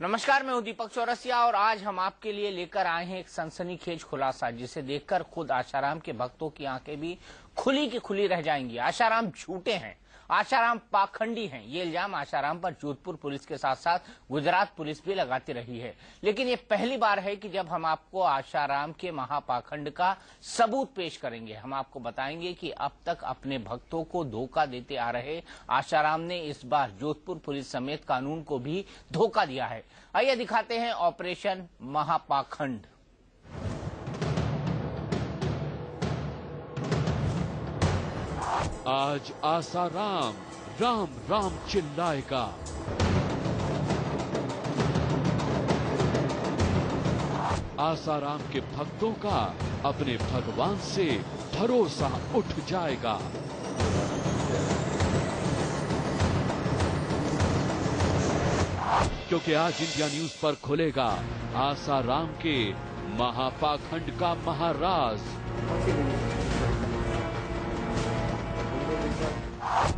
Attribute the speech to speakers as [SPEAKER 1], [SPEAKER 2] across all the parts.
[SPEAKER 1] नमस्कार, मैं हूं दीपक चौरसिया और आज हम आपके लिए लेकर आए हैं एक सनसनीखेज खुलासा जिसे देखकर खुद आशाराम के भक्तों की आंखें भी खुली की खुली रह जाएंगी। आशाराम झूठे हैं, आशाराम पाखंडी हैं, ये इल्जाम आशाराम पर जोधपुर पुलिस के साथ साथ गुजरात पुलिस भी लगाती रही है। लेकिन ये पहली बार है कि जब हम आपको आशाराम के महापाखंड का सबूत पेश करेंगे। हम आपको बताएंगे कि अब तक अपने भक्तों को धोखा देते आ रहे आशाराम ने इस बार जोधपुर पुलिस समेत कानून को भी धोखा दिया है। आइए दिखाते हैं ऑपरेशन महापाखंड।
[SPEAKER 2] आज आसाराम राम राम चिल्लाएगा। आसाराम के भक्तों का अपने भगवान से भरोसा उठ जाएगा। क्योंकि आज इंडिया न्यूज पर खुलेगा आसाराम के महापाखंड का महाराज।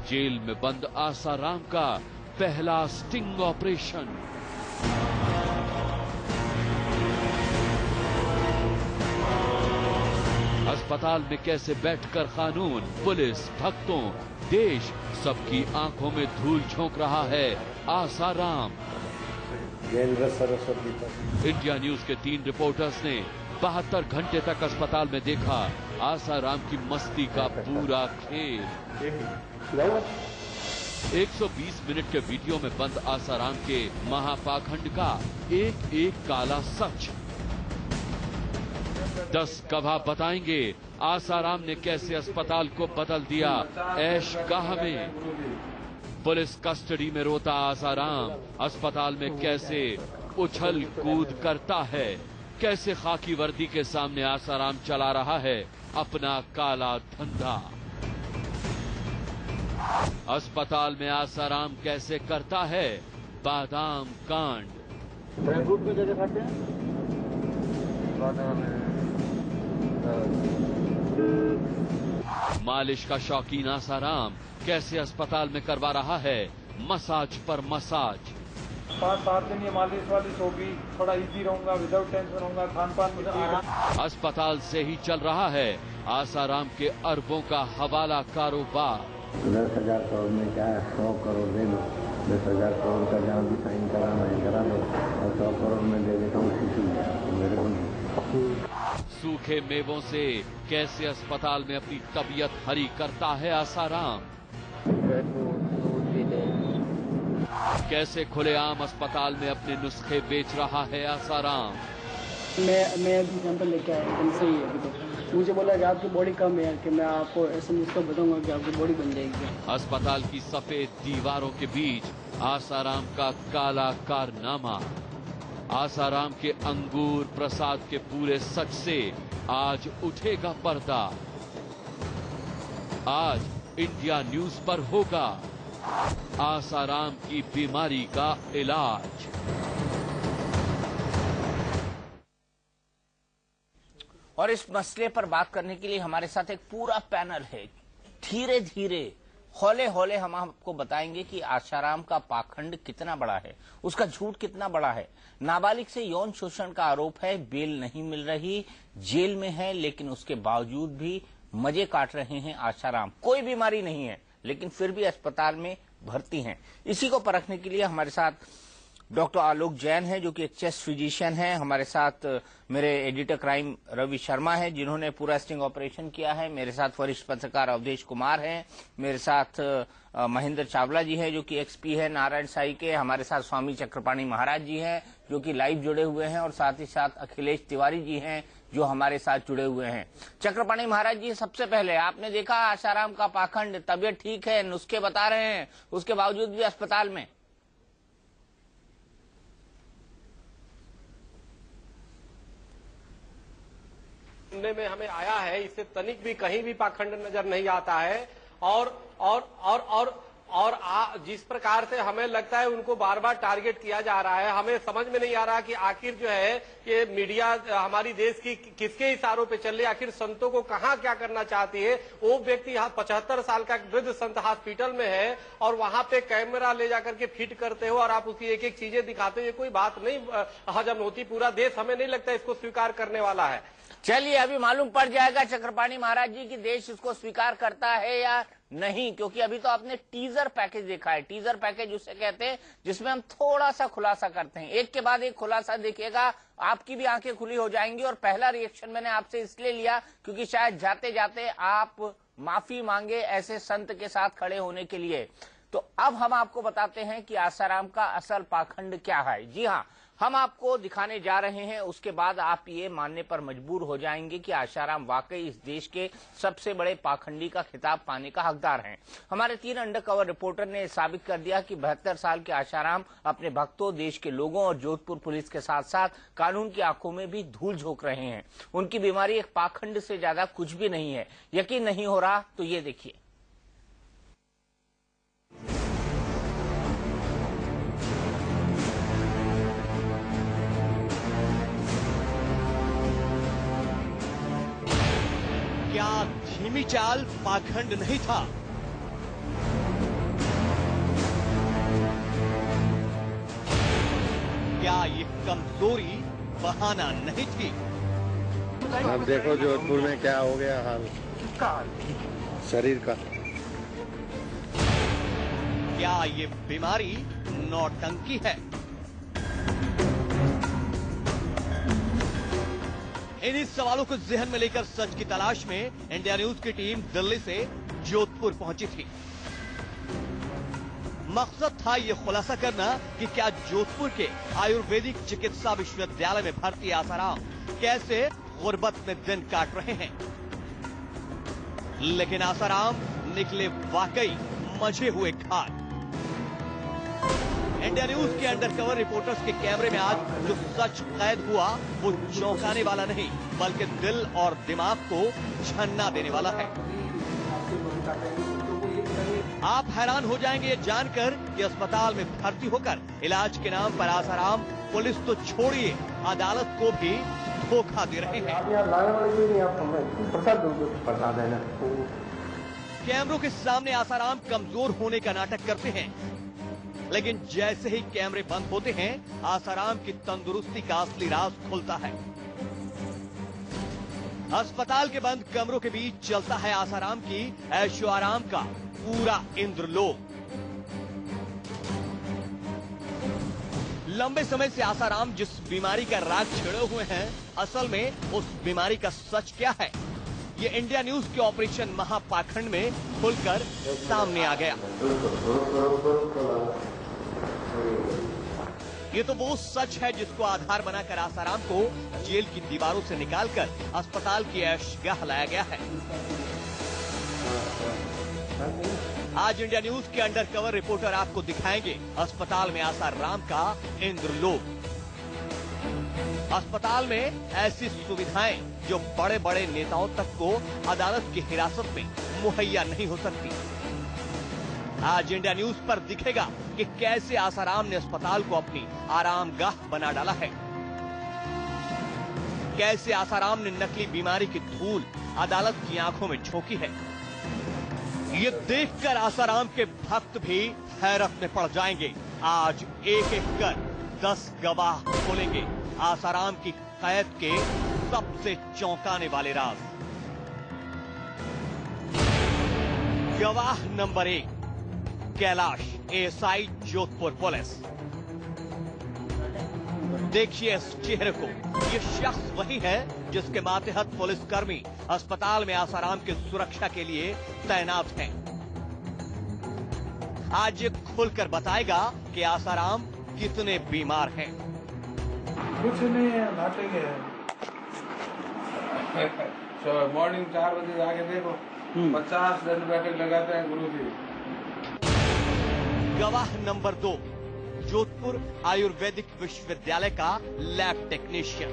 [SPEAKER 2] जेल में बंद आसाराम का पहला स्टिंग ऑपरेशन। अस्पताल में कैसे बैठकर कानून, पुलिस, भक्तों, देश सबकी आंखों में धूल झोंक रहा है आसाराम। इंडिया न्यूज के 3 रिपोर्टर्स ने 72 घंटे तक अस्पताल में देखा आसाराम की मस्ती का पूरा खेल। 120 मिनट के वीडियो में बंद आसाराम के महापाखंड का एक एक काला सच। 10 गवाह बताएंगे आसाराम ने कैसे अस्पताल को बदल दिया ऐश गाह में। पुलिस कस्टडी में रोता आसाराम अस्पताल में कैसे उछल कूद करता है। कैसे खाकी वर्दी के सामने आसाराम चला रहा है अपना काला धंधा। अस्पताल में आसाराम कैसे करता है बादाम कांड।
[SPEAKER 3] ड्राई फ्रूट में जगह खाते हैं
[SPEAKER 2] मालिश का शौकीन आसाराम कैसे अस्पताल में करवा रहा है मसाज पर मसाज।
[SPEAKER 3] 5-7 दिन ये मालिश वालिश होगी, थोड़ा इजी रहूंगा, विदाउट टेंशन होगा, खान पान मुझे आराम।
[SPEAKER 2] अस्पताल से ही चल रहा है आसाराम के अरबों का हवाला कारोबार।
[SPEAKER 4] 10,000 करोड़ में क्या है, 100 करोड़ दे दो, 10,000 करोड़ का जहाँ भी साइन कराना है करा दो, और 100 करोड़ में दे देता हूँ किसी मेरे को नहीं।
[SPEAKER 2] सूखे मेवों से कैसे अस्पताल में अपनी तबीयत हरी करता है आसाराम। कैसे खुलेआम अस्पताल में अपने नुस्खे बेच रहा है आसाराम।
[SPEAKER 5] मैं अभी सैंपल लेके आया, एकदम सही है। अभी तो मुझे बोला कि आपकी बॉडी कम है कि मैं आपको ऐसे नुस्खा बताऊंगा कि आपकी बॉडी बन जाएगी।
[SPEAKER 2] अस्पताल की सफेद दीवारों के बीच आसाराम का काला कारनामा। आसाराम के अंगूर प्रसाद के पूरे सच से आज उठेगा पर्दा। आज इंडिया न्यूज पर होगा आसाराम की बीमारी का इलाज।
[SPEAKER 1] और इस मसले पर बात करने के लिए हमारे साथ एक पूरा पैनल है। धीरे धीरे हौले हौले हम आपको बताएंगे कि आशाराम का पाखंड कितना बड़ा है, उसका झूठ कितना बड़ा है। नाबालिग से यौन शोषण का आरोप है, बेल नहीं मिल रही, जेल में है, लेकिन उसके बावजूद भी मजे काट रहे हैं आशाराम। कोई बीमारी नहीं है लेकिन फिर भी अस्पताल में भर्ती हैं। इसी को परखने के लिए हमारे साथ डॉक्टर आलोक जैन है जो कि एक चेस्ट फिजिशियन है। हमारे साथ मेरे एडिटर क्राइम रवि शर्मा है जिन्होंने पूरा स्टिंग ऑपरेशन किया है। मेरे साथ वरिष्ठ पत्रकार अवधेश कुमार हैं। मेरे साथ महेंद्र चावला जी हैं जो कि एक्सपी है नारायण साई के। हमारे साथ स्वामी चक्रपाणी महाराज जी हैं जो कि लाइव जुड़े हुए हैं, और साथ ही साथ अखिलेश तिवारी जी हैं जो हमारे साथ जुड़े हुए हैं। चक्रपाणी महाराज जी, सबसे पहले आपने देखा आशाराम का पाखंड, तबियत ठीक है, नुस्खे बता रहे हैं, उसके बावजूद भी अस्पताल में।
[SPEAKER 6] सुनने में हमें आया है, इससे तनिक भी कहीं भी पाखंड नजर नहीं आता है। और और और और और जिस प्रकार से हमें लगता है उनको बार बार टारगेट किया जा रहा है, हमें समझ में नहीं आ रहा कि आखिर जो है ये मीडिया हमारी देश की किसके इशारों पे चल रही है, आखिर संतों को कहाँ क्या करना चाहती है। वो व्यक्ति यहाँ 75 साल का वृद्ध संत हॉस्पिटल में है और वहां पे कैमरा ले जाकर के फिट करते हो और आप उसकी एक एक चीजें दिखाते हो, ये कोई बात नहीं हजम होती। पूरा देश हमें नहीं लगता इसको स्वीकार करने वाला है।
[SPEAKER 1] चलिए अभी मालूम पड़ जाएगा चक्रपाणी महाराज जी कि देश इसको स्वीकार करता है या नहीं, क्योंकि अभी तो आपने टीजर पैकेज देखा है। टीजर पैकेज उसे कहते हैं जिसमें हम थोड़ा सा खुलासा करते हैं, एक के बाद एक खुलासा देखिएगा, आपकी भी आंखें खुली हो जाएंगी। और पहला रिएक्शन मैंने आपसे इसलिए लिया क्योंकि शायद जाते जाते आप माफी मांगे ऐसे संत के साथ खड़े होने के लिए। तो अब हम आपको बताते हैं कि आसाराम का असल पाखंड क्या है। जी हाँ, हम आपको दिखाने जा रहे हैं, उसके बाद आप ये मानने पर मजबूर हो जाएंगे कि आसाराम वाकई इस देश के सबसे बड़े पाखंडी का खिताब पाने का हकदार हैं। हमारे 3 अंडरकवर रिपोर्टर ने साबित कर दिया कि 72 साल के आसाराम अपने भक्तों, देश के लोगों और जोधपुर पुलिस के साथ साथ कानून की आंखों में भी धूल झोंक रहे हैं। उनकी बीमारी एक पाखंड से ज्यादा कुछ भी नहीं है। यकीन नहीं हो रहा तो ये देखिए।
[SPEAKER 7] क्या धीमी चाल पाखंड नहीं था? क्या ये कमजोरी बहाना नहीं थी?
[SPEAKER 4] अब देखो जोधपुर में क्या हो गया हाल शरीर का।
[SPEAKER 7] क्या ये बीमारी नौटंकी है? इन्हीं सवालों को जहन में लेकर सच की तलाश में इंडिया न्यूज की टीम दिल्ली से जोधपुर पहुंची थी। मकसद था ये खुलासा करना कि क्या जोधपुर के आयुर्वेदिक चिकित्सा विश्वविद्यालय में भर्ती आसाराम कैसे गुर्बत में दिन काट रहे हैं। लेकिन आसाराम निकले वाकई मजे हुए घाट। इंडिया न्यूज के अंडरकवर रिपोर्टर्स के कैमरे में आज जो सच कैद हुआ वो चौंकाने वाला नहीं बल्कि दिल और दिमाग को छन्ना देने वाला है। आप हैरान हो जाएंगे ये जानकर कि अस्पताल में भर्ती होकर इलाज के नाम पर आसाराम पुलिस तो छोड़िए अदालत को भी धोखा दे रहे हैं। कैमरों के सामने आसाराम कमजोर होने का नाटक करते हैं, लेकिन जैसे ही कैमरे बंद होते हैं आसाराम की तंदुरुस्ती का असली राज खुलता है। अस्पताल के बंद कमरों के बीच चलता है आसाराम की ऐशो आराम का पूरा इंद्रलोक। लंबे समय से आसाराम जिस बीमारी का राग छिड़े हुए हैं, असल में उस बीमारी का सच क्या है, ये इंडिया न्यूज के ऑपरेशन महापाखंड में खुलकर सामने आ गया। ये तो वो सच है जिसको आधार बनाकर आसाराम को जेल की दीवारों से निकालकर अस्पताल की ऐशगाह लाया गया है। आज इंडिया न्यूज के अंडरकवर रिपोर्टर आपको दिखाएंगे अस्पताल में आसाराम का इंद्रलोक। अस्पताल में ऐसी सुविधाएं जो बड़े बड़े नेताओं तक को अदालत की हिरासत में मुहैया नहीं हो सकती। आज इंडिया न्यूज पर दिखेगा कि कैसे आसाराम ने अस्पताल को अपनी आरामगाह बना डाला है, कैसे आसाराम ने नकली बीमारी की धूल अदालत की आंखों में झोंकी है। ये देखकर आसाराम के भक्त भी हैरत में पड़ जाएंगे। आज एक एक कर 10 गवाह खोलेंगे आसाराम की कैद के सबसे चौंकाने वाले राज। गवाह number 1, Kailash, ASI Jodhpur police. देखिए इस चेहरे को, ये शख्स वही है जिसके मातहत पुलिसकर्मी अस्पताल में आसाराम की सुरक्षा के लिए तैनात हैं। आज ये खुलकर बताएगा कि आसाराम कितने बीमार हैं।
[SPEAKER 3] कुछ नहीं है, नाटेंगे। मॉर्निंग 4 बजे जाके देखो, 50 दिन बैठक लगाते हैं गुरुजी।
[SPEAKER 7] गवाह नंबर 2, जोधपुर आयुर्वेदिक विश्वविद्यालय का लैब टेक्नीशियन।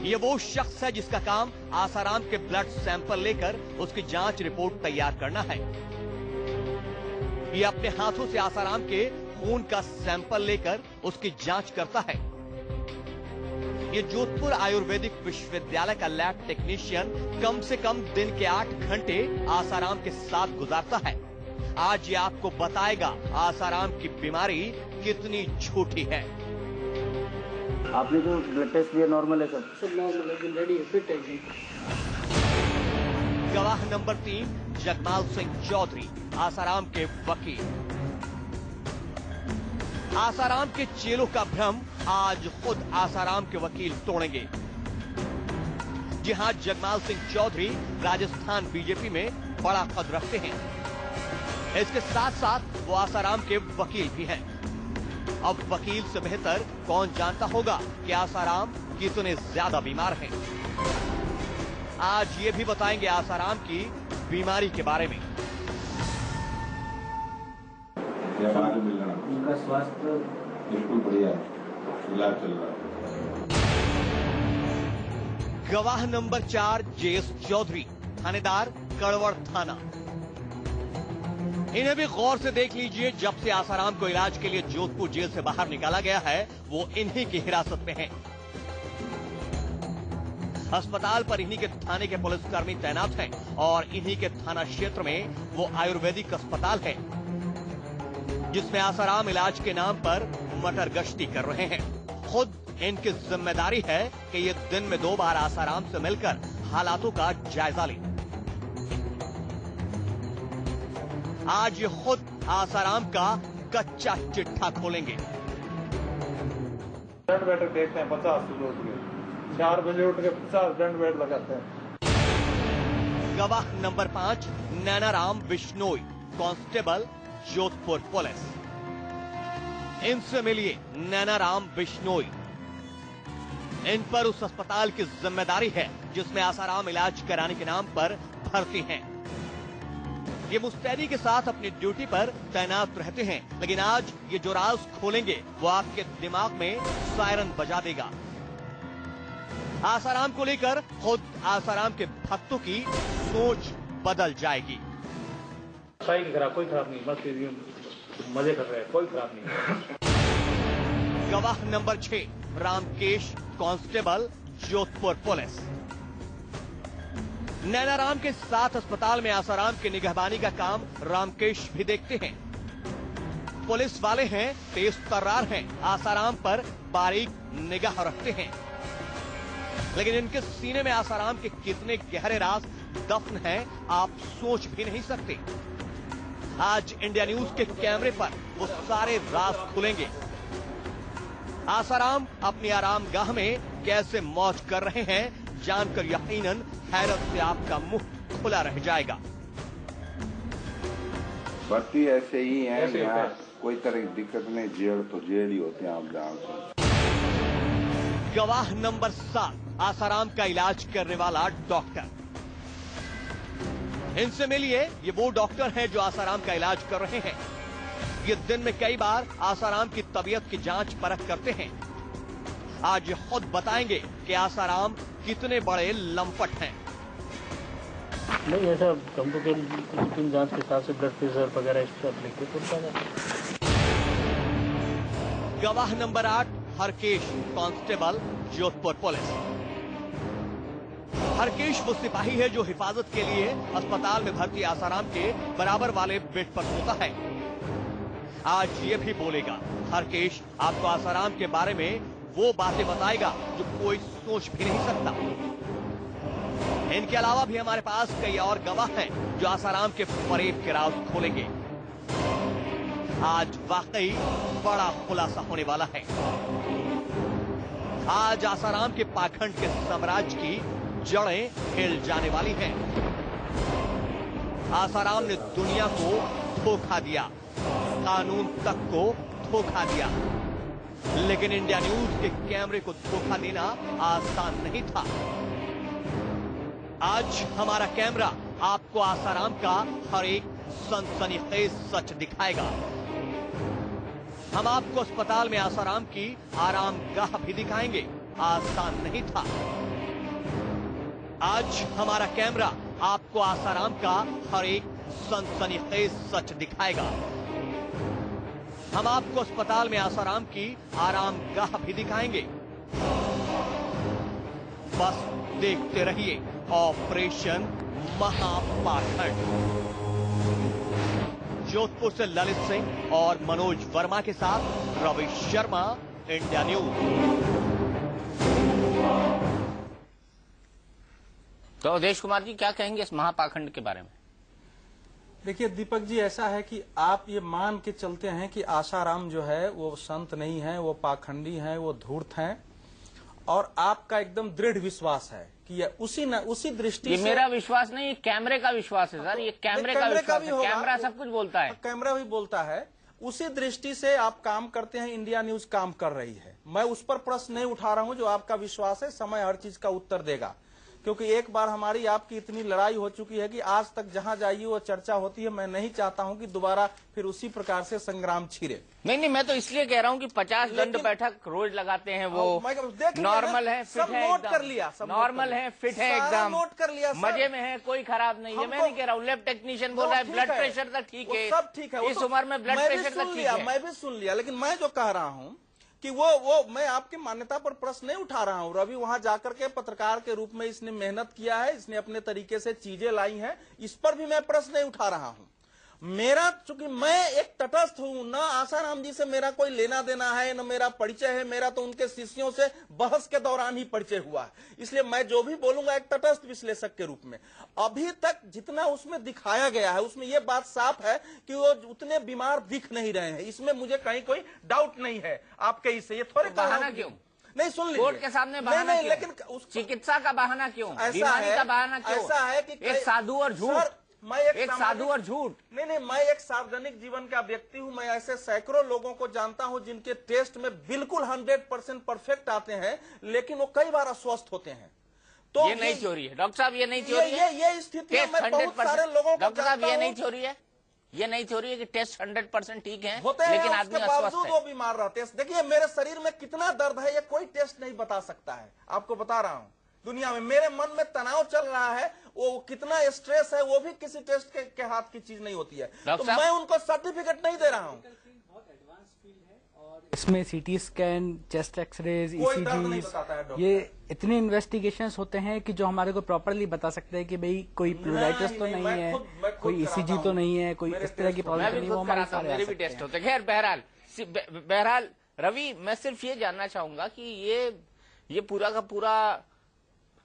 [SPEAKER 7] ये वो शख्स है जिसका काम आसाराम के ब्लड सैंपल लेकर उसकी जांच रिपोर्ट तैयार करना है। ये अपने हाथों से आसाराम के खून का सैंपल लेकर उसकी जांच करता है। ये जोधपुर आयुर्वेदिक विश्वविद्यालय का लैब टेक्नीशियन कम से कम दिन के 8 घंटे आसाराम के साथ गुजारता है। आज ये आपको बताएगा आसाराम की बीमारी कितनी झूठी है।
[SPEAKER 5] आपने जो ब्लड टेस्ट दिया नॉर्मल है सब नॉर्मल है, रेडी है, फिट है।
[SPEAKER 7] गवाह नंबर 3 जगमाल सिंह चौधरी, आसाराम के वकील। आसाराम के चेलों का भ्रम आज खुद आसाराम के वकील तोड़ेंगे। जी हां, जगमाल सिंह चौधरी राजस्थान बीजेपी में बड़ा पद रखते हैं। इसके साथ साथ वो आसाराम के वकील भी हैं। अब वकील से बेहतर कौन जानता होगा कि आसाराम कितने ज्यादा बीमार हैं। आज ये भी बताएंगे आसाराम की बीमारी के बारे में।
[SPEAKER 5] उनका स्वास्थ्य
[SPEAKER 8] बिल्कुल बढ़िया है, इलाज चल रहा है।
[SPEAKER 7] गवाह नंबर 4 जेएस चौधरी, थानेदार कड़वड़ थाना। इन्हें भी गौर से देख लीजिए, जब से आसाराम को इलाज के लिए जोधपुर जेल से बाहर निकाला गया है वो इन्हीं की हिरासत में हैं। अस्पताल पर इन्हीं के थाने के पुलिसकर्मी तैनात हैं और इन्हीं के थाना क्षेत्र में वो आयुर्वेदिक अस्पताल है जिसमें आसाराम इलाज के नाम पर मटर गश्ती कर रहे हैं। खुद इनकी जिम्मेदारी है कि ये दिन में 2 बार आसाराम से मिलकर हालातों का जायजा लें। आज ये खुद आसाराम का कच्चा चिट्ठा खोलेंगे।
[SPEAKER 3] ब्लड बैठक देखते हैं 50 सुबह उठ के 4 बजे उठ के 50 ब्लड बैठ लगाते हैं।
[SPEAKER 7] गवाह number 5 Nainaram Bishnoi, constable, Jodhpur police. इनसे मिलिए नैनाराम बिश्नोई। इन पर उस अस्पताल की जिम्मेदारी है जिसमें आसाराम इलाज कराने के नाम पर भर्ती हैं। ये मुस्तैदी के साथ अपनी ड्यूटी पर तैनात रहते हैं, लेकिन आज ये जो राज खोलेंगे वो आपके दिमाग में सायरन बजा देगा। आसाराम को लेकर खुद आसाराम के भक्तों की सोच बदल जाएगी।
[SPEAKER 3] सही खराब, कोई खराब नहीं, बस मजे कर रहे हैं, कोई खराब नहीं।
[SPEAKER 7] गवाह number 6 Ramkesh, constable, Jodhpur police. Nainaram के साथ अस्पताल में आसाराम की निगहबानी का काम रामकेश भी देखते हैं। पुलिस वाले हैं, तेज तर्रार हैं, आसाराम पर बारीक निगाह रखते हैं, लेकिन इनके सीने में आसाराम के कितने गहरे राज दफन हैं आप सोच भी नहीं सकते। आज इंडिया न्यूज के कैमरे पर वो सारे राज खुलेंगे। आसाराम अपनी आरामगाह में कैसे मौज कर रहे हैं जानकर यकीनन हैरत से आपका मुंह खुला रह जाएगा।
[SPEAKER 8] भर्ती ऐसे ही है, यहाँ कोई तरह की दिक्कत नहीं, जेल तो जेल ही होते हैं, आप जानते हैं।
[SPEAKER 7] गवाह नंबर 7 आसाराम का इलाज करने वाला डॉक्टर। इनसे मिलिए, ये वो डॉक्टर हैं जो आसाराम का इलाज कर रहे हैं। ये दिन में कई बार आसाराम की तबीयत की जांच परख करते हैं। आज ये खुद बताएंगे कि आसाराम कितने बड़े लंपट हैं।
[SPEAKER 5] नहीं, ऐसा कंप्यूटर जांच के हिसाब से ब्लड प्रेशर वगैरह इस पर लिख के पड़ता है।
[SPEAKER 7] गवाह number 8 Harkesh, constable, Jodhpur police. Harkesh वो सिपाही है जो हिफाजत के लिए अस्पताल में भर्ती आसाराम के बराबर वाले बेड पर सोता है। आज ये भी बोलेगा। हरकेश आपको आसाराम के बारे में वो बातें बताएगा जो कोई सोच भी नहीं सकता। इनके अलावा भी हमारे पास कई और गवाह हैं जो आसाराम के फरेब के राज खोलेंगे। आज वाकई बड़ा खुलासा होने वाला है। आज आसाराम के पाखंड के साम्राज्य की जड़ें हिल जाने वाली हैं। आसाराम ने दुनिया को धोखा दिया, कानून तक को धोखा दिया, लेकिन इंडिया न्यूज के कैमरे को धोखा देना आसान नहीं था। आज हमारा कैमरा आपको आसाराम का हर एक सनसनीखेज सच दिखाएगा। हम आपको अस्पताल में आसाराम की आरामगाह भी दिखाएंगे, आसान नहीं था। आज हमारा कैमरा आपको आसाराम का हर एक सनसनीखेज सच दिखाएगा। हम आपको अस्पताल में आसाराम की आरामगाह भी दिखाएंगे। बस देखते रहिए ऑपरेशन महापाखंड। जोधपुर से ललित सिंह और मनोज वर्मा के साथ रवि शर्मा, इंडिया न्यूज।
[SPEAKER 1] तो अवधेश कुमार जी क्या कहेंगे इस महापाखंड के बारे में?
[SPEAKER 9] देखिए दीपक जी, ऐसा है कि आप ये मान के चलते हैं कि आसाराम जो है वो संत नहीं है, वो पाखंडी हैं, वो धूर्त हैं, और आपका एकदम दृढ़ विश्वास है कि ये उसी दृष्टि से।
[SPEAKER 1] मेरा विश्वास नहीं, कैमरे का विश्वास है सर, ये कैमरे का विश्वास है। कैमरा सब कुछ बोलता है,
[SPEAKER 9] कैमरा भी बोलता है। उसी दृष्टि से आप काम करते हैं, इंडिया न्यूज काम कर रही है। मैं उस पर प्रश्न नहीं उठा रहा हूं, जो आपका विश्वास है समय हर चीज का उत्तर देगा, क्योंकि एक बार हमारी आपकी इतनी लड़ाई हो चुकी है कि आज तक जहां जाइए वो चर्चा होती है। मैं नहीं चाहता हूं कि दोबारा फिर उसी प्रकार से संग्राम छिड़े।
[SPEAKER 1] नहीं, मैं तो इसलिए कह रहा हूं कि 50 दंड बैठक रोज लगाते हैं, वो नॉर्मल है, फिट है,
[SPEAKER 9] नोट कर लिया,
[SPEAKER 1] नॉर्मल है, फिट है, एकदम
[SPEAKER 9] नोट कर लिया,
[SPEAKER 1] मजे में है, कोई खराब नहीं है। मैं नहीं कह रहा हूँ, लैब टेक्नीशियन बोल रहा है ब्लड प्रेशर तक ठीक है,
[SPEAKER 9] सब ठीक है,
[SPEAKER 1] इस उम्र में ब्लड प्रेशर तक ठीक है।
[SPEAKER 9] मैं भी सुन लिया, लेकिन मैं जो कह रहा हूँ कि वो मैं आपकी मान्यता पर प्रश्न नहीं उठा रहा हूं। रवि वहां जाकर के पत्रकार के रूप में इसने मेहनत किया है, इसने अपने तरीके से चीजें लाई हैं, इस पर भी मैं प्रश्न नहीं उठा रहा हूं। मेरा, चूंकि मैं एक तटस्थ हूं, न आसाराम जी से मेरा कोई लेना देना है, न मेरा परिचय है, मेरा तो उनके शिष्यों से बहस के दौरान ही परिचय हुआ है। इसलिए मैं जो भी बोलूंगा एक तटस्थ विश्लेषक के रूप में। अभी तक जितना उसमें दिखाया गया है, उसमें यह बात साफ है कि वो उतने बीमार दिख नहीं रहे हैं। इसमें मुझे कहीं कोई डाउट नहीं है आपके इससे। ये थोड़े
[SPEAKER 1] बहाना क्यों?
[SPEAKER 9] नहीं, सुन लीजिए,
[SPEAKER 1] कोर्ट के सामने बहाना क्यों?
[SPEAKER 9] लेकिन
[SPEAKER 1] चिकित्सा का बहाना क्यों? बीमारी का बहाना क्यों?
[SPEAKER 9] ऐसा है कि
[SPEAKER 1] एक साधु और झूठ,
[SPEAKER 9] मैं
[SPEAKER 1] एक साधु और झूठ।
[SPEAKER 9] नहीं, मैं एक सार्वजनिक जीवन का व्यक्ति हूं। मैं ऐसे सैकड़ों लोगों को जानता हूं जिनके टेस्ट में बिल्कुल 100% परफेक्ट आते हैं, लेकिन वो कई बार अस्वस्थ होते हैं। तो
[SPEAKER 1] ये नहीं थ्योरी है डॉक्टर साहब, ये नहीं थ्योरी है।
[SPEAKER 9] ये स्थिति मैं बहुत सारे लोगों को
[SPEAKER 1] डॉक्टर साहब, ये नहीं थ्योरी है, ये नहीं थ्योरी है कि टेस्ट 100% ठीक है,
[SPEAKER 9] लेकिन
[SPEAKER 1] आदमी अस्वस्थ है।
[SPEAKER 9] वो बीमार रहते हैं। देखिए मेरे शरीर में कितना दर्द है, ये कोई टेस्ट नहीं बता सकता है। आपको बता रहा हूं, दुनिया में मेरे मन में तनाव चल रहा है, वो कितना स्ट्रेस है, वो भी किसी टेस्ट के हाथ की चीज नहीं होती है। तो मैं उनको सर्टिफिकेट नहीं दे रहा हूं।
[SPEAKER 5] इसमें CT scan, chest X-rays, ECG, ये इतने इन्वेस्टिगेशंस होते हैं कि जो हमारे को प्रॉपरली बता सकते हैं कि भाई कोई प्लूराइटिस तो नहीं है, कोई ईसीजी तो नहीं है, कोई इस तरह की प्रॉब्लम नहीं है, वो हमारे सारे
[SPEAKER 1] मेरे भी टेस्ट होते हैं। खैर, बहरहाल रवि, मैं सिर्फ ये जानना चाहूंगा कि ये पूरा का पूरा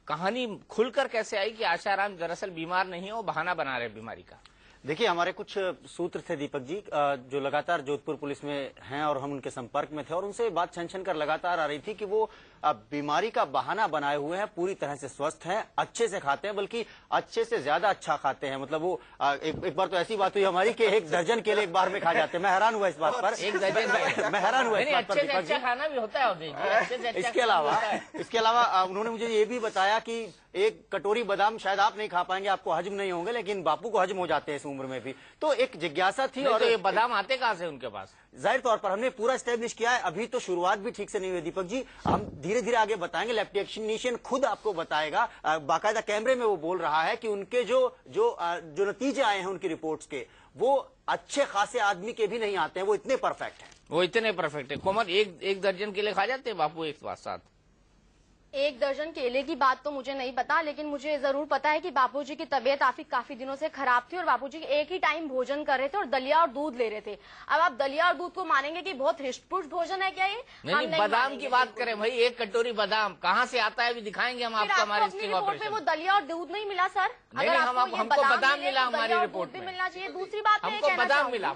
[SPEAKER 1] कहानी खुलकर कैसे आई कि आशाराम दरअसल बीमार नहीं है, वो बहाना बना रहे बीमारी का?
[SPEAKER 10] देखिए, हमारे कुछ सूत्र थे दीपक जी, जो लगातार जोधपुर पुलिस में हैं और हम उनके संपर्क में थे, और उनसे बात छन कर लगातार आ रही थी कि वो बीमारी का बहाना बनाए हुए हैं, पूरी तरह से स्वस्थ हैं, अच्छे से खाते हैं, बल्कि अच्छे से ज्यादा अच्छा खाते हैं। मतलब वो एक बार तो ऐसी बात हुई हमारी कि 1 दर्जन केले एक बार में खा जाते हैं। मैं हैरान हुआ इस बात पर,
[SPEAKER 1] 1 दर्जन
[SPEAKER 10] मैं हैरान हुआ इस बात पर दीपक जी।
[SPEAKER 1] खाना भी होता है।
[SPEAKER 10] इसके अलावा उन्होंने मुझे ये भी बताया कि 1 कटोरी बादाम शायद आप नहीं खा पाएंगे, आपको हजम नहीं होंगे, लेकिन बापू को हजम हो जाते हैं इस उम्र में भी। तो एक जिज्ञासा थी। और
[SPEAKER 1] तो ये बादाम आते कहाँ से उनके पास?
[SPEAKER 10] जाहिर तौर पर हमने पूरा स्टैब्लिश किया है, अभी तो शुरुआत भी ठीक से नहीं हुई दीपक जी, हम धीरे धीरे आगे बताएंगे। लैब टेक्नीशियन खुद आपको बताएगा, बाकायदा कैमरे में वो बोल रहा है कि उनके जो नतीजे आए हैं उनकी रिपोर्ट्स के, वो अच्छे खासे आदमी के भी नहीं आते हैं, वो इतने परफेक्ट हैं।
[SPEAKER 1] वो इतने परफेक्ट है। कोमल, एक दर्जन केले खा जाते हैं बापू एक साथ?
[SPEAKER 11] 1 दर्जन केले की बात तो मुझे नहीं पता, लेकिन मुझे जरूर पता है कि बापूजी की तबीयत काफी दिनों से खराब थी और बापूजी एक ही टाइम भोजन कर रहे थे और दलिया और दूध ले रहे थे। अब आप दलिया और दूध को मानेंगे कि बहुत हृष्ट-पुष्ट भोजन है क्या ये?
[SPEAKER 1] नहीं, बादाम की बात करें भाई, 1 कटोरी बादाम कहाँ से आता है अभी दिखाएंगे हम आपको हमारे स्टिंग ऑपरेशन।
[SPEAKER 11] वो दलिया और दूध नहीं मिला सर?
[SPEAKER 1] अगर हमको बादाम मिला हमारी रिपोर्ट में,
[SPEAKER 11] मिलना चाहिए। दूसरी बात
[SPEAKER 1] हमको बादाम मिला,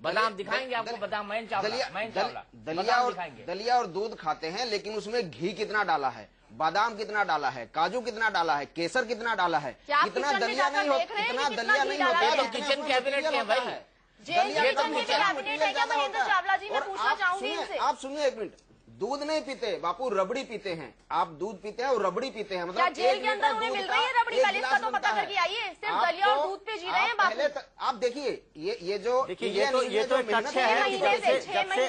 [SPEAKER 1] बादाम दिखाएंगे आपको, बादाम मैन चावला
[SPEAKER 12] दलिया और दूध खाते हैं, लेकिन उसमें घी कितना डाला है, बादाम कितना डाला है, काजू कितना डाला है, केसर कितना डाला है, इतना दलिया नहीं होता, इतना दलिया नहीं होता।
[SPEAKER 1] तो किचन कैबिनेट के भाई,
[SPEAKER 12] आप सुनिए 1 मिनट, दूध नहीं पीते बापू, रबड़ी पीते हैं। आप दूध पीते हैं और रबड़ी पीते हैं, मतलब
[SPEAKER 11] जेल के अंदर उन्हें मिल रही है रबड़ी का, इसका तो पता करके आइए। सिर्फ दलिया और दूध पे जी रहे हैं
[SPEAKER 12] पहले आप देखिए ये जो
[SPEAKER 10] ये तो एक तथ्य है कि जब से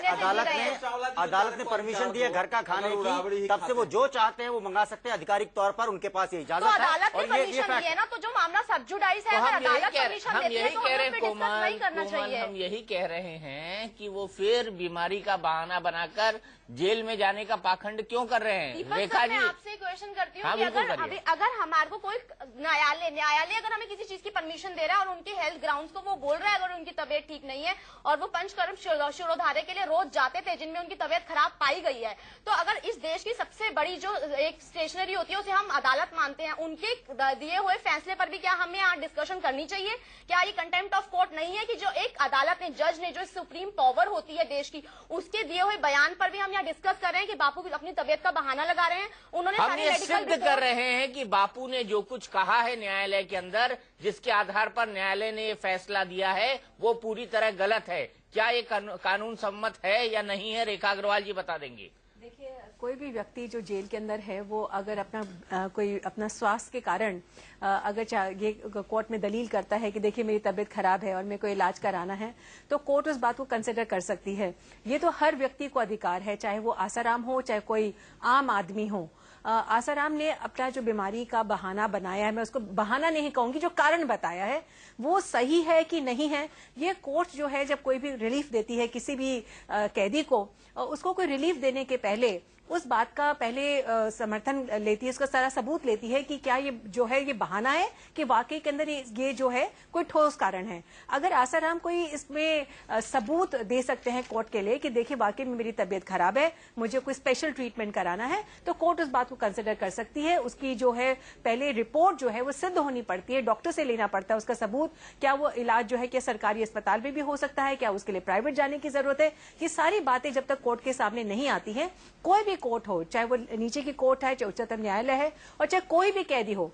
[SPEAKER 10] अदालत ने परमिशन दी है घर का खाने की, तब से वो जो चाहते हैं वो मंगा सकते हैं आधिकारिक तौर पर, उनके पास ये इजाजत है।
[SPEAKER 11] अदालत ने परमिशन दी है ना, तो जो मामला सबजुडाइज है, अगर अदालत परमिशन देती है तो हमें डिस्कस नहीं करना चाहिए।
[SPEAKER 1] हम यही कह रहे हैं कि वो फिर बीमारी का बहाना बनाकर जेल में जाने का पाखंड क्यों कर रहे हैं? रेखा जी,
[SPEAKER 11] मैं आपसे क्वेश्चन करती हूँ कि अगर हमारे को कोई न्यायालय अगर हमें किसी चीज की परमिशन दे रहा है और उनके हेल्थ ग्राउंड्स को वो बोल रहा है, अगर उनकी तबीयत ठीक नहीं है और वो पंचकर्म शिरोधार्य के लिए रोज जाते थे जिनमें उनकी तबीयत खराब पाई गई है, तो अगर इस देश की सबसे बड़ी जो एक स्टेशनरी होती है उसे हम अदालत मानते हैं, उनके दिए हुए फैसले पर भी क्या हमें यहाँ डिस्कशन करनी चाहिए? क्या ये कंटेम्प्ट ऑफ कोर्ट नहीं है कि जो एक अदालत ने, जज ने, जो सुप्रीम पावर होती है देश की, उसके दिए हुए बयान पर भी हम यहाँ डिस्कस कर रहे हैं कि बापू अपनी तबीयत का बहाना लगा रहे हैं? उन्होंने
[SPEAKER 1] हम ये सिद्ध कर रहे हैं कि बापू ने जो कुछ कहा है न्यायालय के अंदर, जिसके आधार पर न्यायालय ने ये फैसला दिया है, वो पूरी तरह गलत है। क्या ये कानून सम्मत है या नहीं है? रेखा अग्रवाल जी बता देंगे।
[SPEAKER 13] देखिए, कोई भी व्यक्ति जो जेल के अंदर है वो अगर कोई अपना स्वास्थ्य के कारण अगर ये कोर्ट में दलील करता है कि देखिए मेरी तबीयत खराब है और मेरे को इलाज कराना है, तो कोर्ट उस बात को कंसिडर कर सकती है। ये तो हर व्यक्ति को अधिकार है, चाहे वो आसाराम हो चाहे कोई आम आदमी हो। आसाराम ने अपना जो बीमारी का बहाना बनाया है, मैं उसको बहाना नहीं कहूंगी, जो कारण बताया है वो सही है कि नहीं है, ये कोर्ट जो है जब कोई भी रिलीफ देती है किसी भी कैदी को, उसको कोई रिलीफ देने के पहले उस बात का पहले समर्थन लेती है, उसका सारा सबूत लेती है कि क्या ये जो है ये बहाना है कि वाकई के अंदर ये जो है कोई ठोस कारण है। अगर आसाराम कोई इसमें सबूत दे सकते हैं कोर्ट के लिए कि देखिए वाकई में मेरी तबीयत खराब है, मुझे कोई स्पेशल ट्रीटमेंट कराना है, तो कोर्ट उस बात को कंसिडर कर सकती है। उसकी जो है पहले रिपोर्ट जो है वो सिद्ध होनी पड़ती है, डॉक्टर से लेना पड़ता है उसका सबूत। क्या वो इलाज जो है क्या सरकारी अस्पताल में भी हो सकता है, क्या उसके लिए प्राइवेट जाने की जरूरत है? ये सारी बातें जब तक कोर्ट के सामने नहीं आती है, कोई भी कोर्ट हो, चाहे वो नीचे की कोर्ट है, चाहे उच्चतम न्यायालय है, और चाहे कोई भी कैदी हो,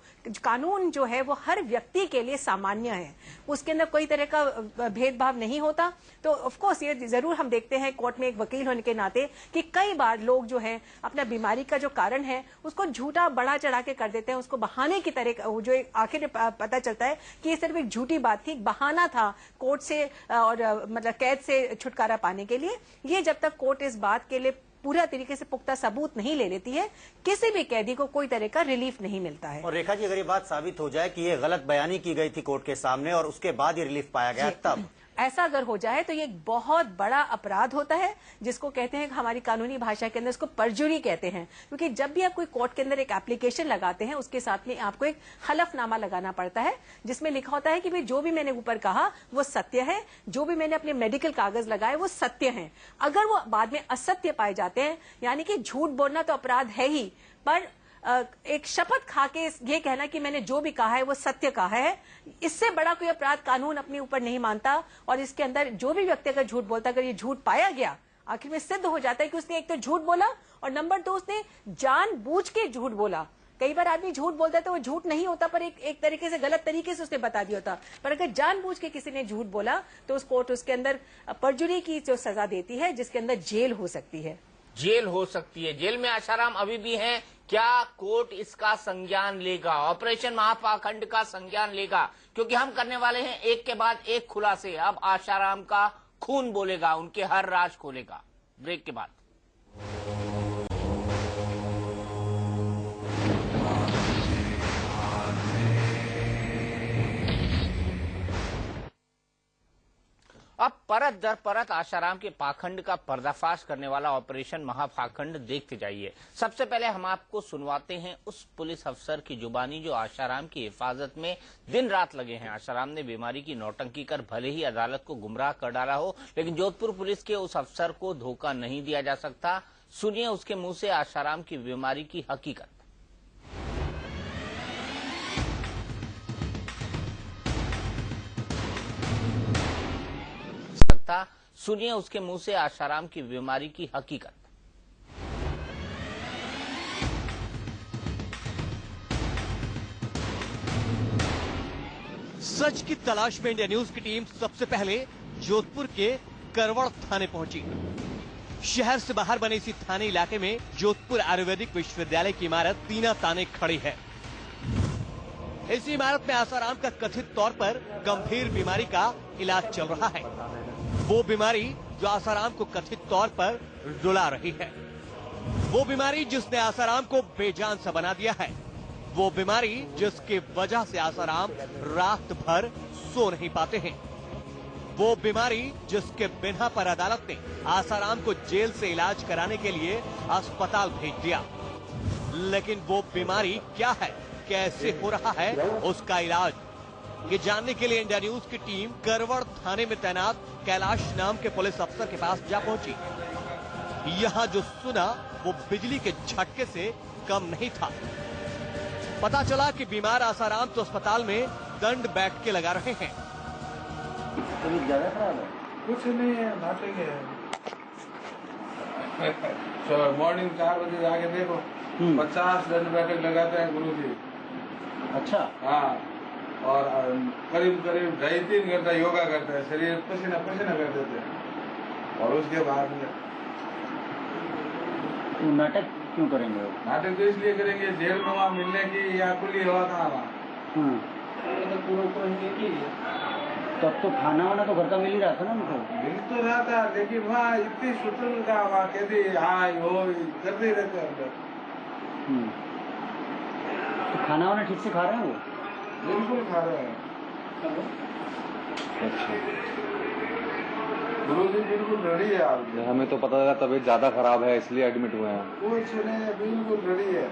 [SPEAKER 13] कानून जो है वो हर व्यक्ति के लिए सामान्य है, उसके अंदर कोई तरह का भेदभाव नहीं होता। तो ऑफ कोर्स ये जरूर हम देखते हैं कोर्ट में एक वकील होने के नाते कि कई बार लोग जो है अपना बीमारी का जो कारण है उसको झूठा बढ़ा चढ़ा के कर देते हैं, उसको बहाने की तरह, जो आखिर पता चलता है कि ये सिर्फ एक झूठी बात थी, बहाना था कोर्ट से और मतलब कैद से छुटकारा पाने के लिए। ये जब तक कोर्ट इस बात के लिए पूरा तरीके से पुख्ता सबूत नहीं ले लेती है, किसी भी कैदी को कोई तरह का रिलीफ नहीं मिलता है।
[SPEAKER 10] और रेखा जी, अगर ये बात साबित हो जाए कि ये गलत बयानी की गई थी कोर्ट के सामने और उसके बाद ये रिलीफ पाया गया, तब
[SPEAKER 13] ऐसा अगर हो जाए तो ये एक बहुत बड़ा अपराध होता है, जिसको कहते हैं हमारी कानूनी भाषा के अंदर इसको परजुरी कहते हैं। क्योंकि जब भी आप कोई कोर्ट के अंदर एक एप्लीकेशन लगाते हैं, उसके साथ में आपको एक हलफनामा लगाना पड़ता है, जिसमें लिखा होता है कि भाई जो भी मैंने ऊपर कहा वो सत्य है, जो भी मैंने अपने मेडिकल कागज लगाए वो सत्य है। अगर वो बाद में असत्य पाए जाते हैं, यानी कि झूठ बोलना तो अपराध है ही, पर एक शपथ खा के ये कहना कि मैंने जो भी कहा है वो सत्य कहा है, इससे बड़ा कोई अपराध कानून अपने ऊपर नहीं मानता। और इसके अंदर जो भी व्यक्ति अगर झूठ बोलता, अगर ये झूठ पाया गया, आखिर में सिद्ध हो जाता है कि उसने एक तो झूठ बोला और नंबर 2 उसने जानबूझ के झूठ बोला। कई बार आदमी झूठ बोलता है तो वो झूठ नहीं होता, पर एक तरीके से गलत तरीके से उसने बता दिया होता। पर अगर जानबूझ के किसी ने झूठ बोला तो उस कोर्ट उसके अंदर परजुरी की जो सजा देती है, जिसके अंदर जेल हो सकती है।
[SPEAKER 1] जेल हो सकती है। जेल में आशाराम अभी भी हैं। क्या कोर्ट इसका संज्ञान लेगा, ऑपरेशन महापाखंड का संज्ञान लेगा? क्योंकि हम करने वाले हैं एक के बाद एक खुलासे। अब आशाराम का खून बोलेगा, उनके हर राज खोलेगा। ब्रेक के बाद अब परत दर परत आशाराम के पाखंड का पर्दाफाश करने वाला ऑपरेशन महापाखंड देखते जाइए। सबसे पहले हम आपको सुनवाते हैं उस पुलिस अफसर की जुबानी जो आशाराम की हिफाजत में दिन रात लगे हैं। आशाराम ने बीमारी की नौटंकी कर भले ही अदालत को गुमराह कर डाला हो, लेकिन जोधपुर पुलिस के उस अफसर को धोखा नहीं दिया जा सकता। सुनिए उसके मुंह से आशाराम की बीमारी की हकीकत। सुनिए उसके मुंह से आशाराम की बीमारी की हकीकत।
[SPEAKER 7] सच की तलाश में इंडिया न्यूज की टीम सबसे पहले जोधपुर के करवड़ थाने पहुंची। शहर से बाहर बने इसी थाने इलाके में जोधपुर आयुर्वेदिक विश्वविद्यालय की इमारत तीना ताने खड़ी है। इस इमारत में आसाराम का कथित तौर पर गंभीर बीमारी का इलाज चल रहा है। वो बीमारी जो आसाराम को कथित तौर पर रुला रही है, वो बीमारी जिसने आसाराम को बेजान सा बना दिया है, वो बीमारी जिसकी वजह से आसाराम रात भर सो नहीं पाते हैं, वो बीमारी जिसके बिना पर अदालत ने आसाराम को जेल से इलाज कराने के लिए अस्पताल भेज दिया। लेकिन वो बीमारी क्या है, कैसे हो रहा है उसका इलाज, ये जानने के लिए इंडिया न्यूज की टीम करवड़ थाने में तैनात कैलाश नाम के पुलिस अफसर के पास जा पहुंची। यहाँ जो सुना वो बिजली के झटके से कम नहीं था। पता चला कि बीमार आसाराम तो अस्पताल में दंड बैठ के लगा रहे हैं।
[SPEAKER 4] ज्यादा खराब है?
[SPEAKER 8] कुछ नहीं है, नाटेंगे। मॉर्निंग 4 बजे जाके देखो, 50 दंड बैठक लगाते हैं गुरुजी।
[SPEAKER 4] अच्छा।
[SPEAKER 8] हाँ, और करीब 2.5-3 घंटा योगा करते हैं, शरीर पसीना पसीना कर देते हैं। और उसके बाद में
[SPEAKER 4] तो नाटक क्यों करेंगे?
[SPEAKER 8] नाटक तो इसलिए करेंगे, जेल में वहाँ मिलने की या खुली हवा कहाँ वहाँ।
[SPEAKER 4] तब तो खाना वाना तो घर का मिल ही रहा था ना उनको?
[SPEAKER 8] मिल तो रहा था, लेकिन वहाँ इतनी स्वतंत्रता, वहाँ कहते हाँ हो करते ही रहते अंदर।
[SPEAKER 4] तो खाना वाना ठीक से खा रहे हैं वो?
[SPEAKER 8] बिल्कुल खा रहे हैं। अच्छा गुरु जी बिल्कुल रेडी है आप?
[SPEAKER 14] हमें तो पता लगा तबीयत ज्यादा खराब है इसलिए एडमिट हुए हैं।
[SPEAKER 8] कुछ नहीं, बिल्कुल रेडी है।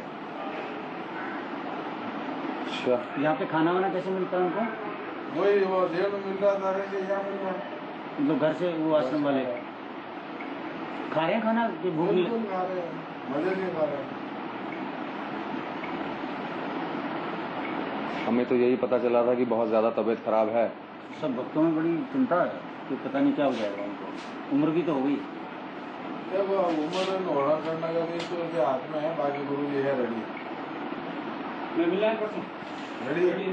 [SPEAKER 14] अच्छा,
[SPEAKER 4] यहाँ पे खाना वाना कैसे मिलता है उनको?
[SPEAKER 8] वही वो जेल में मिल रहा था, यहाँ मिल रहा है।
[SPEAKER 4] मतलब घर से वो आश्रम वाले खा रहे हैं खाना कि भूख नहीं?
[SPEAKER 8] बिल्कुल खा रहे हैं, मजे नहीं खा रहे हैं।
[SPEAKER 14] हमें तो यही पता चला था कि बहुत ज्यादा तबीयत खराब है।
[SPEAKER 4] सब भक्तों में बड़ी चिंता है कि पता नहीं क्या हो जाएगा उनको। उम्र भी तो हो गई।
[SPEAKER 8] जब उम्र होना करने का भी तो उनके हाथ में है, बाकी गुरु जी है रेडी। रेडी है।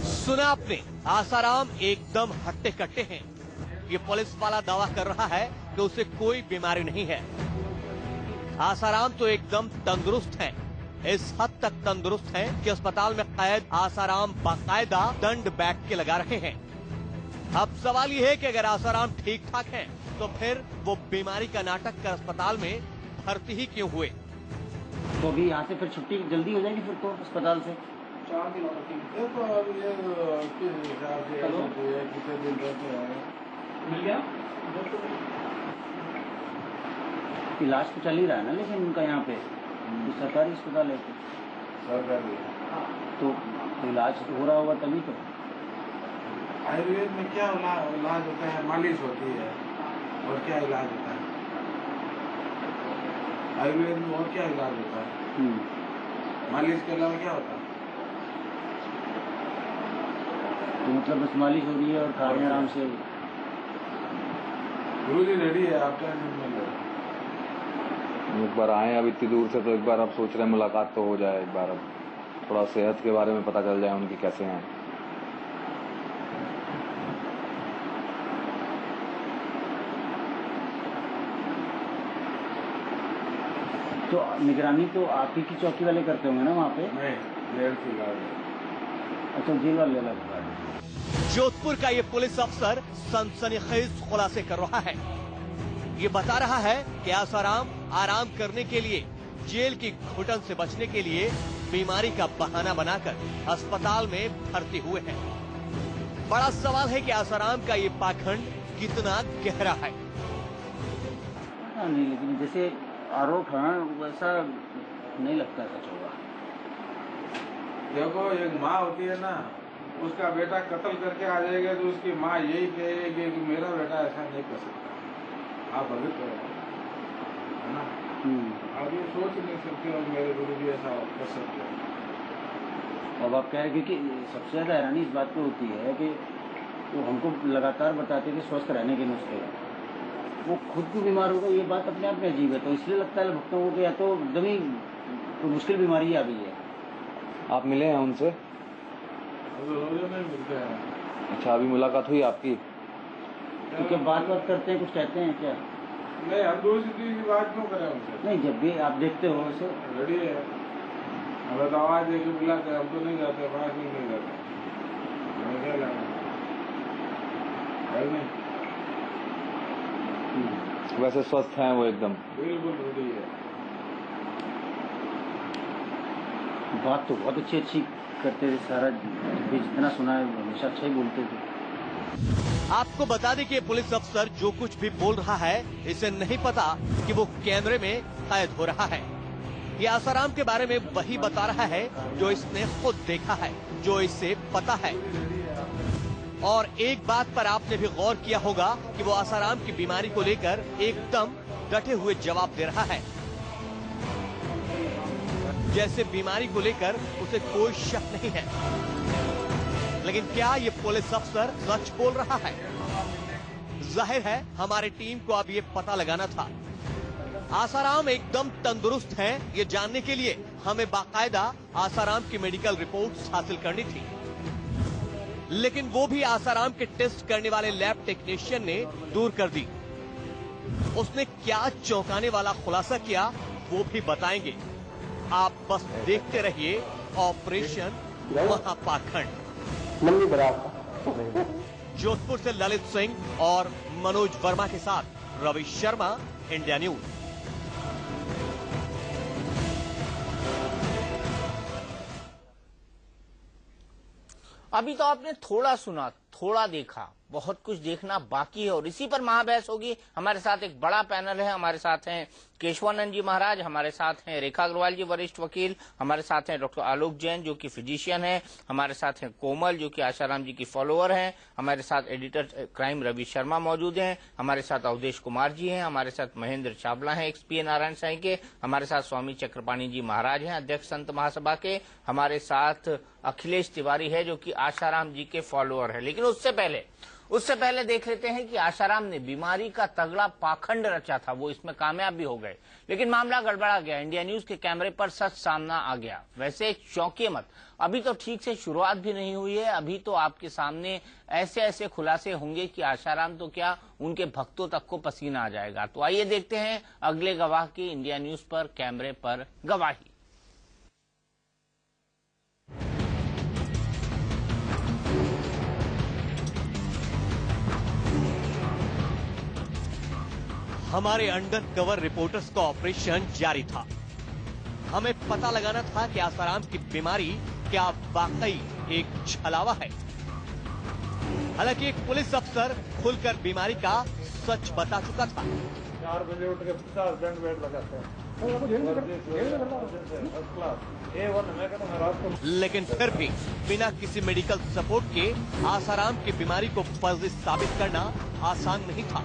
[SPEAKER 7] सुना आपने, आसाराम एकदम हट्टे कट्टे हैं। ये पुलिस वाला दावा कर रहा है कि उसे कोई बीमारी नहीं है। आसाराम तो एकदम तंदुरुस्त हैं। इस हद तक तंदुरुस्त हैं कि अस्पताल में कैद आसाराम बाकायदा दंड बैठ के लगा रहे हैं। अब सवाल ये है कि अगर आसाराम ठीक ठाक हैं, तो फिर वो बीमारी का नाटक कर अस्पताल में भर्ती ही क्यों हुए?
[SPEAKER 4] तो अभी यहाँ से फिर छुट्टी जल्दी हो जाएगी फिर तो अस्पताल से?
[SPEAKER 8] 4 दिन देखो अब ये किस हिसाब से कितने दिन रहते हैं। मिल गया
[SPEAKER 4] इलाज तो चल ही रहा है ना, लेकिन उनका यहाँ पे सरकारी अस्पताल है।
[SPEAKER 8] सरकारी
[SPEAKER 4] तो इलाज हो रहा होगा तभी तो।
[SPEAKER 8] आयुर्वेद में क्या इलाज होता है? मालिश होती है। और क्या इलाज होता है आयुर्वेद में? और क्या इलाज होता है? मालिश के अलावा क्या होता है?
[SPEAKER 4] तो मतलब बस मालिश हो रही है और खा रहे हैं आराम से।
[SPEAKER 8] गुरु जी रेडी है, आपका
[SPEAKER 14] एक बार आए अब इतनी दूर से, तो एक बार अब सोच रहे हैं मुलाकात तो हो जाए। एक बार अब थोड़ा सेहत के बारे में पता चल जाए उनकी कैसे हैं।
[SPEAKER 4] तो निगरानी तो आप ही की चौकी वाले करते होंगे ना वहाँ पे?
[SPEAKER 8] नहीं, जेल की गाड़ी।
[SPEAKER 4] अच्छा, जेल वाले अलग।
[SPEAKER 7] जोधपुर का ये पुलिस अफसर सनसनीखेज खुलासे कर रहा है। ये बता रहा है कि आसाराम आराम करने के लिए, जेल की घुटन से बचने के लिए बीमारी का बहाना बनाकर अस्पताल में भर्ती हुए हैं। बड़ा सवाल है कि आसाराम का ये पाखंड कितना गहरा है।
[SPEAKER 4] नहीं, लेकिन जैसे आरोप है वैसा नहीं लगता सच होगा।
[SPEAKER 8] देखो, एक माँ होती है ना, उसका बेटा कत्ल करके आ जाएगा तो उसकी माँ यही कहेगी कि मेरा बेटा ऐसा नहीं कर सकता। आप भविष्य है ना, आप ये सोच नहीं सकते और मेरे गुरु जी ऐसा कर सकते हैं।
[SPEAKER 4] अब आप कह रहे, क्योंकि सबसे ज्यादा हैरानी इस बात पे होती है कि वो हमको लगातार बताते कि स्वस्थ रहने के नुस्खे, वो खुद भी बीमार होगा, ये बात अपने आप में अजीब है। तो इसलिए लगता है भक्तों को कि या तो एकदम ही तो मुश्किल बीमारी आ गई है।
[SPEAKER 14] आप मिले हैं उनसे?
[SPEAKER 8] नहीं मिलते हैं।
[SPEAKER 14] अच्छा, अभी मुलाकात हुई आपकी?
[SPEAKER 4] तो क्या बात करते हैं, कुछ कहते हैं क्या?
[SPEAKER 8] नहीं, हम दूसरी की बात क्यों करें उनसे?
[SPEAKER 4] नहीं, जब भी आप देखते हो उसे
[SPEAKER 8] रेडी है। अब तो आवाज देके बुलाते, अब तो नहीं जाते, पास में नहीं जाते, हमें क्या लगना है नहीं।
[SPEAKER 14] वैसे स्वस्थ हैं वो एकदम?
[SPEAKER 8] बिल्कुल रेडी है।
[SPEAKER 4] बात तो बहुत अच्छी करते थे, सारा जितना सुना है हमेशा अच्छा ही बोलते थे।
[SPEAKER 7] आपको बता दें कि ये पुलिस अफसर जो कुछ भी बोल रहा है इसे नहीं पता कि वो कैमरे में कैद हो रहा है। ये आसाराम के बारे में वही बता रहा है जो इसने खुद देखा है, जो इसे पता है। और एक बात पर आपने भी गौर किया होगा कि वो आसाराम की बीमारी को लेकर एकदम डटे हुए जवाब दे रहा है, जैसे बीमारी को लेकर उसे कोई शक नहीं है। लेकिन क्या ये पुलिस अफसर सच बोल रहा है? जाहिर है हमारी टीम को अब ये पता लगाना था। आसाराम एकदम तंदुरुस्त हैं, ये जानने के लिए हमें बाकायदा आसाराम की मेडिकल रिपोर्ट्स हासिल करनी थी। लेकिन वो भी आसाराम के टेस्ट करने वाले लैब टेक्नीशियन ने दूर कर दी। उसने क्या चौंकाने वाला खुलासा किया वो भी बताएंगे। आप बस देखते रहिए ऑपरेशन महापाखंड। जोधपुर से ललित सिंह और मनोज वर्मा के साथ रवि शर्मा, इंडिया न्यूज।
[SPEAKER 1] अभी तो आपने थोड़ा सुना, थोड़ा देखा, बहुत कुछ देखना बाकी है और इसी पर महाबहस होगी। हमारे साथ एक बड़ा पैनल है। हमारे साथ हैं केशवानंद जी महाराज, हमारे साथ हैं रेखा अग्रवाल जी वरिष्ठ वकील, हमारे साथ हैं डॉक्टर आलोक जैन जो कि फिजिशियन हैं, हमारे साथ हैं कोमल जो कि आशाराम जी की फॉलोअर हैं, हमारे साथ एडिटर क्राइम रवि शर्मा मौजूद हैं, हमारे साथ अवधेश कुमार जी हैं, हमारे साथ महेंद्र चावला हैं XPA नारायण साईं के, हमारे साथ स्वामी चक्रपाणी जी महाराज हैं अध्यक्ष संत महासभा के, हमारे साथ अखिलेश तिवारी है जो कि आशाराम जी के फॉलोअर है। लेकिन उससे पहले देख लेते हैं कि आशाराम ने बीमारी का तगड़ा पाखंड रचा था, वो इसमें कामयाब भी हो गए, लेकिन मामला गड़बड़ा गया। इंडिया न्यूज के कैमरे पर सच सामना आ गया। वैसे चौंकिए मत, अभी तो ठीक से शुरुआत भी नहीं हुई है। अभी तो आपके सामने ऐसे ऐसे खुलासे होंगे कि आशाराम तो क्या, उनके भक्तों तक को पसीना आ जाएगा। तो आइए देखते हैं अगले गवाह की इंडिया न्यूज पर कैमरे पर गवाही।
[SPEAKER 7] हमारे अंडर कवर रिपोर्टर्स का ऑपरेशन जारी था। हमें पता लगाना था कि आसाराम की बीमारी क्या वाकई एक छलावा है। हालांकि एक पुलिस अफसर खुलकर बीमारी का सच बता चुका था।
[SPEAKER 3] 4 बजे उठ के 50 बेड लगाते हैं।
[SPEAKER 7] लेकिन फिर भी बिना किसी मेडिकल सपोर्ट के आसाराम की बीमारी को फर्जी साबित करना आसान नहीं था।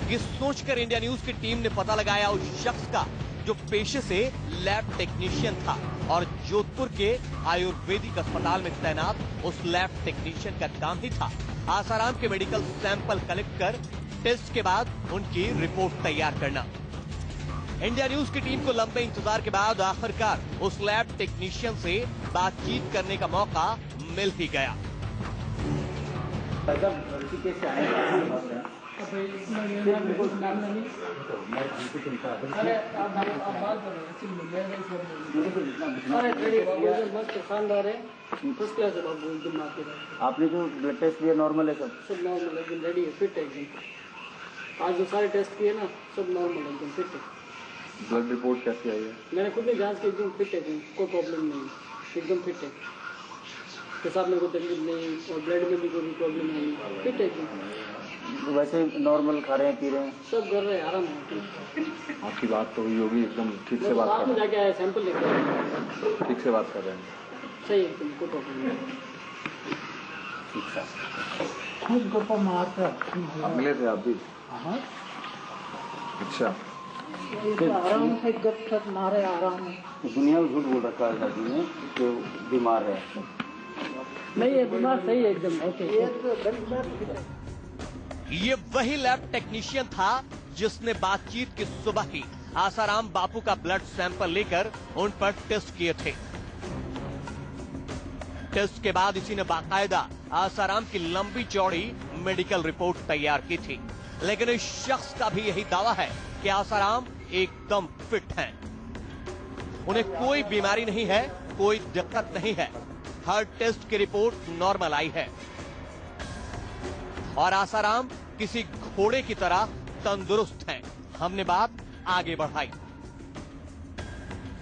[SPEAKER 7] ये सोचकर इंडिया न्यूज की टीम ने पता लगाया उस शख्स का जो पेशे से लैब टेक्नीशियन था और जोधपुर के आयुर्वेदिक अस्पताल में तैनात उस लैब टेक्नीशियन का काम ही था आसाराम के मेडिकल सैंपल कलेक्ट कर टेस्ट के बाद उनकी रिपोर्ट तैयार करना। इंडिया न्यूज की टीम को लंबे इंतजार के बाद आखिरकार उस लैब टेक्नीशियन से बातचीत करने का मौका मिल ही गया।
[SPEAKER 4] आपने जो ब्लड टेस्ट लिया नॉर्मल है?
[SPEAKER 15] सब नॉर्मल है, एकदम रेडी है, फिट है एकदम। आज जो सारे टेस्ट किए ना सब नॉर्मल है, एकदम फिट है।
[SPEAKER 14] ब्लड रिपोर्ट कैसी आई है?
[SPEAKER 15] मैंने खुद ने जांच की, एकदम फिट है, कोई प्रॉब्लम नहीं, एकदम फिट है। पेशाब में कोई तकलीफ नहीं और ब्लड में भी कोई प्रॉब्लम नहीं, फिट है एकदम।
[SPEAKER 4] वैसे नॉर्मल खा रहे हैं, पी रहे हैं,
[SPEAKER 15] सब कर रहे हैं, आराम है।
[SPEAKER 14] आपकी बात तो हुई होगी, एकदम ठीक से बात कर रहे हैं।
[SPEAKER 15] जाके आए, सैंपल लेके आए,
[SPEAKER 14] ठीक से बात कर रहे हैं।
[SPEAKER 15] सही है एकदम, कोई प्रॉब्लम नहीं।
[SPEAKER 4] ठीक है।
[SPEAKER 15] खुद गप्पा मारता
[SPEAKER 14] आप मिले थे आप भी?
[SPEAKER 15] हाँ।
[SPEAKER 14] अच्छा,
[SPEAKER 15] आराम से गप मारे, आराम है।
[SPEAKER 4] दुनिया में झूठ बोल रखा है दादी ने कि बीमार है।
[SPEAKER 15] नहीं है, बीमार सही है एकदम। ओके।
[SPEAKER 7] ये वही लैब टेक्नीशियन था जिसने बातचीत की सुबह ही आसाराम बापू का ब्लड सैंपल लेकर उन पर टेस्ट किए थे। टेस्ट के बाद इसी ने बाकायदा आसाराम की लंबी चौड़ी मेडिकल रिपोर्ट तैयार की थी। लेकिन इस शख्स का भी यही दावा है कि आसाराम एकदम फिट हैं। उन्हें कोई बीमारी नहीं है, कोई दिक्कत नहीं है। हर टेस्ट की रिपोर्ट नॉर्मल आई है और आसाराम किसी घोड़े की तरह तंदुरुस्त हैं। हमने बात आगे बढ़ाई।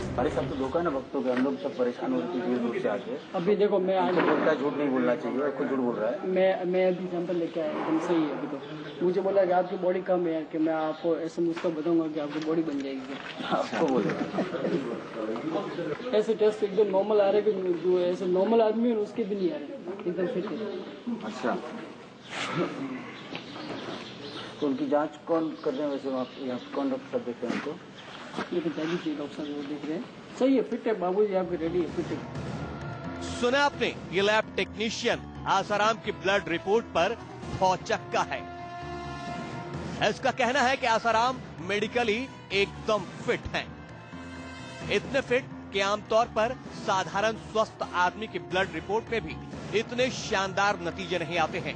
[SPEAKER 4] हमारे साथ तो धोखा ना भक्तों के, हम लोग सब परेशान हो रहे थे दूर से आके।
[SPEAKER 15] अभी देखो मैं आज
[SPEAKER 4] बोलता झूठ नहीं बोलना चाहिए, आपको झूठ बोल रहा है।
[SPEAKER 15] मैं अभी सैंपल लेके आया, एकदम सही है। अभी तो मुझे बोला कि आपकी बॉडी कम है, कि मैं आपको ऐसे मुझको बताऊंगा कि आपकी बॉडी बन जाएगी।
[SPEAKER 4] आपको बोले
[SPEAKER 15] ऐसे टेस्ट एकदम नॉर्मल आ रहे कि जो ऐसे नॉर्मल आदमी है उसके भी नहीं आ रहे, एकदम फिट है।
[SPEAKER 4] अच्छा, तो उनकी जांच कौन कर रहे हैं वैसे? आप यहाँ कौन डॉक्टर साहब देखते हैं उनको?
[SPEAKER 15] ये तो चाहिए डॉक्टर साहब वो देख रहे हैं। सही है, फिट है बाबूजी, आपके रेडी है, फिट है।
[SPEAKER 7] सुना आपने, ये लैब टेक्नीशियन आसाराम की ब्लड रिपोर्ट पर भौचक्का है। इसका कहना है कि आसाराम मेडिकली एकदम फिट हैं। इतने फिट कि आमतौर पर साधारण स्वस्थ आदमी की ब्लड रिपोर्ट में भी इतने शानदार नतीजे नहीं आते हैं।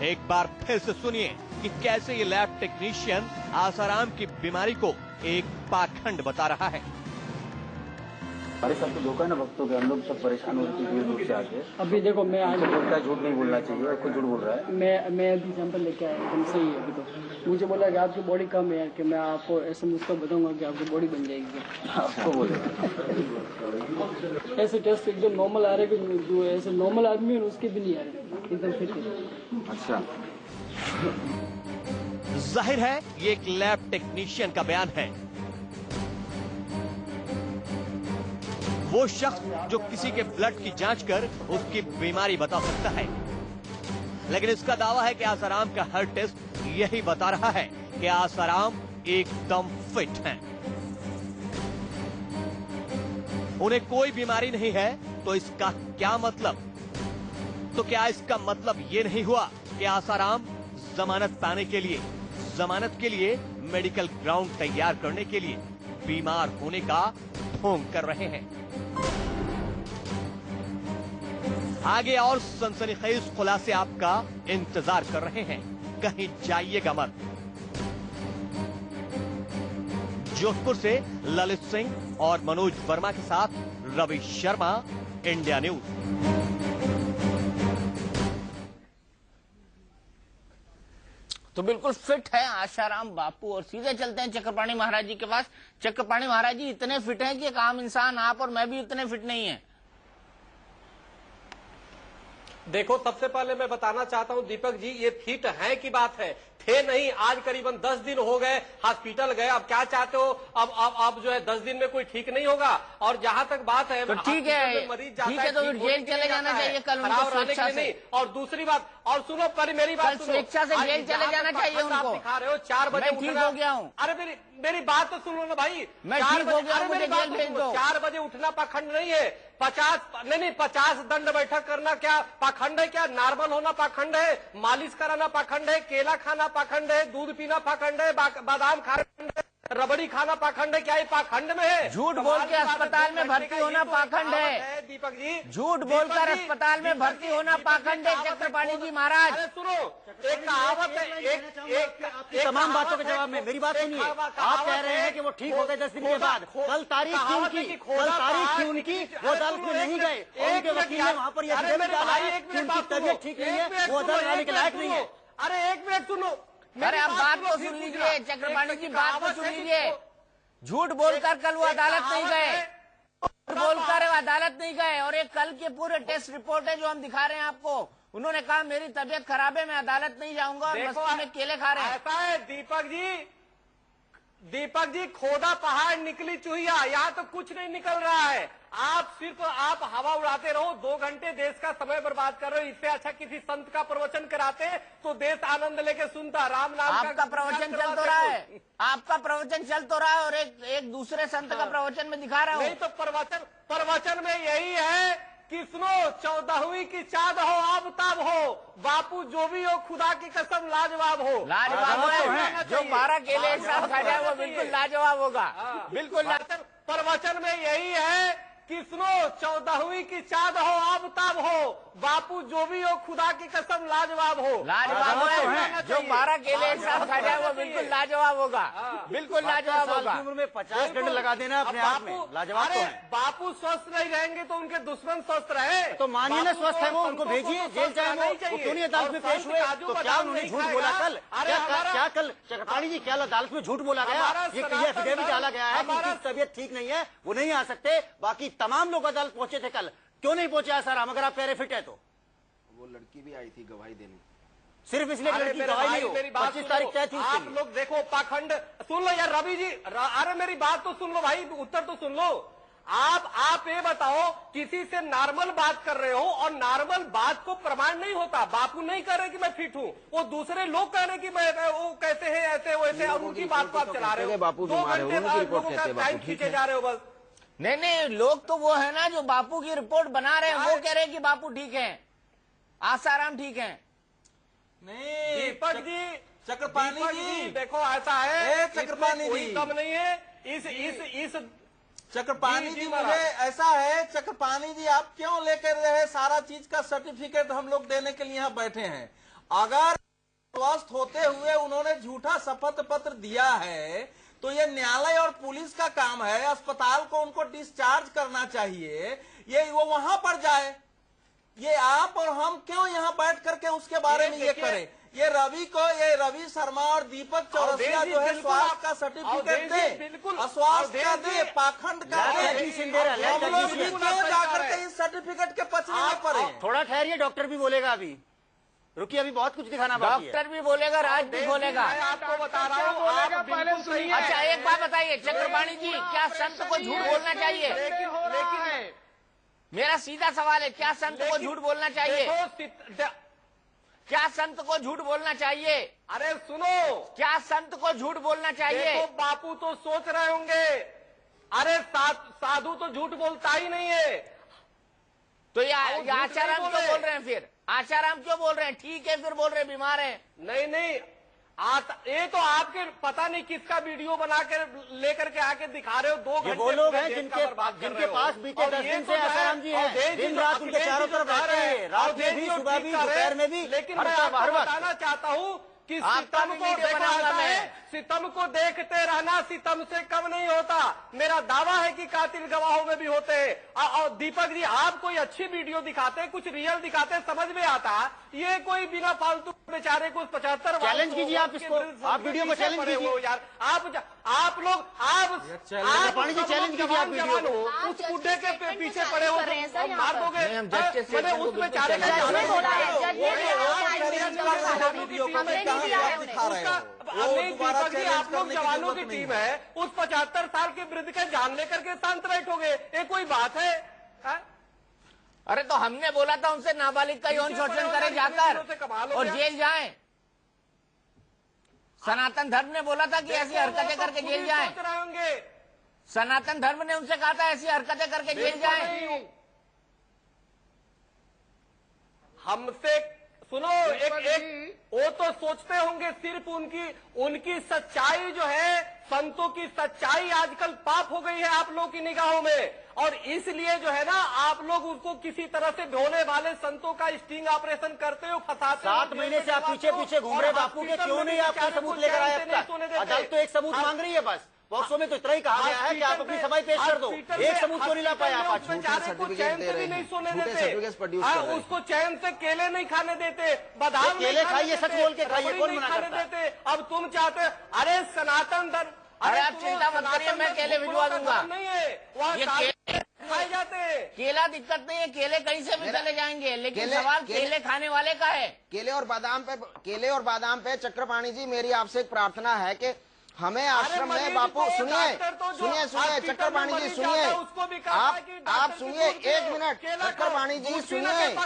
[SPEAKER 7] एक बार फिर से सुनिए कि कैसे ये लैब टेक्नीशियन आसाराम की बीमारी को एक पाखंड बता रहा है।
[SPEAKER 4] हमारे साथ तो धोखा ना भक्तों के, हम लोग सब परेशान हो रहे थे दूर से आके।
[SPEAKER 15] अभी देखो मैं आज
[SPEAKER 4] बोलता झूठ नहीं बोलना चाहिए, आपको झूठ बोल रहा है।
[SPEAKER 15] मैं अभी सैंपल लेके आया, एकदम सही है। अभी तो मुझे बोला कि आपकी बॉडी कम है, कि मैं आपको ऐसे मुझको बताऊंगा कि आपकी बॉडी बन जाएगी।
[SPEAKER 4] आपको बोले
[SPEAKER 15] ऐसे टेस्ट एकदम नॉर्मल आ रहे कि जो ऐसे नॉर्मल आदमी है उसके भी नहीं आ रहे, एकदम फिट है।
[SPEAKER 4] अच्छा,
[SPEAKER 7] जाहिर है ये एक लैब टेक्नीशियन का बयान है। वो शख्स जो किसी के ब्लड की जांच कर उसकी बीमारी बता सकता है, लेकिन इसका दावा है कि आसाराम का हर टेस्ट यही बता रहा है कि आसाराम एकदम फिट हैं। उन्हें कोई बीमारी नहीं है, तो इसका क्या मतलब? तो क्या इसका मतलब ये नहीं हुआ कि आसाराम जमानत पाने के लिए, जमानत के लिए मेडिकल ग्राउंड तैयार करने के लिए बीमार होने का ढोंग कर रहे हैं? आगे और सनसनीखेज खुलासे आपका इंतजार कर रहे हैं, कहीं जाइएगा मत। जोधपुर से ललित सिंह और मनोज वर्मा के साथ रवि शर्मा, इंडिया न्यूज।
[SPEAKER 1] तो बिल्कुल फिट है आशाराम बापू। और सीधे चलते हैं चक्रपाणी महाराज जी के पास। चक्रपाणी महाराज जी इतने फिट हैं कि एक आम इंसान आप और मैं भी उतने फिट नहीं है।
[SPEAKER 6] देखो, सबसे पहले मैं बताना चाहता हूं दीपक जी, ये फिट है की बात है, थे नहीं। आज करीबन 10 दिन हो गए हॉस्पिटल गए। अब क्या चाहते हो? अब जो है 10 दिन में कोई ठीक नहीं होगा। और जहां तक बात है,
[SPEAKER 1] तो ठीक है,
[SPEAKER 6] मरीज जाता
[SPEAKER 1] है तो फिर जेल चले जाना चाहिए कल उनको स्वेच्छा से।
[SPEAKER 6] और दूसरी बात, और सुनो पर मेरी बात,
[SPEAKER 1] स्वेच्छा से जेल चले जाना चाहिए उनको।
[SPEAKER 6] दिखा रहे हो 4 बजे
[SPEAKER 1] ठीक हो गया हूँ।
[SPEAKER 6] अरे मेरी बात तो सुनो ना भाई,
[SPEAKER 1] मैं ठीक हो गया, मुझे जेल भेज दो।
[SPEAKER 6] 4 बजे उठना पाखंड नहीं है। 50 दंड बैठक करना क्या पाखंड है? क्या नॉर्मल होना पाखंड है? मालिश कराना पाखंड है? केला खाना पाखंड है? दूध पीना पाखंड है? बादाम खाना, रबड़ी खाना पाखंड है? क्या ये पाखंड में है?
[SPEAKER 1] झूठ बोल के अस्पताल में भर्ती होना पाखंड है
[SPEAKER 6] दीपक जी।
[SPEAKER 1] झूठ बोलकर अस्पताल में भर्ती होना पाखंड है चक्रपाणी जी महाराज।
[SPEAKER 6] अरे सुनो, एक कहावत है, एक
[SPEAKER 4] तमाम बातों के जवाब में मेरी बात सुनिए। आप कह रहे हैं कि वो ठीक हो गए 10 दिन के बाद। कल तारीख थी उनकी, वो अदालत में नहीं गए। उनके वकील ने वहाँ पर यह डाला है कि उनकी तबीयत ठीक नहीं है, वो अदालत आने के लायक नहीं है।
[SPEAKER 6] अरे एक मिनट सुनो,
[SPEAKER 1] अरे आप बात को सुन लीजिए चक्रपाणी जी, बात को सुन लीजिए। झूठ बोलकर कल वो अदालत नहीं गए, बोलकर अदालत नहीं गए। और एक कल के पूरे टेस्ट रिपोर्ट है जो हम दिखा रहे हैं आपको। उन्होंने कहा मेरी तबीयत खराब है, मैं अदालत नहीं जाऊंगा और मस्ती में केले खा रहे हैं।
[SPEAKER 6] ऐसा है दीपक जी, खोदा पहाड़ निकली चूहिया, यहाँ तो कुछ नहीं निकल रहा है। आप हवा उड़ाते रहो, 2 घंटे देश का समय बर्बाद कर रहे हो। इससे अच्छा किसी संत का प्रवचन कराते तो देश आनंद लेके सुनता। राम नाम
[SPEAKER 1] आपका प्रवचन चल तो रहा है, आपका प्रवचन चल तो रहा है और एक दूसरे संत का प्रवचन में दिखा रहा हूँ।
[SPEAKER 6] नहीं तो प्रवचन में यही है कि सुनो, 14वीं की चाँद हो, आबताब हो, बापू जो भी हो, खुदा की कसम लाजवाब हो।
[SPEAKER 1] लाजवाब है, जो 12 केले एक साथ खा जाए वो बिल्कुल लाजवाब होगा। बिल्कुल
[SPEAKER 6] प्रवचन में यही है किसनो 14वीं की चाँद हो आबताब हो, बापू जो भी हो खुदा की कसम लाजवाब हो।
[SPEAKER 1] लाजवाब है, जो 12 केले एक साथ खा जाए वो बिल्कुल लाजवाब होगा, बिल्कुल लाजवाब होगा।
[SPEAKER 4] उम्र में 50 घंटे लगा देना अपने आप में, लाजवाब तो है।
[SPEAKER 6] बापू स्वस्थ नहीं रहेंगे तो उनके दुश्मन स्वस्थ रहे।
[SPEAKER 4] तो मानिए ना स्वस्थ है वो, उनको भेजिए जेल जाए वो क्यों नहीं अदालत में पेश हुए? तो क्या उन्होंने झूठ बोला कल? क्या कल चक्रपाणी जी क्या अदालत में झूठ बोला गया? ये एफिडेविट डाला गया है कि उनकी तबीयत ठीक नहीं है, वो नहीं आ सकते। बाकी तमाम लोग अदालत पहुंचे थे कल, क्यों नहीं पहुंचे आसाराम? अगर आप कह रहे फिट है तो
[SPEAKER 12] वो लड़की भी आई थी गवाही देने,
[SPEAKER 4] सिर्फ इसलिए लड़की गवाही नहीं हो। 25 तारीख तय थी।
[SPEAKER 6] आप लोग देखो पाखंड सुन लो यार रवि जी, अरे मेरी बात तो सुन लो भाई, उत्तर तो सुन लो। आप ये बताओ, किसी से नॉर्मल बात कर रहे हो और नॉर्मल बात को प्रमाण नहीं होता। बापू नहीं कह रहे कि मैं फिट हूँ, वो दूसरे लोग कह रहे कि मैं वो कैसे है ऐसे वैसे, और उनकी बात को आप चला रहे हो।
[SPEAKER 12] बापू
[SPEAKER 6] 2 घंटे बाद लोगों का टाइम खींचे जा रहे हो बस।
[SPEAKER 1] नहीं, लोग तो वो है ना जो बापू की रिपोर्ट बना रहे हैं, वो कह रहे हैं कि बापू ठीक है, आसाराम ठीक है।
[SPEAKER 9] नहीं
[SPEAKER 6] दीपक जी,
[SPEAKER 9] चक्रपाणी जी
[SPEAKER 6] देखो ऐसा है,
[SPEAKER 9] चक्रपाणी
[SPEAKER 6] कोई
[SPEAKER 9] जी
[SPEAKER 6] कम नहीं है इस
[SPEAKER 9] चक्रपाणी जी मुझे ऐसा है, चक्रपाणी जी आप क्यों लेकर रहे? सारा चीज का सर्टिफिकेट हम लोग देने के लिए यहाँ बैठे हैं। अगर स्वस्थ होते हुए उन्होंने झूठा शपथ पत्र दिया है तो ये न्यायालय और पुलिस का काम है, अस्पताल को उनको डिस्चार्ज करना चाहिए, ये वो वहां पर जाए। ये आप और हम क्यों यहाँ बैठ करके उसके बारे में ये करें? ये रवि शर्मा और दीपक चौरसिया जो है स्वास्थ्य का सर्टिफिकेट दे, अस्वास्थ्य का दे, पाखंड का दे, हम लोग भी क्यों जाकर के इस सर्टिफिकेट के पचने में पड़े?
[SPEAKER 4] थोड़ा ठहरिए, डॉक्टर भी बोलेगा अभी, रुकिए, अभी बहुत कुछ दिखाना बाकी है।
[SPEAKER 1] डॉक्टर भी बोलेगा, राज भी बोलेगा।
[SPEAKER 6] आपको बता रहा हूँ, आप पहले सुनिए।
[SPEAKER 1] अच्छा एक बात बताइए चक्रपाणी जी, क्या संत को झूठ बोलना चाहिए?
[SPEAKER 6] लेकिन
[SPEAKER 1] मेरा सीधा सवाल है, क्या संत को झूठ बोलना चाहिए? क्या संत को झूठ बोलना चाहिए?
[SPEAKER 6] अरे सुनो,
[SPEAKER 1] क्या संत को झूठ बोलना चाहिए?
[SPEAKER 6] देखो बापू तो सोच रहे होंगे, अरे साधु तो झूठ बोलता ही नहीं है।
[SPEAKER 1] तो ये आचाराम क्यों बोल रहे हैं? फिर आचाराम क्यों बोल रहे हैं? ठीक है फिर बोल रहे हैं बीमार हैं।
[SPEAKER 6] नहीं ये तो आपके पता नहीं किसका वीडियो बना के लेकर के आके दिखा रहे हो। 2 घंटे
[SPEAKER 4] वो लोग हैं जिनके पास बीते 10 दिन से आसाराम जी हैं, दिन रात उनके चारों तरफ रहते हैं, रात में भी, सुबह भी, दोपहर में भी।
[SPEAKER 6] लेकिन मैं आपको बताना चाहता हूँ कि सितम को देखा है, सितम को देखते रहना सितम से कम नहीं होता। मेरा दावा है कि कातिल गवाहों में भी होते हैं। और दीपक जी आप कोई अच्छी वीडियो दिखाते हैं, कुछ रियल दिखाते हैं, समझ में आता। ये कोई बिना फालतू बेचारे को 75
[SPEAKER 4] चैलेंज कीजिए आप इसको, आप वीडियो को चैलेंज कीजिए
[SPEAKER 6] यार। आप लोग
[SPEAKER 4] चैलेंज कीजिए, आप वीडियो को
[SPEAKER 6] उस बुड्ढे के पीछे पड़े हो, मार दोगे। मैंने उस बेचारे दीपक जी आप लोग जवानों की टीम है, उस 75 साल के वृद्ध के जान लेकर के शांत बैठोगे, ये कोई बात है?
[SPEAKER 1] अरे तो हमने बोला था उनसे नाबालिग का यौन शोषण करे जाकर और जेल जाएं। सनातन धर्म ने बोला था कि ऐसी हरकतें करके जेल जाएं। सनातन धर्म ने उनसे कहा था ऐसी हरकतें करके जेल जाएं।
[SPEAKER 6] हमसे सुनो, एक वो तो सोचते होंगे सिर्फ उनकी सच्चाई जो है, संतों की सच्चाई आजकल पाप हो गई है आप लोग की निगाहों में, और इसलिए जो है ना आप लोग उसको किसी तरह से भोले भाले संतों का स्टिंग ऑपरेशन करते हो, फंसाते हो।
[SPEAKER 4] 7 महीने से आप पीछे पीछे घूम रहे बापू के, क्यों नहीं आपको सबूत लेकर आए अब तक? अदालत तो एक सबूत मांग रही है बस। पॉक्सो में तो इतना ही कहा गया है कि आप अपनी सफाई पेश कर दो, एक सबूत क्यों नहीं ला पाए आप?
[SPEAKER 12] सर्टिफिकेट दे रहे हैं, झूठे सर्टिफिकेट प्रोड्यूस कर रहे हैं।
[SPEAKER 6] उसको चैन से केले नहीं खाने देते, बादाम
[SPEAKER 4] केले खाइए, सच बोल के खाइए, कौन मना करता है?
[SPEAKER 6] अब तुम चाहते, अरे सनातन धर्म,
[SPEAKER 1] अरे आप चिंता मत करिए, मैं केले भिजवा दूंगा।
[SPEAKER 6] नहीं है वहाँ खाए जाते हैं,
[SPEAKER 1] केला दिक्कत नहीं है, केले कहीं से भी चले जाएंगे, लेकिन सवाल केले खाने वाले का है।
[SPEAKER 12] केले और बादाम पे चक्रपाणी जी मेरी आपसे एक प्रार्थना है कि हमें आश्रम में बापू सुनिए चक्रपाणी जी सुनिए, आप सुनिए 1 मिनट। चक्रपाणी जी सुनिए,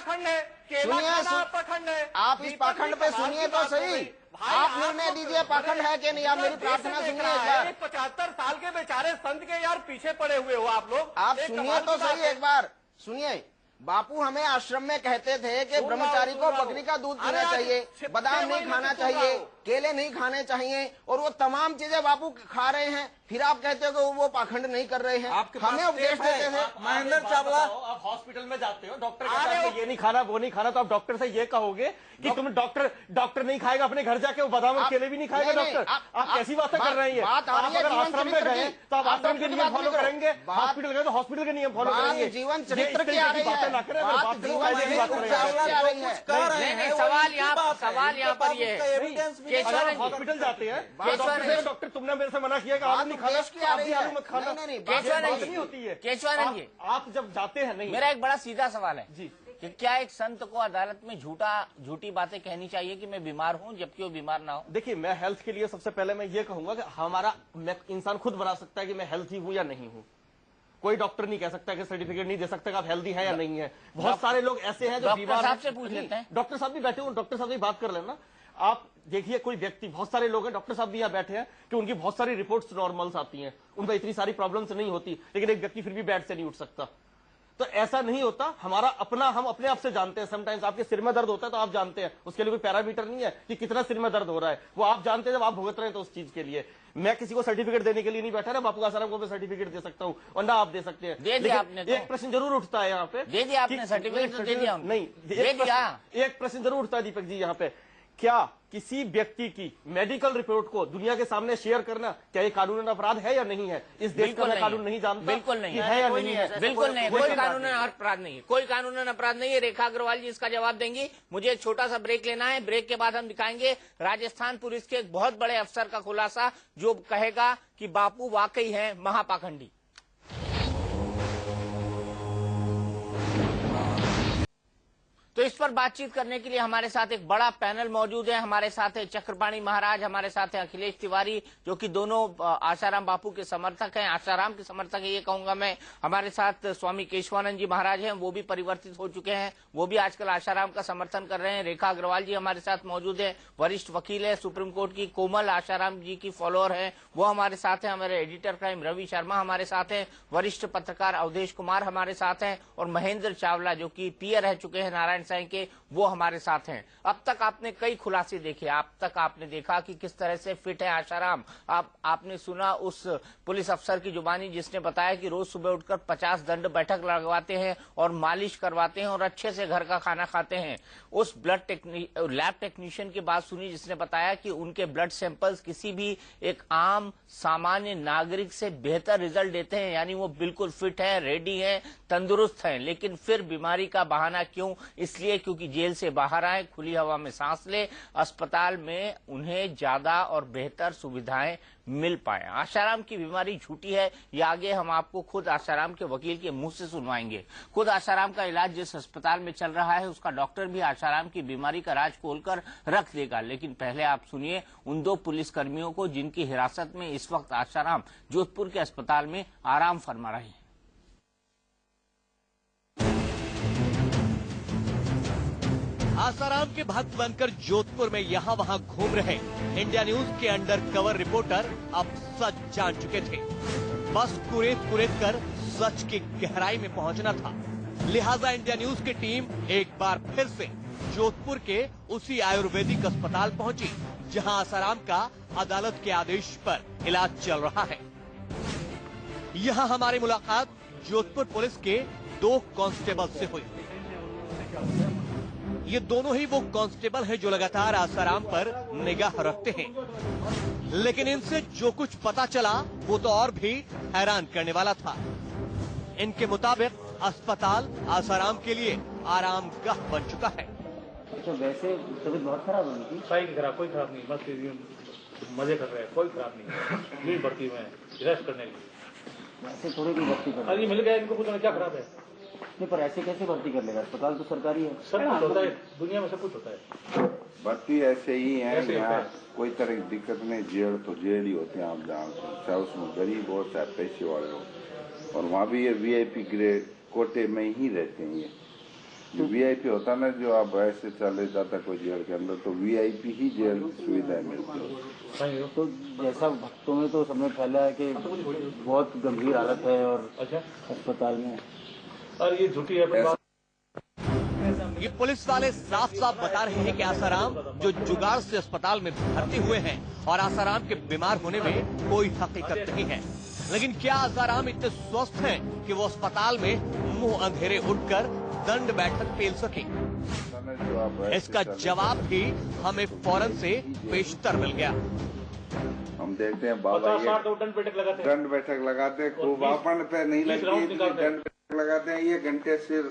[SPEAKER 12] आप इस पाखंड पे सुनिए तो सही, आप निर्णय दीजिए पाखंड है कि नहीं। आप मेरी प्रार्थना सुनिए एक बार।
[SPEAKER 6] 75 साल के बेचारे संत के यार पीछे पड़े हुए हो आप लोग,
[SPEAKER 12] आप सुनिए तो सही एक बार सुनिए। बापू हमें आश्रम में कहते थे कि ब्रह्मचारी को बकरी का दूध पीना चाहिए, बादाम नहीं खाना चाहिए, केले नहीं खाने चाहिए, और वो तमाम चीजें बापू खा रहे हैं। फिर आप कहते हो कि वो पाखंड नहीं कर रहे हैं। हमें उपदेश देते थे।
[SPEAKER 7] महेंद्र चावला, आप हॉस्पिटल में जाते हो, डॉक्टर कहता है ये नहीं खाना वो नहीं खाना, तो आप डॉक्टर से ये कहोगे कि तुम डॉक्टर नहीं खाएगा अपने घर जाके वो बादाम और केले भी नहीं खाएगा डॉक्टर? आप कैसी बातें कर रहे हैं? आप अगर आश्रम में गए तो आप आश्रम के नियम फॉलो करेंगे, हॉस्पिटल गए तो हॉस्पिटल के नियम फॉलो करेंगे।
[SPEAKER 12] जीवन चरित्र की आ रही है,
[SPEAKER 7] ना करें।
[SPEAKER 1] सवाल यहाँ पर ये है,
[SPEAKER 7] हॉस्पिटल जाते हैं डॉक्टर तुमने मेरे से मना किया कि आलू नहीं खाना, आलू मत खाना,
[SPEAKER 1] नहीं
[SPEAKER 7] होती है।
[SPEAKER 1] केशवानंद जी,
[SPEAKER 7] आप जब जाते हैं, नहीं,
[SPEAKER 1] मेरा एक बड़ा सीधा सवाल है
[SPEAKER 7] जी
[SPEAKER 1] कि क्या एक संत को अदालत में झूठी बातें कहनी चाहिए कि मैं बीमार हूं जबकि वो बीमार ना हो?
[SPEAKER 7] देखिए, मैं हेल्थ के लिए सबसे पहले मैं ये कहूंगा कि मैं इंसान खुद बना सकता है कि मैं हेल्थी हूं या नहीं हूं। कोई डॉक्टर नहीं कह सकता कि सर्टिफिकेट नहीं दे सकता कि आप हेल्दी हैं या नहीं है। बहुत सारे लोग ऐसे हैं जो बीमार
[SPEAKER 1] साहब से पूछ लेते हैं।
[SPEAKER 7] डॉक्टर साहब भी बैठे हुए, डॉक्टर साहब से बात कर लेना। आप देखिए, कोई व्यक्ति, बहुत सारे लोग हैं, डॉक्टर साहब भी यहाँ बैठे हैं कि उनकी बहुत सारी रिपोर्ट्स नॉर्मल्स आती हैं, उनका इतनी सारी प्रॉब्लम्स नहीं होती, लेकिन एक व्यक्ति फिर भी बेड से नहीं उठ सकता। तो ऐसा नहीं होता। हम अपने आप से जानते हैं। समटाइम्स आपके सिर में दर्द होता है तो आप जानते हैं, उसके लिए कोई पैरामीटर नहीं है कि कितना सिर में दर्द हो रहा है, वो आप जानते हैं जब आप भुगत रहे हैं। तो उस चीज के लिए मैं किसी को सर्टिफिकेट देने के लिए नहीं बैठा ना, बापू आसाराम को मैं सर्टिफिकेट दे सकता हूँ और ना आप दे सकते हैं।
[SPEAKER 1] दे दिया आपने तो।
[SPEAKER 7] एक प्रश्न जरूर उठता है यहाँ पे,
[SPEAKER 1] दे दिया आपने सर्टिफिकेट, तो दे दिया
[SPEAKER 7] नहीं, एक प्रश्न जरूर उठता है दीपक जी यहाँ पे, क्या किसी व्यक्ति की मेडिकल रिपोर्ट को दुनिया के सामने शेयर करना क्या ये कानूनन अपराध है या नहीं है? इस देश का मैं कानून नहीं जानता,
[SPEAKER 1] बिल्कुल नहीं
[SPEAKER 7] है या नहीं है,
[SPEAKER 1] बिल्कुल नहीं, कोई कानूनन अपराध नहीं है, कोई कानूनन अपराध नहीं है। रेखा अग्रवाल जी इसका जवाब देंगी। मुझे एक छोटा सा ब्रेक लेना है, ब्रेक के बाद हम दिखाएंगे राजस्थान पुलिस के एक बहुत बड़े अफसर का खुलासा जो कहेगा कि बापू वाकई है महापाखंडी। तो इस पर बातचीत करने के लिए हमारे साथ एक बड़ा पैनल मौजूद है। हमारे साथ है चक्रपाणी महाराज, हमारे साथ है अखिलेश तिवारी, जो कि दोनों आशाराम बापू के समर्थक हैं, आशाराम के समर्थक है ये कहूंगा मैं। हमारे साथ स्वामी केशवानंद जी महाराज हैं, वो भी परिवर्तित हो चुके हैं, वो भी आजकल आशाराम का समर्थन कर रहे हैं। रेखा अग्रवाल जी हमारे साथ मौजूद है, वरिष्ठ वकील है, सुप्रीम कोर्ट की। कोमल आशाराम जी की फॉलोअर है, वो हमारे साथ है। हमारे एडिटर क्राइम रवि शर्मा हमारे साथ है, वरिष्ठ पत्रकार अवधेश कुमार हमारे साथ हैं, और महेंद्र चावला जो कि पीए रह चुके हैं नारायण साईं के, वो हमारे साथ हैं। अब तक आपने कई खुलासे देखे, अब तक आपने देखा कि किस तरह से फिट है आशाराम। आपने सुना उस पुलिस अफसर की जुबानी जिसने बताया कि रोज सुबह उठकर 50 दंड बैठक लगवाते हैं और मालिश करवाते हैं और अच्छे से घर का खाना खाते हैं। उस लैब टेक्नीशियन की बात सुनी जिसने बताया कि उनके ब्लड सैंपल्स किसी भी एक आम सामान्य नागरिक से बेहतर रिजल्ट देते हैं, यानी वो बिल्कुल फिट है, रेडी है, तंदुरुस्त है। लेकिन फिर बीमारी का बहाना क्यों? इसलिए क्योंकि जेल से बाहर आए, खुली हवा में सांस ले, अस्पताल में उन्हें ज्यादा और बेहतर सुविधाएं मिल पाए। आशाराम की बीमारी झूठी है, ये आगे हम आपको खुद आशाराम के वकील के मुंह से सुनवाएंगे। खुद आशाराम का इलाज जिस अस्पताल में चल रहा है उसका डॉक्टर भी आशाराम की बीमारी का राज खोलकर रख देगा। लेकिन पहले आप सुनिए उन दो पुलिसकर्मियों को जिनकी हिरासत में इस वक्त आशाराम जोधपुर के अस्पताल में आराम फरमा रहे हैं।
[SPEAKER 7] आसाराम के भक्त बनकर जोधपुर में यहाँ वहाँ घूम रहे इंडिया न्यूज के अंडर कवर रिपोर्टर अब सच जान चुके थे। बस कुरेद कर सच की गहराई में पहुंचना था। लिहाजा इंडिया न्यूज की टीम एक बार फिर से जोधपुर के उसी आयुर्वेदिक अस्पताल पहुंची जहां आसाराम का अदालत के आदेश पर इलाज चल रहा है। यहाँ हमारी मुलाकात जोधपुर पुलिस के 2 कांस्टेबल से हुई। ये दोनों ही वो कांस्टेबल हैं जो लगातार आसाराम पर निगाह रखते हैं, लेकिन इनसे जो कुछ पता चला वो तो और भी हैरान करने वाला था। इनके मुताबिक अस्पताल आसाराम के लिए आरामगाह बन चुका है।
[SPEAKER 4] तो वैसे तबीयत बहुत खराब हो गई
[SPEAKER 3] थी? कोई खराब नहीं, बस मजे कर रहे हैं, कोई खराब नहीं। यही भर्ती में रेस्ट करने के लिए
[SPEAKER 4] ऐसे थोड़ी भी भर्ती कर,
[SPEAKER 3] अरे मिल गया इनको, कुछ क्या खराब है?
[SPEAKER 4] नहीं, पर ऐसे कैसे भर्ती कर लेगा? अस्पताल तो सरकारी है।
[SPEAKER 3] सब कुछ होता है दुनिया में, सब कुछ होता है।
[SPEAKER 8] भर्ती ऐसे ही है, यहाँ कोई तरह की दिक्कत नहीं। जेल तो जेल ही होते हैं, आप जानते हैं, चाहे उसमें गरीब हो चाहे पैसे वाले हो। और वहाँ भी ये वीआईपी ग्रेड कोटे में ही रहते हैं। ये जो वीआईपी होता है ना, जो आप ऐसे चले जाता कोई जेल के अंदर, तो वीआईपी ही जेल सुविधाएं मिलती है।
[SPEAKER 4] तो जैसा भक्तों में तो सबने फैला है कि बहुत गंभीर हालत है और अस्पताल में।
[SPEAKER 3] और ये झूठी है
[SPEAKER 7] ये पुलिस वाले साफ साफ बता रहे हैं कि आसाराम जो जुगाड़ से अस्पताल में भर्ती हुए हैं और आसाराम के बीमार होने में कोई हकीकत नहीं है। लेकिन क्या आसाराम इतने स्वस्थ हैं कि वो अस्पताल में मुंह अंधेरे उठकर दंड बैठक पेल सके? इसका जवाब भी हमें फौरन से पेशतर मिल गया।
[SPEAKER 8] हम देखते हैं बाबा दंड बैठक लगाते हैं, खूब अपन पे नहीं लगती, दंड बैठक लगाते हैं। ये घंटे सिर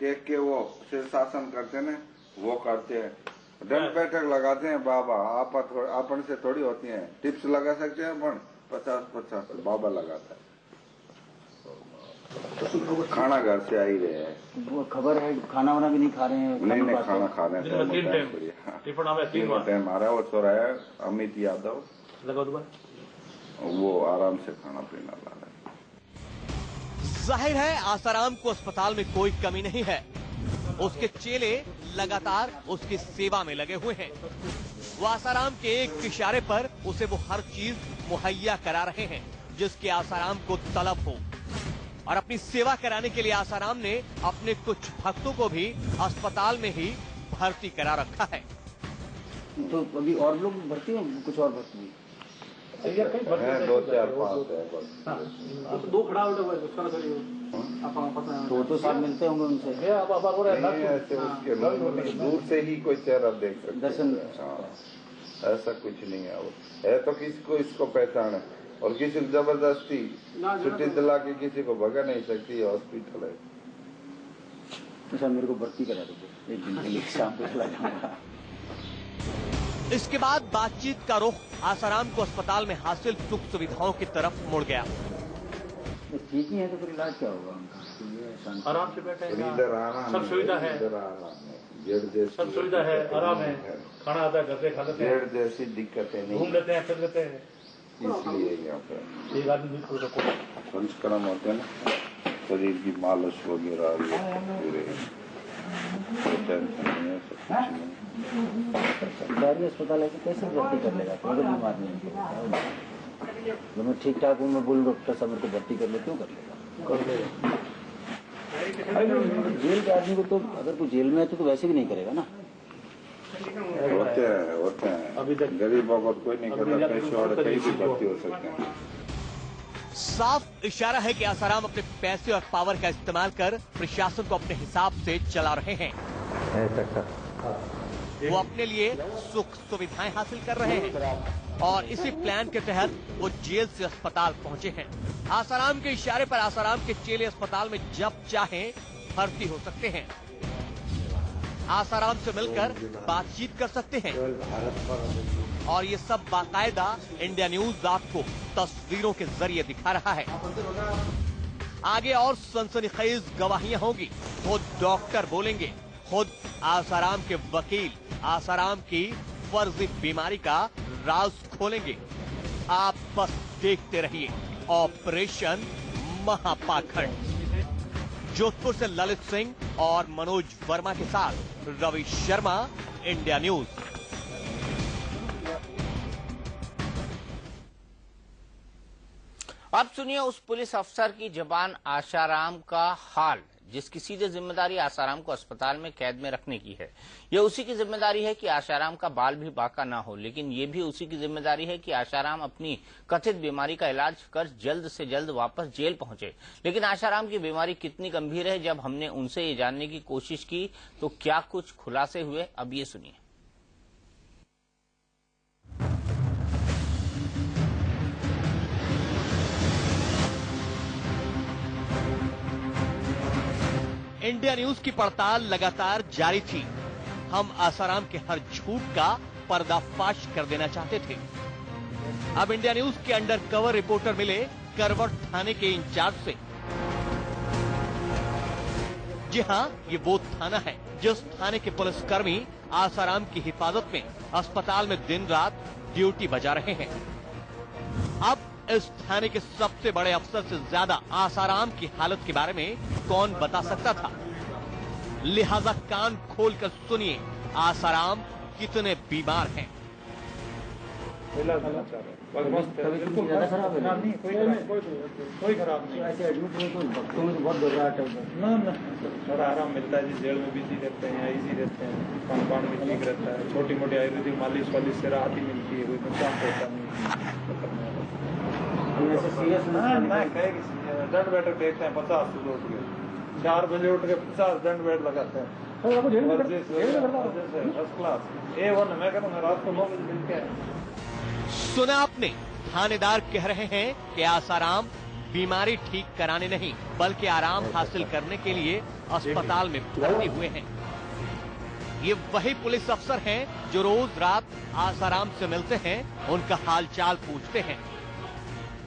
[SPEAKER 8] टेक के वो शीर्षासन करते हैं, वो करते हैं, दंड बैठक लगाते हैं। बाबा आप अपन से थोड़ी होती है, टिप्स लगा सकते हैं अपन 50-50 बाबा लगाता है। खाना घर से आ ही रहे हैं,
[SPEAKER 4] वो खबर है खाना वाना भी नहीं खा रहे हैं।
[SPEAKER 8] नहीं खाना खा रहे हैं, 3 टाइम आ रहा है। वो चोरा है अमित यादव, वो आराम से खाना पीना ला रहा है।
[SPEAKER 7] जाहिर है आसाराम को अस्पताल में कोई कमी नहीं है। उसके चेले लगातार उसकी सेवा में लगे हुए हैं। वो आसाराम के एक इशारे पर उसे वो हर चीज मुहैया करा रहे हैं जिसके आसाराम को तलब हो। और अपनी सेवा कराने के लिए आसाराम ने अपने कुछ भक्तों को भी अस्पताल में ही भर्ती करा रखा है।
[SPEAKER 4] तो अभी और लोग भर्ती हैं, कुछ और भर्ती
[SPEAKER 8] है, 2-4-5 है,
[SPEAKER 15] 2 खड़ा हो
[SPEAKER 4] तो साथ मिलते होंगे उनसे।
[SPEAKER 8] ऐसे उसके दूर से ही कोई चेहरा देख सकते
[SPEAKER 4] दर्शन।
[SPEAKER 8] ऐसा कुछ नहीं है तो किसी को इसको पहचान है और किसी को जबरदस्ती छुट्टी दिला के किसी को भगा नहीं सकती। हॉस्पिटल है।
[SPEAKER 4] अच्छा मेरे को भर्ती करा दीजिए, एक दिन के लिए शाम को चला जाऊंगा।
[SPEAKER 7] इसके बाद बातचीत का रुख आसाराम को अस्पताल में हासिल सुख सुविधाओं की तरफ मुड़ गया।
[SPEAKER 4] तो ठीक ही है तो फिर इलाज क्या होगा?
[SPEAKER 15] आराम से बैठे,
[SPEAKER 8] इधर आराम,
[SPEAKER 15] सब सुविधा है, सब सुविधा है, आराम है, खाना आता है घर पे, खा लेते हैं,
[SPEAKER 8] जेड जैसी दिक्कतें नहीं,
[SPEAKER 15] घूम लेते हैं, फिर लेते हैं।
[SPEAKER 8] इसलिए यहाँ पे
[SPEAKER 15] एक आदमी
[SPEAKER 8] संस्करण होते हैं ना, शरीर की मालिश वगैरह पूरे टेंशन नहीं है, सब कुछ नहीं।
[SPEAKER 4] सरकारी अस्पताल है कि कैसे भर्ती कर लेगा? कोई बीमार नहीं, जब मैं ठीक ठाक हूँ, मैं बोलूँ डॉक्टर साहब मेरे को भर्ती कर ले, क्यों कर लेगा? जेल के आदमी को तो अगर कोई जेल में है तो वैसे भी नहीं करेगा ना।
[SPEAKER 8] होते हैं अभी तक गरीबों को कोई नहीं करता, पैसे और कहीं भी भर्ती हो सकते हैं।
[SPEAKER 7] साफ इशारा है कि आसाराम अपने पैसे और पावर का इस्तेमाल कर प्रशासन को अपने हिसाब से चला रहे हैं। वो अपने लिए सुख सुविधाएं हासिल कर रहे हैं और इसी प्लान के तहत वो जेल से अस्पताल पहुंचे हैं। आसाराम के इशारे पर आसाराम के चेले अस्पताल में जब चाहें भर्ती हो सकते हैं, आसाराम से मिलकर बातचीत कर सकते हैं और ये सब बाकायदा इंडिया न्यूज आपको तस्वीरों के जरिए दिखा रहा है। आगे और सनसनीखेज गवाहियां होंगी, खुद डॉक्टर बोलेंगे, खुद आसाराम के वकील आसाराम की फर्जी बीमारी का राज खोलेंगे। आप बस देखते रहिए ऑपरेशन महापाखंड। जोधपुर से ललित सिंह और मनोज वर्मा के साथ रवि शर्मा, इंडिया न्यूज।
[SPEAKER 1] अब सुनिए उस पुलिस अफसर की जबान आशाराम का हाल, जिसकी सीधे जिम्मेदारी आसाराम को अस्पताल में कैद में रखने की है। यह उसी की जिम्मेदारी है कि आशाराम का बाल भी बाका ना हो, लेकिन ये भी उसी की जिम्मेदारी है कि आशाराम अपनी कथित बीमारी का इलाज कर जल्द से जल्द वापस जेल पहुंचे। लेकिन आशाराम की बीमारी कितनी गंभीर है, जब हमने उनसे ये जानने की कोशिश की तो क्या कुछ खुलासे हुए, अब ये सुनिए।
[SPEAKER 7] इंडिया न्यूज की पड़ताल लगातार जारी थी। हम आसाराम के हर झूठ का पर्दाफाश कर देना चाहते थे। अब इंडिया न्यूज के अंडर कवर रिपोर्टर मिले करवट थाने के इंचार्ज से। जी हां, ये वो थाना है जिस थाने के पुलिसकर्मी आसाराम की हिफाजत में अस्पताल में दिन रात ड्यूटी बजा रहे हैं। अब इस थाने के सबसे बड़े अफसर से ज्यादा आसाराम की हालत के बारे में कौन बता सकता था। लिहाजा कान खोलकर सुनिए आसाराम कितने बीमार हैं।
[SPEAKER 3] इलाज होना चाह रहे हैं। मस्त है, बिल्कुल नहीं, कोई खराब नहीं।
[SPEAKER 4] ऐसे एडमिट हुए तो भक्तों में तो बहुत घबराहट है
[SPEAKER 3] ना थोड़ा आराम मिलता है जी, जेल में बिजी रहते हैं, इजी रहते हैं, खान पान भी ठीक रहता है, छोटी मोटी आयुर्वेदिक मालिश वालिश से राहत ही मिलती है, कोई नुकसान होता नहीं।
[SPEAKER 4] ऐसे सीरियस
[SPEAKER 3] दंड बैठक देखते हैं 50 से उठ के 4 बजे उठ के 50 दंड बैठ लगाते हैं। फर्स्ट क्लास A1 मैं कहता हूँ, रात को 9 बजे मिलते हैं।
[SPEAKER 7] सुना आपने, थानेदार कह रहे हैं कि आसाराम बीमारी ठीक कराने नहीं बल्कि आराम हासिल करने के लिए अस्पताल में भर्ती हुए हैं। ये वही पुलिस अफसर हैं जो रोज रात आसाराम से मिलते हैं, उनका हालचाल पूछते हैं,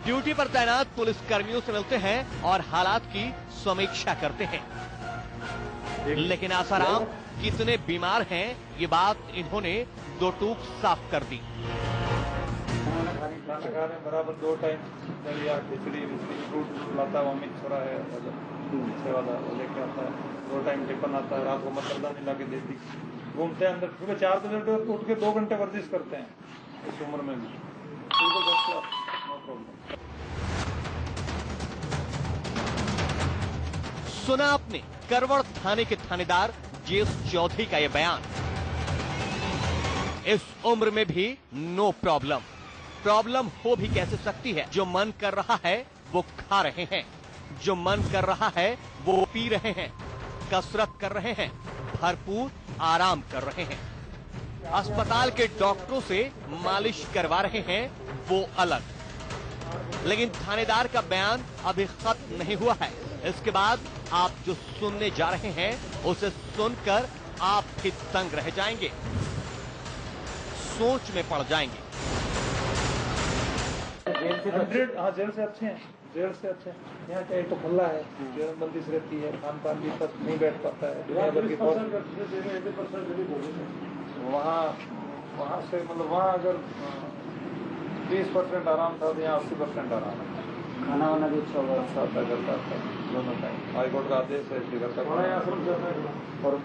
[SPEAKER 7] ड्यूटी पर तैनात पुलिस कर्मियों से मिलते हैं और हालात की समीक्षा करते हैं। लेकिन आसाराम कितने बीमार हैं, ये बात इन्होंने दो टूक साफ कर दी।
[SPEAKER 3] खाना खा रहे हैं बराबर 2 टाइम दलिया खिचड़ी फ्रूट लाता है, मिक्स हो रहा है पीछे वाला वो लेके आता है, 2 टाइम टिफिन आता है, रात को मच्छरदानी ला के देती, घूमते हैं अंदर। सुबह 4 बजे उठ के 2 घंटे वर्जिश करते हैं इस उम्र में भी।
[SPEAKER 7] सुना आपने करवड़ थाने के थानेदार जेस चौधरी का यह बयान। इस उम्र में भी नो प्रॉब्लम। प्रॉब्लम हो भी कैसे सकती है? जो मन कर रहा है वो खा रहे हैं, जो मन कर रहा है वो पी रहे हैं, कसरत कर रहे हैं, भरपूर आराम कर रहे हैं, अस्पताल के डॉक्टरों से मालिश करवा रहे हैं, वो अलग। लेकिन थानेदार का बयान अभी खत्म नहीं हुआ है। इसके बाद आप जो सुनने जा रहे हैं उसे सुनकर आप भी तंग रह जाएंगे, सोच में पड़ जाएंगे।
[SPEAKER 3] जेल से अच्छे हैं, जेल से अच्छे हैं। यहाँ क्या तो खुला है, जेल बंदिश रहती है, खान पान भी तक नहीं बैठ पाता है। वहाँ से मतलब वहाँ अगर 20% आराम था तो यहाँ 80% आराम है।
[SPEAKER 4] खाना वाना भी अच्छा होगा,
[SPEAKER 3] करता दोनों टाइम। हाईकोर्ट का आदेश है
[SPEAKER 4] और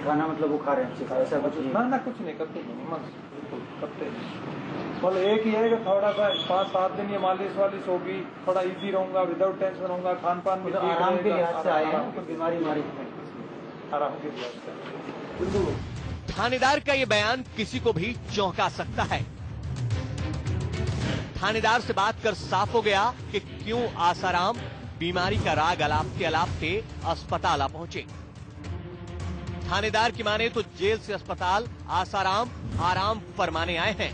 [SPEAKER 4] खाना मतलब वो खा रहे हैं, ऐसा कुछ नहीं?
[SPEAKER 3] ना कुछ नहीं करते, करते मतलब एक ही है कि थोड़ा सा 5-7 दिन ये मालिश वालिश होगी, थोड़ा इजी रहूंगा, विदाउट टेंशन रहूंगा, खान पान भी
[SPEAKER 4] आराम के लिहाज से आए हैं, बीमारी
[SPEAKER 3] आराम के लिहाज से।
[SPEAKER 7] थानेदार का ये बयान किसी को भी चौंका सकता है। थानेदार से बात कर साफ हो गया कि क्यों आसाराम बीमारी का राग अलापते अलापते अस्पताल आ पहुंचे। थानेदार की माने तो जेल से अस्पताल आसाराम आराम फरमाने आए हैं।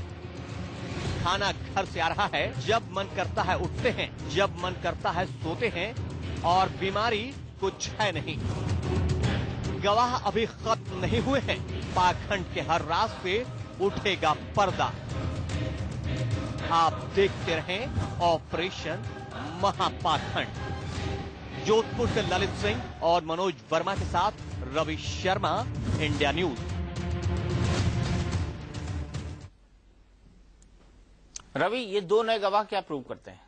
[SPEAKER 7] खाना घर से आ रहा है, जब मन करता है उठते हैं, जब मन करता है सोते हैं, और बीमारी कुछ है नहीं। गवाह अभी खत्म नहीं हुए हैं, पाखंड के हर रात पे उठेगा पर्दा। आप देखते रहें ऑपरेशन महापाखंड। जोधपुर से ललित सिंह और मनोज वर्मा के साथ रवि शर्मा, इंडिया न्यूज।
[SPEAKER 1] रवि, ये 2 नए गवाह क्या प्रूव करते हैं?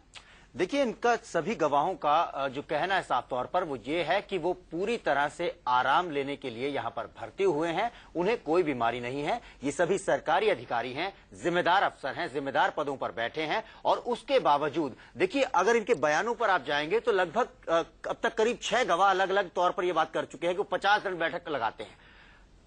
[SPEAKER 10] देखिए, इनका सभी गवाहों का जो कहना है साफ तौर पर वो ये है कि वो पूरी तरह से आराम लेने के लिए यहाँ पर भर्ती हुए हैं। उन्हें कोई बीमारी नहीं है। ये सभी सरकारी अधिकारी हैं, जिम्मेदार अफसर हैं, जिम्मेदार पदों पर बैठे हैं, और उसके बावजूद देखिए, अगर इनके बयानों पर आप जाएंगे तो लगभग अब तक करीब 6 गवाह अलग अलग तौर पर यह बात कर चुके हैं कि वो 50 दंड बैठक लगाते हैं।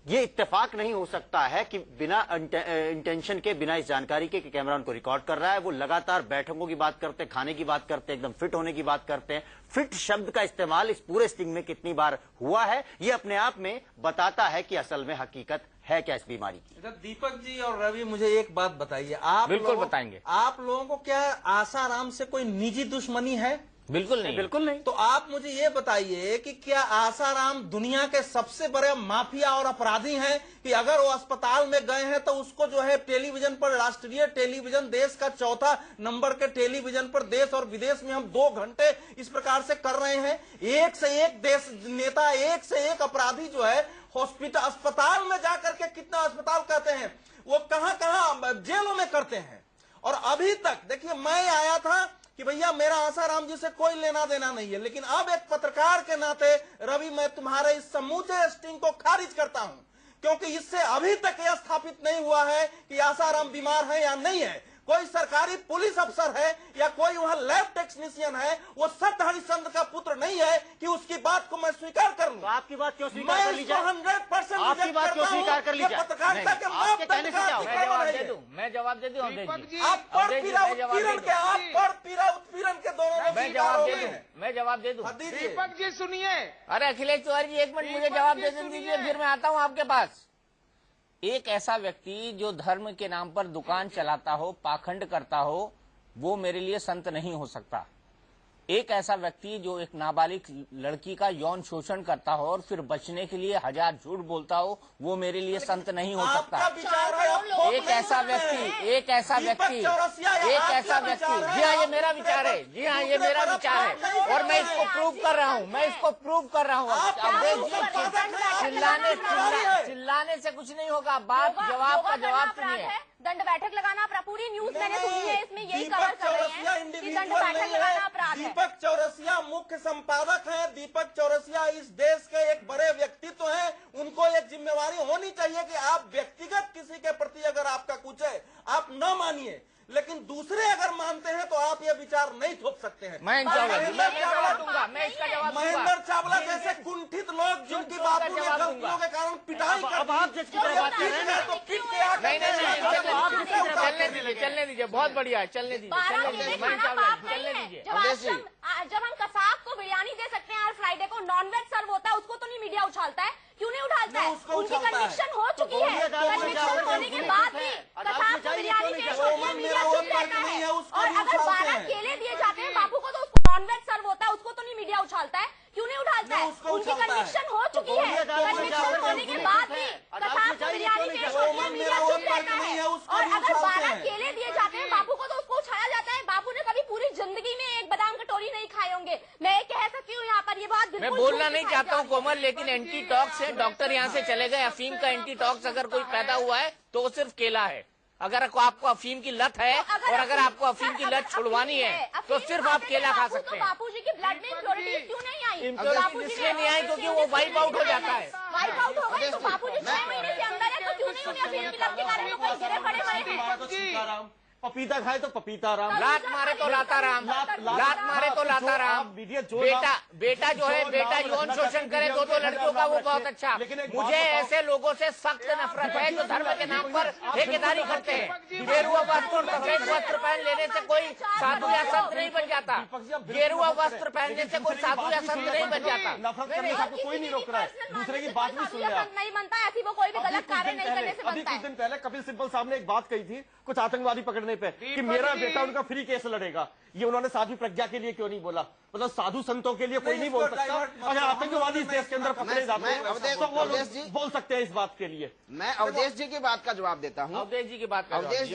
[SPEAKER 10] ये इत्तेफाक नहीं हो सकता है कि बिना इंटेंशन के, बिना इस जानकारी के कि कैमरा उनको रिकॉर्ड कर रहा है, वो लगातार बैठकों की बात करते हैं, खाने की बात करते हैं, एकदम फिट होने की बात करते हैं। फिट शब्द का इस्तेमाल इस पूरे स्टिंग में कितनी बार हुआ है, ये अपने आप में बताता है कि असल में हकीकत है क्या इस बीमारी की।
[SPEAKER 9] दीपक जी और रवि, मुझे एक बात बताइए, आप
[SPEAKER 1] बिल्कुल बताएंगे।
[SPEAKER 9] आप लोगों को क्या आसाराम से कोई निजी दुश्मनी है?
[SPEAKER 1] बिल्कुल नहीं,
[SPEAKER 10] बिल्कुल नहीं।
[SPEAKER 9] तो आप मुझे ये बताइए कि क्या आसाराम दुनिया के सबसे बड़े माफिया और अपराधी हैं कि अगर वो अस्पताल में गए हैं तो उसको जो है टेलीविजन पर, राष्ट्रीय टेलीविजन, देश का 4था नंबर के टेलीविजन पर, देश और विदेश में हम 2 घंटे इस प्रकार से कर रहे हैं। एक से एक देश नेता, एक से एक अपराधी जो है हॉस्पिटल, अस्पताल में जाकर के, कितना अस्पताल कहते हैं, वो कहां जेलों में करते हैं। और अभी तक देखिए, मैं आया था कि भैया मेरा आसाराम जी से कोई लेना देना नहीं है, लेकिन अब एक पत्रकार के नाते रवि, मैं तुम्हारे इस समूचे स्टिंग को खारिज करता हूं, क्योंकि इससे अभी तक यह स्थापित नहीं हुआ है कि आसाराम बीमार है या नहीं है। कोई सरकारी पुलिस अफसर है या कोई वहां लैब टेक्नीशियन है, वो सत हरिश्चंद्र का पुत्र नहीं है कि उसकी बात को मैं स्वीकार कर लूं।
[SPEAKER 10] तो आपकी बात क्यों स्वीकार कर ली जाए?
[SPEAKER 9] 100%
[SPEAKER 10] आपकी बात क्यों स्वीकार कर ली जाए?
[SPEAKER 9] पत्रकारिता के मापदंड का अतिक्रमण है।
[SPEAKER 1] मैं जवाब दे दूं अवधेश जी।
[SPEAKER 9] आप पर पीड़ा उत्पीड़न के, आप पर पीड़ा उत्पीड़न के दोनों
[SPEAKER 1] मैं जवाब दे दूं, मैं जवाब दे दूं।
[SPEAKER 8] दीपक जी सुनिए।
[SPEAKER 1] अरे अखिलेश तिवारी जी, एक मिनट मुझे जवाब दे दीजिए, फिर मैं आता हूं आपके पास। एक ऐसा व्यक्ति जो धर्म के नाम पर दुकान चलाता हो, पाखंड करता हो, वो मेरे लिए संत नहीं हो सकता। एक ऐसा व्यक्ति जो एक नाबालिग लड़की का यौन शोषण करता हो और फिर बचने के लिए हजार झूठ बोलता हो, वो मेरे लिए संत नहीं हो सकता। एक ऐसा व्यक्ति जी हाँ, ये मेरा विचार है, जी हाँ, ये मेरा विचार है और मैं इसको प्रूव कर रहा हूँ, चिल्लाने से कुछ नहीं होगा। बात जवाब का जवाब सुनिए।
[SPEAKER 11] दंड बैठक लगाना अपराध, पूरी न्यूज मैंने सुनी है, इसमें यही कवर कर रहे हैं कि दंड बैठक लगाना अपराध है।
[SPEAKER 9] दीपक चौरसिया मुख्य संपादक हैं। दीपक चौरसिया इस देश के एक बड़े व्यक्तित्व हैं। उनको एक जिम्मेवारी होनी चाहिए कि आप व्यक्तिगत किसी के प्रति अगर आपका कुछ है, आप न मानिए, लेकिन दूसरे अगर मानते हैं तो आप ये विचार नहीं थोप सकते हैं।
[SPEAKER 1] महेंद्र चावला दूंगा, मैं इसका जवाब दूंगा।
[SPEAKER 9] महेंद्र चावला जैसे कुंठित लोग जिनकी बातों में गलतियों के कारण पिटाई
[SPEAKER 1] चलने दीजिए, बहुत बढ़िया है, चलने दीजिए।
[SPEAKER 11] जब हम कसाब को बिरयानी दे सकते हैं, हर फ्राइडे को नॉनवेज सर्व होता है, उसको तो नहीं मीडिया उछालता है, क्यों नहीं उठालता है? उनकी कन्विक्शन हो चुकी है, कन्विक्शन होने के बाद भी कसाब को बिरयानी पेश होती है, मीडिया चुप रहता है। और अगर 12 केले दिए जाते हैं बाबू को, तो उसको नॉनवेज सर्व होता है, उसको तो नहीं मीडिया उछालता है, क्यों नहीं उठालता है? उनकी कन्विक्शन हो चुकी है, कन्विक्शन होने के बाद भी कसाब को बिरयानी पेश होती है, मीडिया चुप रहता है। और अगर 12 केले दिए जाते हैं बाबू को, तो उसको उछाला जाता है। बाबू ने कभी पूरी जिंदगी में एक बादाम कटोरी नहीं खाए होंगे। मैं कह सकती हूँ यहाँ पर, ये बात
[SPEAKER 1] मैं बोलना नहीं चाहता हूँ कोमल, लेकिन एंटी टॉक्स है, डॉक्टर यहाँ से चले गए। अफीम का एंटी टॉक्स अगर कोई पैदा हुआ है तो वो सिर्फ केला है। अगर आपको अफीम की लत है और अगर आपको अफीम की लत छुड़वानी है तो सिर्फ आप केला खा सकते हैं।
[SPEAKER 11] बापू जी की ब्लड में इम्प्योरिटीज क्यों नहीं आई?
[SPEAKER 1] इम्प्योरिटीज इसलिए नहीं आई क्योंकि वो वाइप आउट हो जाता है।
[SPEAKER 11] वाइप आउट हो गई तो बापू जी 6 महीने से अंदर है, तो क्यों नहीं उन्हें अफीम की लत के कारण लोग कहीं गिरे पड़े हैं?
[SPEAKER 7] पपीता खाए तो पपीता राम,
[SPEAKER 1] लात मारे तो लाता राम, लात मारे तो लाता राम। बेटा जो है, बेटा यौन शोषण करे दो लड़कियों का, वो बहुत अच्छा। मुझे ऐसे लोगों से सख्त नफरत है जो धर्म के नाम पर ठेकेदारी करते हैं। गेरुआ वस्त्र और सफेद वस्त्र पहन लेने से कोई साधु या संत नहीं बन जाता। गेरुआ वस्त्र पहनने से कोई साधु या संत नहीं बन जाता।
[SPEAKER 7] नफरत करने से कोई नहीं रोक रहा है, दूसरे की बात भी सुन रहे
[SPEAKER 11] नहीं बनता है, ऐसी वो कोई भी गलत कार्य नहीं करने से बनता है।
[SPEAKER 7] कुछ दिन पहले कपिल सिब्बल साहब ने एक बात कही थी कुछ आतंकवादी पकड़ने पे कि मेरा बेटा उनका फ्री केस लड़ेगा। ये उन्होंने साध्वी प्रज्ञा के लिए क्यों नहीं बोला? मतलब साधु संतों के लिए कोई नहीं बोल सकता। अगर आतंकवादी इस देश के अंदर पकड़े जाते हैं तो वो लोग बोल सकते हैं इस बात के लिए।
[SPEAKER 12] मैं अवधेश जी की बात का जवाब देता हूँ।
[SPEAKER 1] अवधेश जी की बात,
[SPEAKER 12] अवधेश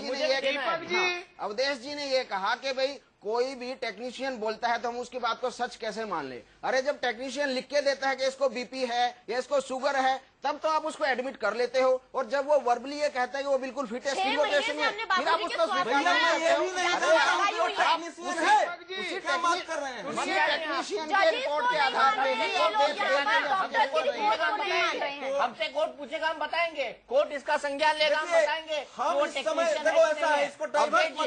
[SPEAKER 12] जी ने ये कहा कि भाई कोई भी टेक्नीशियन बोलता है तो हम उसकी बात को सच कैसे मान ले? अरे जब टेक्नीशियन लिख के देता है कि इसको बीपी है या इसको शुगर है, तब तो आप उसको एडमिट कर लेते हो। और जब वो वर्बली ये कहता है कि वो बिल्कुल फिट है, फिर आप उसको उसी टेक्नीशियन के रिपोर्ट के आधार पर ही
[SPEAKER 1] हमसे कोर्ट पूछेगा, हम बताएंगे, कोर्ट इसका संज्ञान लेगा, हम बताएंगे।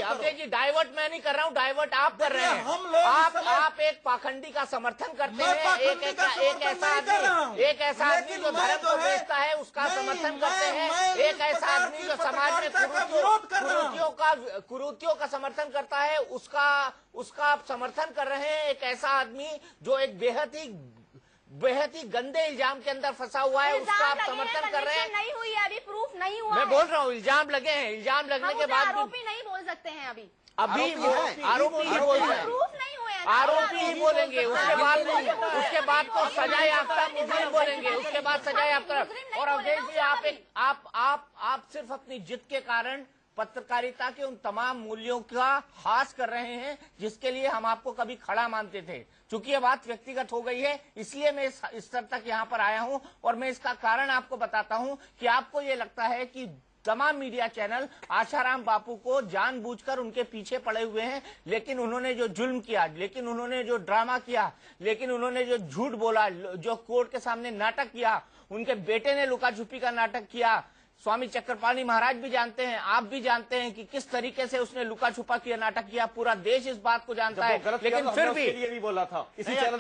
[SPEAKER 1] अवधेश जी, डाइवर्ट मैं नहीं कर रहा हूँ, डाइवर्ट आप कर रहे हैं। आप एक पाखंडी का समर्थन करते हैं, एक ऐसा आदमी जो धर्म को बेचता है उसका समर्थन करते हैं, एक ऐसा आदमी जो समाज में कुरीतियों का समर्थन करता है उसका आप समर्थन कर रहे हैं। एक ऐसा आदमी जो एक बेहद ही गंदे इल्जाम के अंदर फंसा हुआ है, उसका आप समर्थन कर रहे हैं।
[SPEAKER 11] नहीं हुई है, अभी प्रूफ नहीं हुआ।
[SPEAKER 1] मैं बोल रहा हूँ इल्जाम लगे हैं, इल्जाम लगने के बाद
[SPEAKER 11] आरोपी नहीं बोल सकते हैं अभी
[SPEAKER 1] आरोपी ही बोलते हैं,
[SPEAKER 11] प्रूफ नहीं हुए हैं,
[SPEAKER 1] आरोपी ही बोलेंगे। उसके बाद तो सजा याफ्ता मुजरिम बोलेंगे, उसके बाद सजा याफ्ता। और अवधेश जी, आप सिर्फ अपनी जिद के कारण पत्रकारिता के उन तमाम मूल्यों का हास कर रहे हैं जिसके लिए हम आपको कभी खड़ा मानते थे। चूंकि ये बात व्यक्तिगत हो गई है, इसलिए मैं इस स्तर तक यहाँ पर आया हूँ और मैं इसका कारण आपको बताता हूँ कि आपको ये लगता है कि तमाम मीडिया चैनल आशाराम बापू को जानबूझकर उनके पीछे पड़े हुए हैं, लेकिन उन्होंने जो जुल्म किया, लेकिन उन्होंने जो ड्रामा किया, लेकिन उन्होंने जो झूठ बोला, जो कोर्ट के सामने नाटक किया, उनके बेटे ने लुका छुपी का नाटक किया, स्वामी चक्रपाणी महाराज भी जानते हैं, आप भी जानते हैं कि किस तरीके से उसने लुका छुपा किया नाटक किया। पूरा देश इस बात को जानता है, लेकिन फिर भी
[SPEAKER 7] भी बोला था इसी चैनल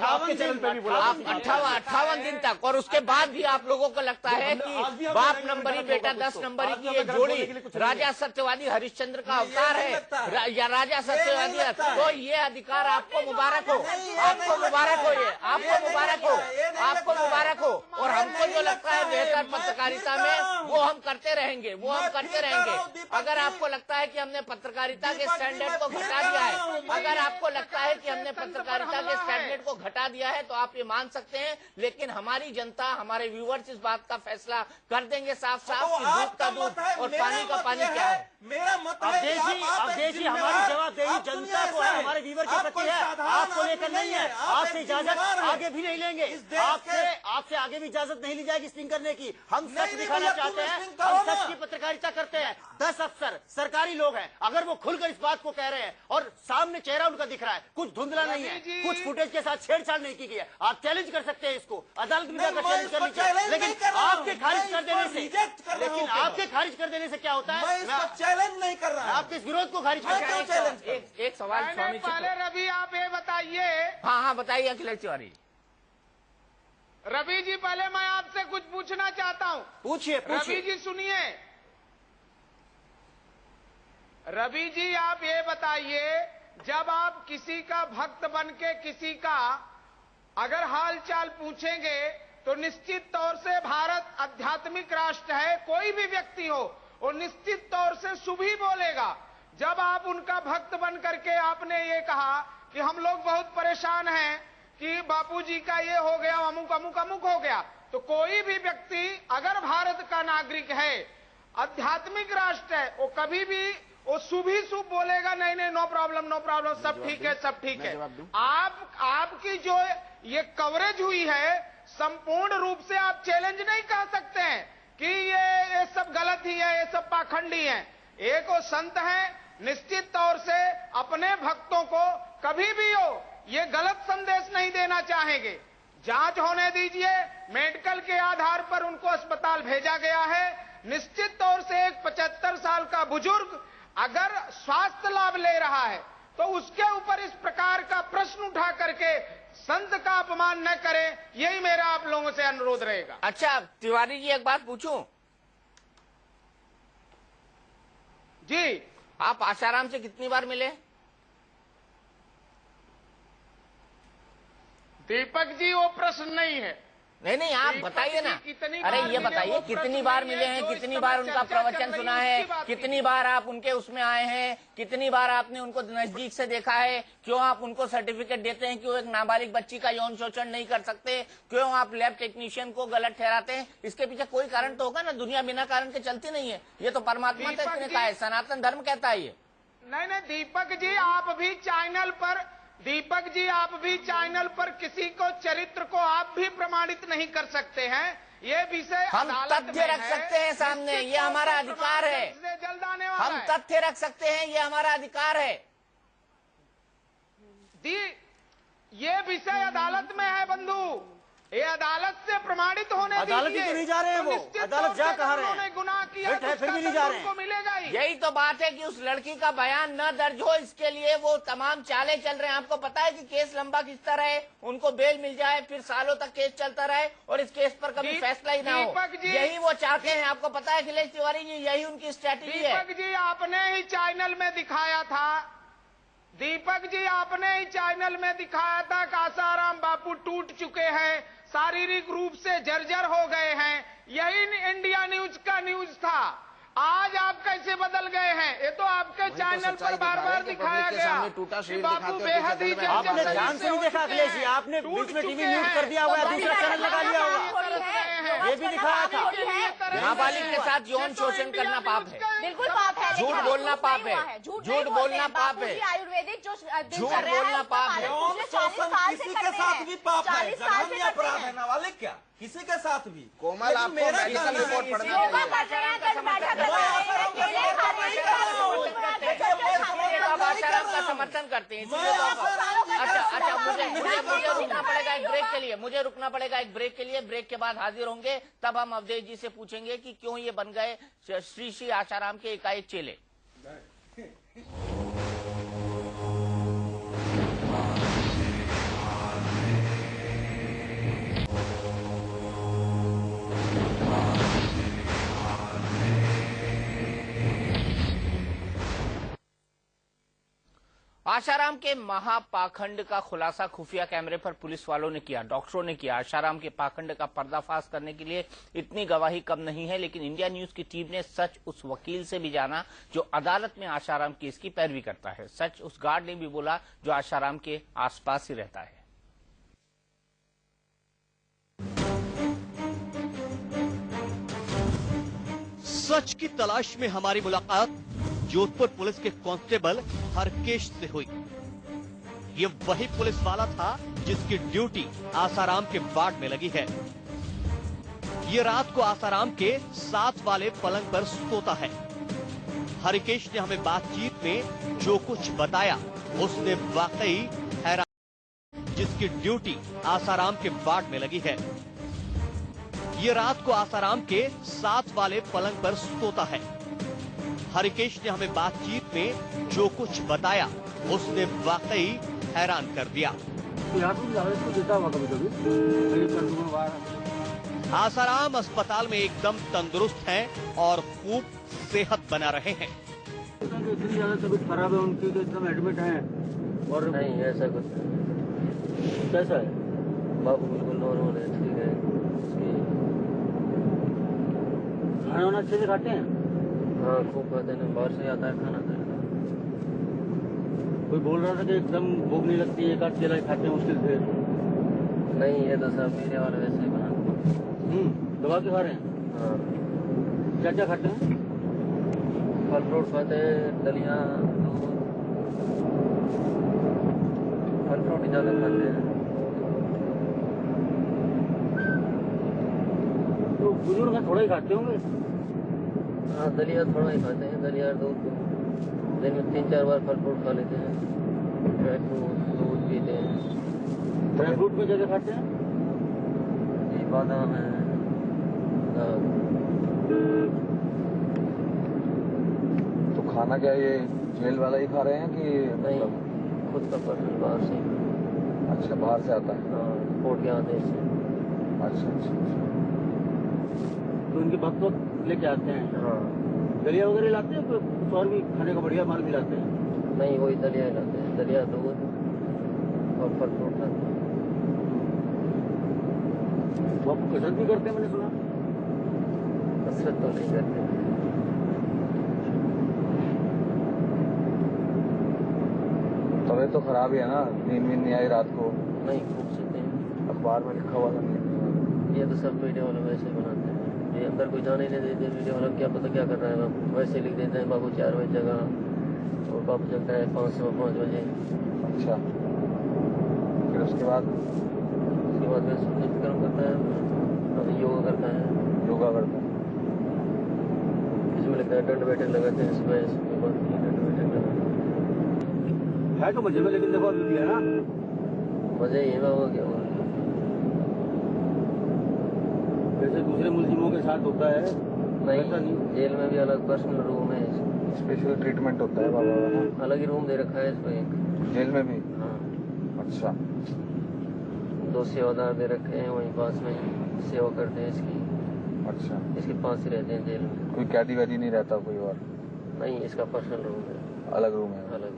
[SPEAKER 7] पे भी बोला
[SPEAKER 1] आप 58 दिन तक, और उसके बाद भी आप लोगों को लगता है कि बाप नंबरी बेटा 10 नंबरी की ये जोड़ी राजा सत्यवादी हरिश्चंद्र का अवतार है या राजा सत्यवादी, तो ये अधिकार आपको मुबारक हो, आपको मुबारक हो, ये आपको मुबारक हो, आपको मुबारक हो। और हमको जो लगता है बेहतर पत्रकारिता में वो हम करते रहेंगे, वो हम करते रहेंगे। अगर आपको लगता है कि हमने पत्रकारिता के स्टैंडर्ड को घटा दिया है, अगर आपको लगता है कि हमने पत्रकारिता के स्टैंडर्ड को घटा दिया है, तो आप ये मान सकते हैं, लेकिन हमारी जनता, हमारे व्यूअर्स इस बात का फैसला कर देंगे साफ साफ कि दूध का दूध और पानी का पानी क्या है।
[SPEAKER 9] मेरा मत है,
[SPEAKER 7] अवधेश जी हमारी जवाबदेही जनता को है, हमारे व्यूअर के प्रति है, आपको लेकर नहीं है। आपसे इजाजत आगे भी नहीं लेंगे, आपसे आगे भी इजाजत नहीं ली जाएगी स्टिंग करने की। हम सच दिखाना चाहते हैं, हम सच की पत्रकारिता करते हैं। 10 अफसर सरकारी लोग हैं, अगर वो खुलकर इस बात को कह रहे हैं और सामने चेहरा उनका दिख रहा है, कुछ धुंधला नहीं है, कुछ फुटेज के साथ छेड़छाड़ नहीं की गई है, आप चैलेंज कर सकते हैं इसको, अदालत में जाकर चैलेंज कर लीजिए। लेकिन आपके खारिज कर देने से क्या होता है?
[SPEAKER 9] मैं चैलेंज नहीं कर रहा हूं,
[SPEAKER 7] आपके इस विरोध को खारिज कर।
[SPEAKER 1] एक सवाल स्वामी
[SPEAKER 8] पहले रवि आप ये बताइए।
[SPEAKER 1] हाँ बताइए अखिलेश तिवारी।
[SPEAKER 8] रवि जी पहले मैं आपसे कुछ पूछना चाहता हूं।
[SPEAKER 7] पूछिए।
[SPEAKER 8] रवि जी सुनिए, रवि जी आप ये बताइए, जब आप किसी का भक्त बन के किसी का अगर हाल चाल पूछेंगे तो निश्चित तौर से भारत आध्यात्मिक राष्ट्र है, कोई भी व्यक्ति हो वो निश्चित तौर से शुभ ही बोलेगा। जब आप उनका भक्त बन करके आपने ये कहा कि हम लोग बहुत परेशान हैं कि बापूजी का ये हो गया, अमुक अमुक अमुक हो गया, तो कोई भी व्यक्ति अगर भारत का नागरिक है, आध्यात्मिक राष्ट्र है, वो कभी भी वो शुभ ही शुभ बोलेगा, नहीं नहीं नो प्रॉब्लम सब ठीक है, सब ठीक है। आपकी जो ये कवरेज हुई है, संपूर्ण रूप से आप चैलेंज नहीं कर सकते हैं कि ये सब गलत ही है, ये सब पाखंडी है। एक वो संत है, निश्चित तौर से अपने भक्तों को कभी भी हो ये गलत संदेश नहीं देना चाहेंगे। जांच होने दीजिए, मेडिकल के आधार पर उनको अस्पताल भेजा गया है। निश्चित तौर से एक 75 साल का बुजुर्ग अगर स्वास्थ्य लाभ ले रहा है तो उसके ऊपर इस प्रकार का प्रश्न उठा करके संत का अपमान न करें, यही मेरा आप लोगों से अनुरोध रहेगा।
[SPEAKER 1] अच्छा तिवारी जी एक बात पूछूं?
[SPEAKER 8] जी,
[SPEAKER 1] आप आसाराम से कितनी बार मिले?
[SPEAKER 8] दीपक जी वो प्रश्न नहीं है।
[SPEAKER 1] नहीं आप बताइए ना। अरे ये बताइए कितनी बार मिले हैं, कितनी बार उनका प्रवचन सुना है, कितनी बार आप उनके उसमें आए हैं, कितनी बार आपने उनको नजदीक से देखा है? क्यों आप उनको सर्टिफिकेट देते हैं कि वो एक नाबालिग बच्ची का यौन शोषण नहीं कर सकते? क्यों आप लैब टेक्नीशियन को गलत ठहराते हैं? इसके पीछे कोई कारण तो होगा ना, दुनिया बिना कारण के चलती नहीं है। ये तो परमात्मा तक ने कहा है, सनातन धर्म कहता है ये।
[SPEAKER 8] नहीं दीपक जी आप भी चैनल पर किसी को चरित्र को आप भी प्रमाणित नहीं कर सकते हैं। ये विषय
[SPEAKER 1] हम तथ्य रख सकते हैं सामने, ये हमारा अधिकार है।
[SPEAKER 8] जल्द आने वाला
[SPEAKER 1] हम तथ्य रख सकते हैं, ये हमारा अधिकार है।
[SPEAKER 8] ये विषय अदालत में है बंधु, ये अदालत से प्रमाणित होने
[SPEAKER 7] अदालत ही तो नहीं जा रहे हैं, वो अदालत जा कहा रहे हैं,
[SPEAKER 8] गुनाह किया तो
[SPEAKER 7] फिर भी नहीं जा रहे हैं।
[SPEAKER 8] मिलेगा ही।
[SPEAKER 1] यही तो बात है कि उस लड़की का बयान न दर्ज हो, इसके लिए वो तमाम चालें चल रहे हैं। आपको पता है कि केस लंबा खिंचता रहे, उनको बेल मिल जाए, फिर सालों तक केस चलता रहे और इस केस पर कभी फैसला ही ना हो। यही वो चाहते हैं। आपको पता है अखिलेश तिवारी जी, यही उनकी स्ट्रैटेजी है।
[SPEAKER 8] दीपक जी आपने ही चैनल में दिखाया था, कि आसाराम बापू टूट चुके हैं, शारीरिक रूप से जर्जर हो गए हैं। यही इंडिया न्यूज का न्यूज था। आज आप कैसे बदल गए हैं? ये तो आपके चैनल पर बार बार दिखाया गया कि बापू बेहद ही
[SPEAKER 7] आपने ध्यान से नहीं देखा अखिलेश जी, आपने बीच में टीवी म्यूट कर दिया हुआ है, दूसरा चैनल लगा लिया होगा, ये भी दिखाया था।
[SPEAKER 1] नाबालिग के साथ यौन शोषण करना पाप है,
[SPEAKER 11] बिल्कुल पाप है।
[SPEAKER 1] झूठ बोलना पाप है, झूठ बोलना पाप है,
[SPEAKER 11] आयुर्वेदिक जो
[SPEAKER 1] झूठ बोलना पाप है।
[SPEAKER 9] यौन शोषण किसी के साथ भी पाप है, जघन्य अपराध है। नाबालिग क्या किसी के साथ भी?
[SPEAKER 12] कोमल आपको मेडिकल रिपोर्ट पढ़ना चाहिए।
[SPEAKER 1] आसाराम का समर्थन करते हैं, इसलिए तो अच्छा मुझे रुकना पड़ेगा एक ब्रेक के लिए, मुझे रुकना पड़ेगा एक ब्रेक के लिए। ब्रेक के बाद हाजिर होंगे, तब हम अवधेश जी से पूछेंगे कि क्यों ये बन गए श्री श्री आसाराम के एकाएक चेले। आसाराम के महापाखंड का खुलासा खुफिया कैमरे पर पुलिस वालों ने किया, डॉक्टरों ने किया। आसाराम के पाखंड का पर्दाफाश करने के लिए इतनी गवाही कम नहीं है, लेकिन इंडिया न्यूज की टीम ने सच उस वकील से भी जाना जो अदालत में आसाराम केस की पैरवी करता है। सच उस गार्ड ने भी बोला जो आसाराम के आसपास ही रहता है।
[SPEAKER 7] सच की तलाश में हमारी मुलाकात जोधपुर पुलिस के कांस्टेबल हरकेश से हुई। ये वही पुलिस वाला था जिसकी ड्यूटी आसाराम के वार्ड में लगी है। ये रात को आसाराम के साथ वाले पलंग पर सोता है। हरकेश ने हमें बातचीत में जो कुछ बताया उसने वाकई हैरान, जिसकी ड्यूटी आसाराम के वार्ड में लगी है। ये रात को आसाराम के साथ वाले पलंग पर सोता है। हरकेश ने हमें बातचीत में जो कुछ बताया उसने वाकई हैरान कर दिया। आसाराम अस्पताल में एकदम तंदुरुस्त हैं और खूब सेहत बना रहे हैं।
[SPEAKER 4] इतनी ज्यादा तबीयत खराब है उनकी तो एकदम एडमिट हैं और
[SPEAKER 16] नहीं ऐसा कुछ
[SPEAKER 4] कैसा है?
[SPEAKER 16] बाबू बिल्कुल नॉर्मल है, ठीक है।
[SPEAKER 4] खाना वाना अच्छे से खाते हैं?
[SPEAKER 16] हाँ खूब खाते हैं, बाहर से आता है खाना खाने।
[SPEAKER 4] कोई बोल रहा था कि एकदम भूख नहीं लगती है, एक आध केला खाते हैं मुश्किल से।
[SPEAKER 16] नहीं ये तो सब मेरे वाले वैसे ही बनाते।
[SPEAKER 4] दवा के खा रहे हैं?
[SPEAKER 16] हाँ।
[SPEAKER 4] क्या क्या खाते हैं?
[SPEAKER 16] फल फ्रूट खाते हैं, दलिया, दूध, फल फ्रूट ही ज्यादा खाते हैं।
[SPEAKER 4] तो बुजुर्ग थोड़ा ही खाते होंगे?
[SPEAKER 16] हाँ दलिया थोड़ा ही खाते हैं, दलिया दूध दिन में 3-4 बार फल फ्रूट खा लेते हैं, ड्राई फ्रूट दूध पीते हैं।
[SPEAKER 4] ड्राई फ्रूट में जगह खाते हैं?
[SPEAKER 16] जी बादाम है।
[SPEAKER 14] तो खाना क्या ये जेल वाला ही खा रहे हैं कि
[SPEAKER 16] नहीं खुद का पर्सनल बाहर से?
[SPEAKER 14] अच्छा बाहर से आता है?
[SPEAKER 16] हाँ कोर्ट के आदेश से।
[SPEAKER 14] अच्छा।
[SPEAKER 4] तो उनके भक्त लेके आते हैं?
[SPEAKER 16] हाँ।
[SPEAKER 4] दलिया वगैरह लाते हैं, कुछ और भी खाने का बढ़िया माल भी लाते हैं?
[SPEAKER 16] नहीं वही दलिया लाते हैं, दलिया दूध और फल फ्रूट लाते हैं।
[SPEAKER 4] वो आपको कसरत भी करते हैं मैंने सुना?
[SPEAKER 16] कसरत तो नहीं करते।
[SPEAKER 14] तबीयत तो खराब ही है ना, नींद नहीं आई रात को?
[SPEAKER 16] नहीं खूब सोते हैं।
[SPEAKER 14] अखबार में लिखा हुआ था नहीं?
[SPEAKER 16] ये तो सब मीडिया वाले वैसे बनाते हैं, ये अंदर कोई जाने नहीं देते मीडिया वाला, क्या पता क्या कर रहा है। वैसे लिख देते हैं बाबू 4 बजे जगह और बाबू जगता है 5 बजे।
[SPEAKER 14] अच्छा फिर उसके बाद
[SPEAKER 16] फिर सूर्य गर्म करता है, योगा करता है।
[SPEAKER 14] योगा करता है?
[SPEAKER 16] इसमें लिखता है दंड बैठक लगाते हैं, सुबह दंड बैठक लगाते
[SPEAKER 4] है। तो मजे में लेकिन देखो अभी भी है ना,
[SPEAKER 16] मजे ही है। हो गया
[SPEAKER 4] जैसे दूसरे मुलजिमों के साथ होता है
[SPEAKER 16] नहीं, जेल में भी अलग पर्सनल रूम है,
[SPEAKER 14] स्पेशल ट्रीटमेंट होता है बाबा?
[SPEAKER 16] अलग ही रूम दे रखा है इसको एक।
[SPEAKER 14] जेल में भी?
[SPEAKER 16] हाँ।
[SPEAKER 14] अच्छा।
[SPEAKER 16] 2 सेवादार दे रखे हैं, वहीं पास में सेवा करते हैं इसकी।
[SPEAKER 14] अच्छा।
[SPEAKER 16] इसके पास ही रहते हैं जेल में।
[SPEAKER 14] कोई कैदी वैदी नहीं रहता कोई और?
[SPEAKER 16] नहीं इसका पर्सनल रूम है।
[SPEAKER 14] अलग रूम है?
[SPEAKER 16] अलग।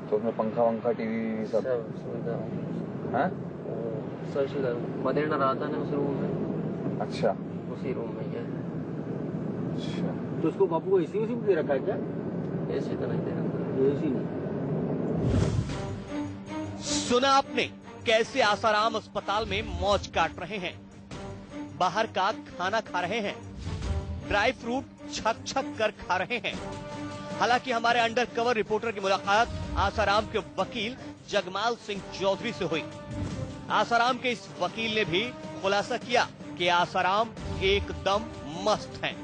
[SPEAKER 14] तो उसमें पंखा वंखा टीवी सब
[SPEAKER 16] सुविधा
[SPEAKER 14] है?
[SPEAKER 16] सब सुविधा। मदेना आता है उस रूम में।
[SPEAKER 14] अच्छा
[SPEAKER 16] उसी रूम में ये है।
[SPEAKER 14] अच्छा
[SPEAKER 4] तो उसको बापू को एसी भी दे रखा है क्या?
[SPEAKER 16] एसी तो नहीं दे रखा।
[SPEAKER 4] एसी नहीं।
[SPEAKER 7] सुना आपने कैसे आसाराम अस्पताल में मौज काट रहे हैं, बाहर का खाना खा रहे हैं, ड्राई फ्रूट छक छक कर खा रहे हैं। हालांकि हमारे अंडर कवर रिपोर्टर की मुलाकात आसाराम के वकील जगमाल सिंह चौधरी से हुई। आसाराम के इस वकील ने भी खुलासा किया कि आसाराम एकदम मस्त हैं।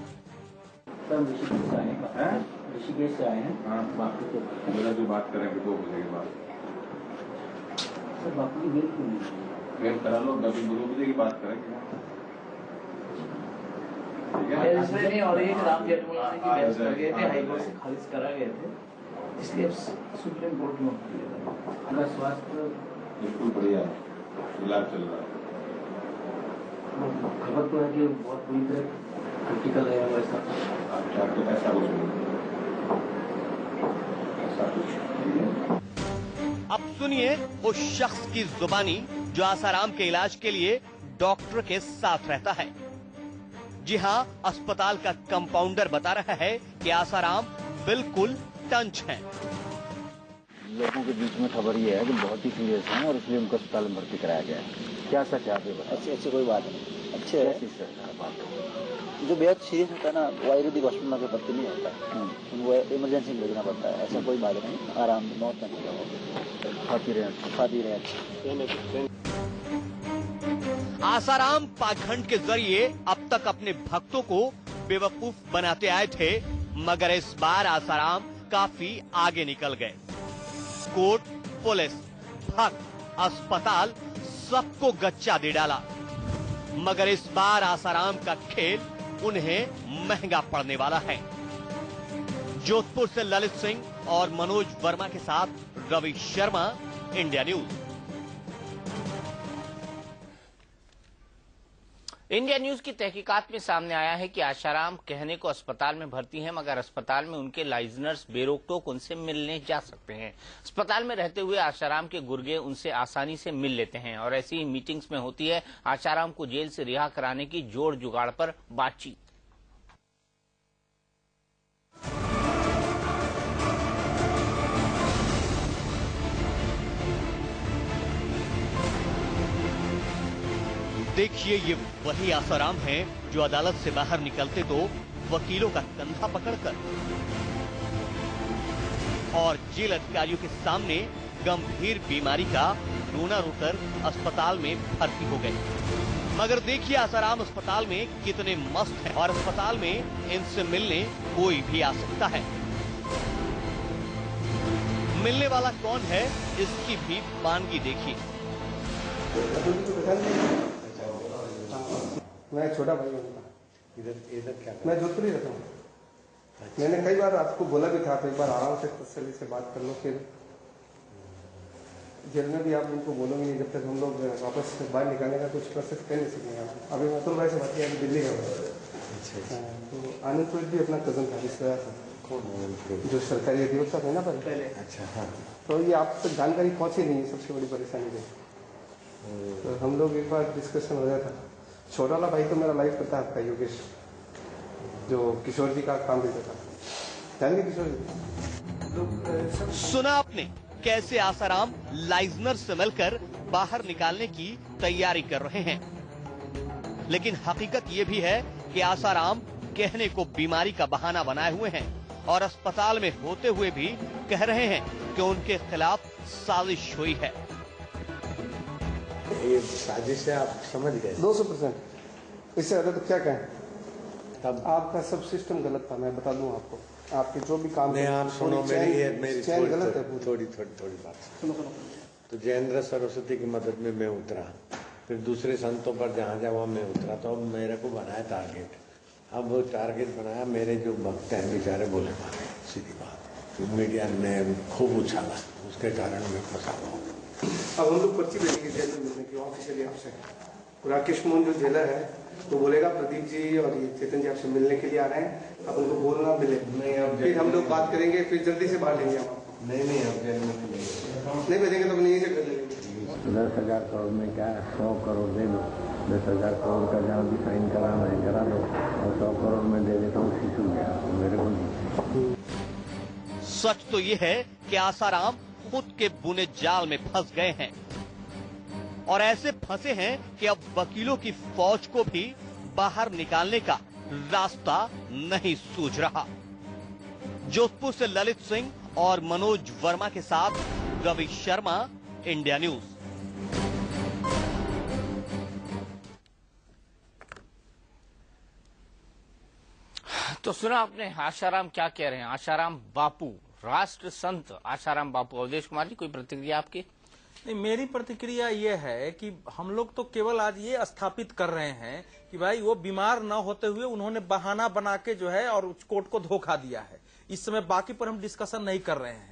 [SPEAKER 4] ऋषिकेश से आए हैं।
[SPEAKER 8] हाँ,
[SPEAKER 4] बापू के
[SPEAKER 8] मेरा जो बात करेंगे 2 बजे के बाद।
[SPEAKER 4] सर बापू की बेल क्यों नहीं?
[SPEAKER 8] बेल करा लो, 2 बजे की बात करेंगे।
[SPEAKER 17] इसमें नहीं, और एक राम जेठमलानी की बहस कर गए थे, हाईकोर्ट से खारिज करा गए थे, इसलिए सुप्रीम कोर्ट में
[SPEAKER 4] उनका स्वास्थ्य
[SPEAKER 8] बिल्कुल बढ़िया है, इलाज चल रहा है।
[SPEAKER 4] खबर तो है कि बहुत बुरी तरह क्रिटिकल है वैसा।
[SPEAKER 8] तो ऐसा कुछ नहीं, ऐसा कुछ नहीं है।
[SPEAKER 7] अब सुनिए उस शख्स की जुबानी जो आसाराम के इलाज के लिए डॉक्टर के साथ रहता है। जी हाँ, अस्पताल का कंपाउंडर बता रहा है कि आसाराम बिल्कुल टंच हैं।
[SPEAKER 4] लोगों के बीच में खबर ये है कि बहुत ही सीरियस है और इसलिए उनको अस्पताल में भर्ती कराया गया है। क्या सच है आप ये बताइए।
[SPEAKER 18] अच्छी कोई बात नहीं, अच्छे है बात। जो बेहद सीरियस होता है ना वो आयुर्वेदिक हॉस्पिटल में भर्ती नहीं होता है, उनको इमरजेंसी भेजना पड़ता है। ऐसा कोई बात नहीं, आराम से मौत नहीं होगा, खाती रहे अच्छे।
[SPEAKER 7] आसाराम पाखंड के जरिए अब तक अपने भक्तों को बेवकूफ बनाते आए थे, मगर इस बार आसाराम काफी आगे निकल गए। कोर्ट, पुलिस, भक्त, अस्पताल सबको गच्चा दे डाला, मगर इस बार आसाराम का खेल उन्हें महंगा पड़ने वाला है। जोधपुर से ललित सिंह और मनोज वर्मा के साथ Ravi Sharma, India news.
[SPEAKER 1] India news की तहकीकात में सामने आया है कि आशाराम कहने को अस्पताल में भर्ती हैं, मगर अस्पताल में उनके लाइजनर्स बेरोक-टोक उनसे मिलने जा सकते हैं। अस्पताल में रहते हुए आशाराम के गुर्गे उनसे आसानी से मिल लेते हैं और ऐसी ही मीटिंग्स में होती है आशाराम को जेल से रिहा कराने की जोड़ जुगाड़ पर बातचीत।
[SPEAKER 7] देखिए, ये वही आसाराम हैं जो अदालत से बाहर निकलते तो वकीलों का कंधा पकड़कर और जेल अधिकारियों के सामने गंभीर बीमारी का रोना रोकर अस्पताल में भर्ती हो गए। मगर देखिए आसाराम अस्पताल में कितने मस्त हैं और अस्पताल में इनसे मिलने कोई भी आ सकता है। मिलने वाला कौन है, इसकी भी वानगी देखिए।
[SPEAKER 19] मैं छोटा भाई हूँ। इधर क्या मैं जोधपुर ही रहता हूँ। मैंने कई बार आपको बोला भी था, तो एक बार आराम से तसल्ली से बात कर लो, फिर जेल में भी आप उनको बोलोगे नहीं जब तक हम लोग वापस बाहर निकालने का कुछ प्रोसेस कर नहीं सकेंगे। अभी मैं अतुल भाई से बात किया, अभी दिल्ली गया। तो आनंद प्रोहित भी अपना कजन था, रिश्तेदार था, जो सरकारी अधिवक्ता थे ना पहले। अच्छा हाँ। तो ये आप तक जानकारी पहुँची नहीं है, सबसे बड़ी परेशानी थी। तो हम लोग एक बार डिस्कशन हो गया था। छोटा वाला भाई तो मेरा लाइफ पता है आपका, योगेश, जो किशोर जी का काम भी करता था, जानिए किशोर जी।
[SPEAKER 7] सुना आपने कैसे आसाराम लाइजनर से मिलकर बाहर निकालने की तैयारी कर रहे हैं, लेकिन हकीकत ये भी है कि आसाराम कहने को बीमारी का बहाना बनाए हुए हैं और अस्पताल में होते हुए भी कह रहे हैं कि उनके खिलाफ साजिश हुई है।
[SPEAKER 20] ये साजिश है, आप समझ गए।
[SPEAKER 19] 200%। इससे ज्यादा तो क्या कहें। तब आपका सब सिस्टम गलत था, मैं बता दूं आपको। आपके जो भी काम
[SPEAKER 20] नहीं, आप सुनो, मेरी
[SPEAKER 19] चैन गलत है।
[SPEAKER 20] थोड़ी बात सुनो। तो जयेंद्र सरस्वती की मदद में मैं उतरा, फिर दूसरे संतों पर जहाँ जहाँ मैं उतरा, तो अब मेरे को बनाया टारगेट। अब वो टारगेट बनाया, मेरे जो भक्त हैं बेचारे बोले मारे, सीधी बात। मीडिया ने खूब उछाला, उसके कारण मैं फंसा हुआ।
[SPEAKER 19] अब हम लोग पर्ची भेजेंगे जेल में मिलने की ऑफिशियली आपसे। राकेश मोहन जो जेलर है वो बोलेगा प्रदीप जी और ये चेतन जी आपसे मिलने के लिए आ रहे हैं, अब उनको बोलना मिले। नहीं, अब फिर हम लोग बात करेंगे, फिर जल्दी से बांट लेंगे हम। नहीं, अब जेल में नहीं भेजेंगे तो नहीं कर लेंगे।
[SPEAKER 20] 10,000 करोड़ में क्या 100 करोड़ दे दो, 10,000 करोड़ का जहाँ भी साइन कराना है करा दो, और 100 करोड़ में दे देता हूँ शिशु गया, मेरे को नहीं।
[SPEAKER 7] सच तो ये है कि आसाराम खुद के बुने जाल में फंस गए हैं और ऐसे फंसे हैं कि अब वकीलों की फौज को भी बाहर निकालने का रास्ता नहीं सूझ रहा। जोधपुर से ललित सिंह और मनोज वर्मा के साथ रवि शर्मा, इंडिया न्यूज।
[SPEAKER 1] तो सुना आपने आशाराम क्या कह रहे हैं। आशाराम बापू, राष्ट्र संत आशाराम बापू। अवधेश कुमार जी, कोई प्रतिक्रिया आपकी?
[SPEAKER 9] नहीं, मेरी प्रतिक्रिया ये है कि हम लोग तो केवल आज ये स्थापित कर रहे हैं कि भाई वो बीमार न होते हुए उन्होंने बहाना बना के जो है और कोर्ट को धोखा दिया है। इस समय बाकी पर हम डिस्कशन नहीं कर रहे हैं।